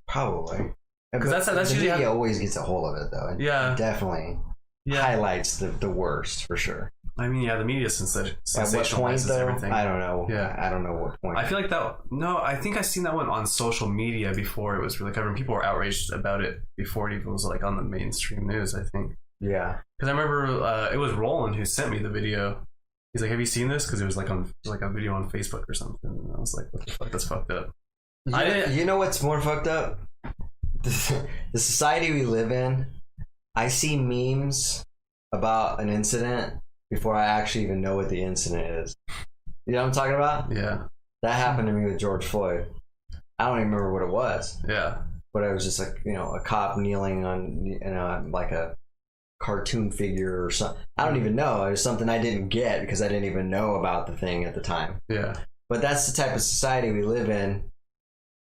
Probably. Because that's the usually media always gets a hold of it though. Yeah, it definitely highlights the worst for sure. I mean, yeah, the media sensationalizes everything. I don't know. Yeah, I don't know what point. I feel like that. No, I think I seen that one on social media before it was really covered. People were outraged about it before it even was like on the mainstream news. I think. Yeah. Because I remember it was Roland who sent me the video. He's like, "Have you seen this?" Because it was like a video on Facebook or something. And I was like, "What the fuck? That's fucked up." You know what's more fucked up? The society we live in. I see memes about an incident before I actually even know what the incident is. You know what I'm talking about? Yeah. That happened to me with George Floyd. I don't even remember what it was. Yeah. But it was just like, a cop kneeling on, like a cartoon figure or something. I don't even know. It was something I didn't get because I didn't even know about the thing at the time. Yeah. But that's the type of society we live in.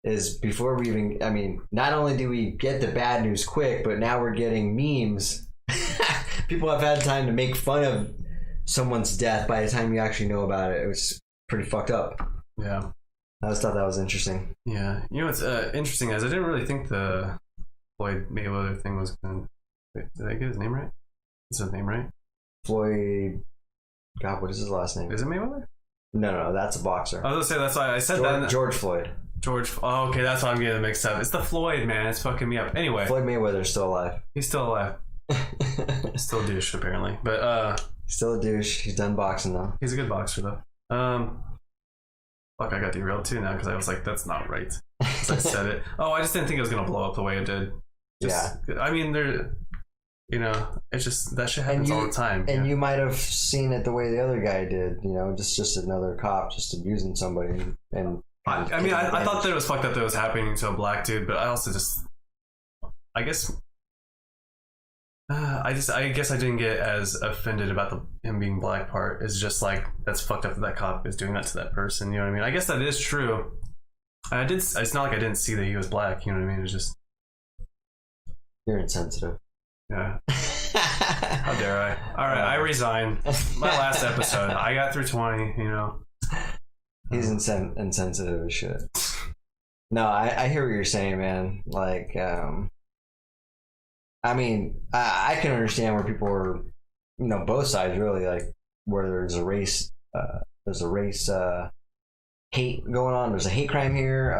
Is before we even, I mean, not only do we get the bad news quick, but now we're getting memes. People have had time to make fun of someone's death by the time you actually know about it. It was pretty fucked up. Yeah. I just thought that was interesting. Yeah. You know what's interesting is I didn't really think the Floyd Mayweather thing was going to... Wait, did I get his name right? Is his name right? Floyd... God, what is his last name? Is it Mayweather? No, that's a boxer. I was going to say, that's why I said that. George Floyd. Oh, okay, that's why I'm getting mixed up. It's the Floyd, man. It's fucking me up. Anyway. Floyd Mayweather's still alive. He's still alive. Still a douche, apparently. But, still a douche. He's done boxing, though. he's a good boxer, though. Fuck, I got derailed, too, now, because I was like, that's not right. As I said it. Oh, I just didn't think it was going to blow up the way it did. Yeah. I mean, you know, it's just, that shit happens all the time. And you might have seen it the way the other guy did, you know, just another cop just abusing somebody. And I mean, I thought that it was fucked up that it was happening to a black dude, but I also just, I guess I didn't get as offended about him being black part. It's just like, that's fucked up that cop is doing that to that person, you know what I mean? I guess that is true. It's not like I didn't see that he was black, you know what I mean? It's just... You're insensitive. Yeah. How dare I? Alright, I resign. My last episode. I got through 20, you know. He's insensitive as shit. No, I hear what you're saying, man. Like, I mean, I can understand where people are, you know, both sides really, like where there's a race hate going on. There's a hate crime here,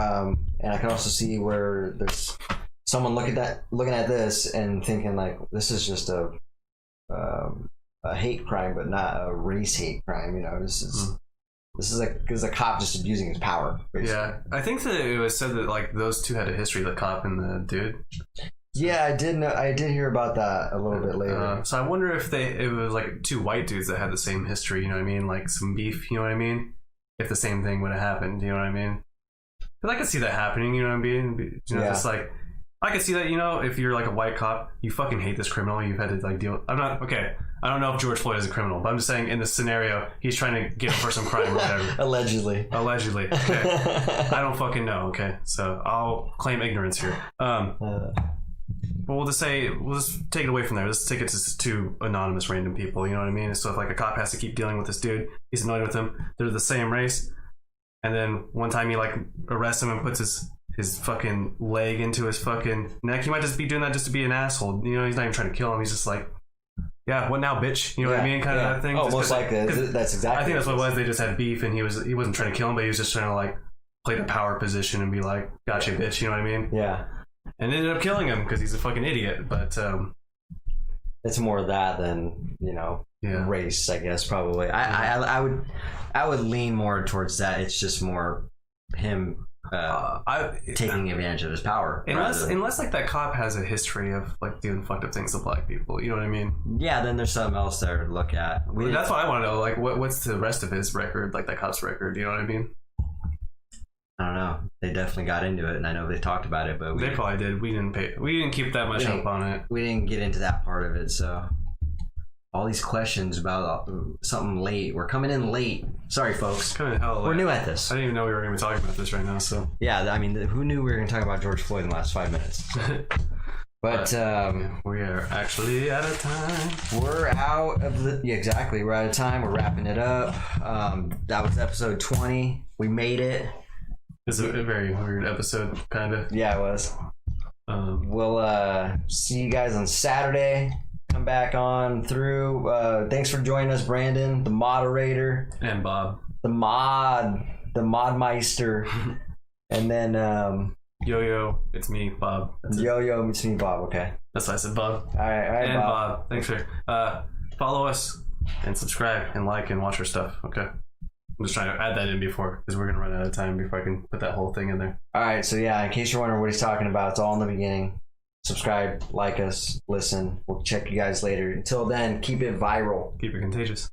and I can also see where there's someone looking at this and thinking like this is just a hate crime, but not a race hate crime. You know, this is a cop just abusing his power. Basically. Yeah, I think that it was said that like those two had a history, the cop and the dude. Yeah, I did hear about that a little bit later. So I wonder if it was like two white dudes that had the same history, you know what I mean? Like some beef, you know what I mean? If the same thing would have happened, you know what I mean? Because I could see that happening, you know what I mean? You know, just like, I could see that, you know, if you're like a white cop, you fucking hate this criminal, you've had to like deal. I don't know if George Floyd is a criminal, but I'm just saying in this scenario, he's trying to get him for some crime or whatever. Allegedly. Okay. I don't fucking know, okay? So I'll claim ignorance here. But we'll just take it away from there. Let's take it to two anonymous random people. You know what I mean? So if like a cop has to keep dealing with this dude, he's annoyed with him. They're the same race, and then one time he like arrests him and puts his fucking leg into his fucking neck. He might just be doing that just to be an asshole. You know, he's not even trying to kill him. He's just like, yeah, what now, bitch? You know what I mean? Kind of that thing. Oh, most likely. That's exactly. I think that's what it was. They just had beef, and he wasn't trying to kill him, but he was just trying to like play the power position and be like, gotcha, bitch. You know what I mean? Yeah. And ended up killing him because he's a fucking idiot. But it's more of that than, you know, race, I guess, probably. I would lean more towards that. It's just more him taking advantage of his power. Unless like that cop has a history of like doing fucked up things to black people. You know what I mean? Yeah, then there's something else there to look at. That's what I want to know. Like, what's the rest of his record? Like that cop's record. You know what I mean? I don't know. They definitely got into it, and I know they talked about it, but they probably did. We didn't keep that much up on it. We didn't get into that part of it. So all these questions about something late. We're coming in late. Sorry, folks. Coming in hell late. We're new at this. I didn't even know we were going to be talking about this right now. So yeah, I mean, who knew we were going to talk about George Floyd in the last 5 minutes? But we are actually out of time. We're out of exactly. We're out of time. We're wrapping it up. That was episode 20. We made it. It's a very weird episode, kind of. Yeah, it was. We'll see you guys on Saturday. Come back on through. Thanks for joining us, Brandon, the moderator. And Bob. The Modmeister. And then... Yo, it's me, Bob. Yo, it's me, Bob. Okay. That's why I said Bob. All right, and Bob. Thanks for follow us and subscribe and like and watch our stuff. Okay. I'm just trying to add that in before because we're gonna run out of time before I can put that whole thing in there. All right. So yeah, in case you're wondering what he's talking about, it's all in the beginning. Subscribe, like us, listen. We'll check you guys later. Until then, keep it viral. Keep it contagious.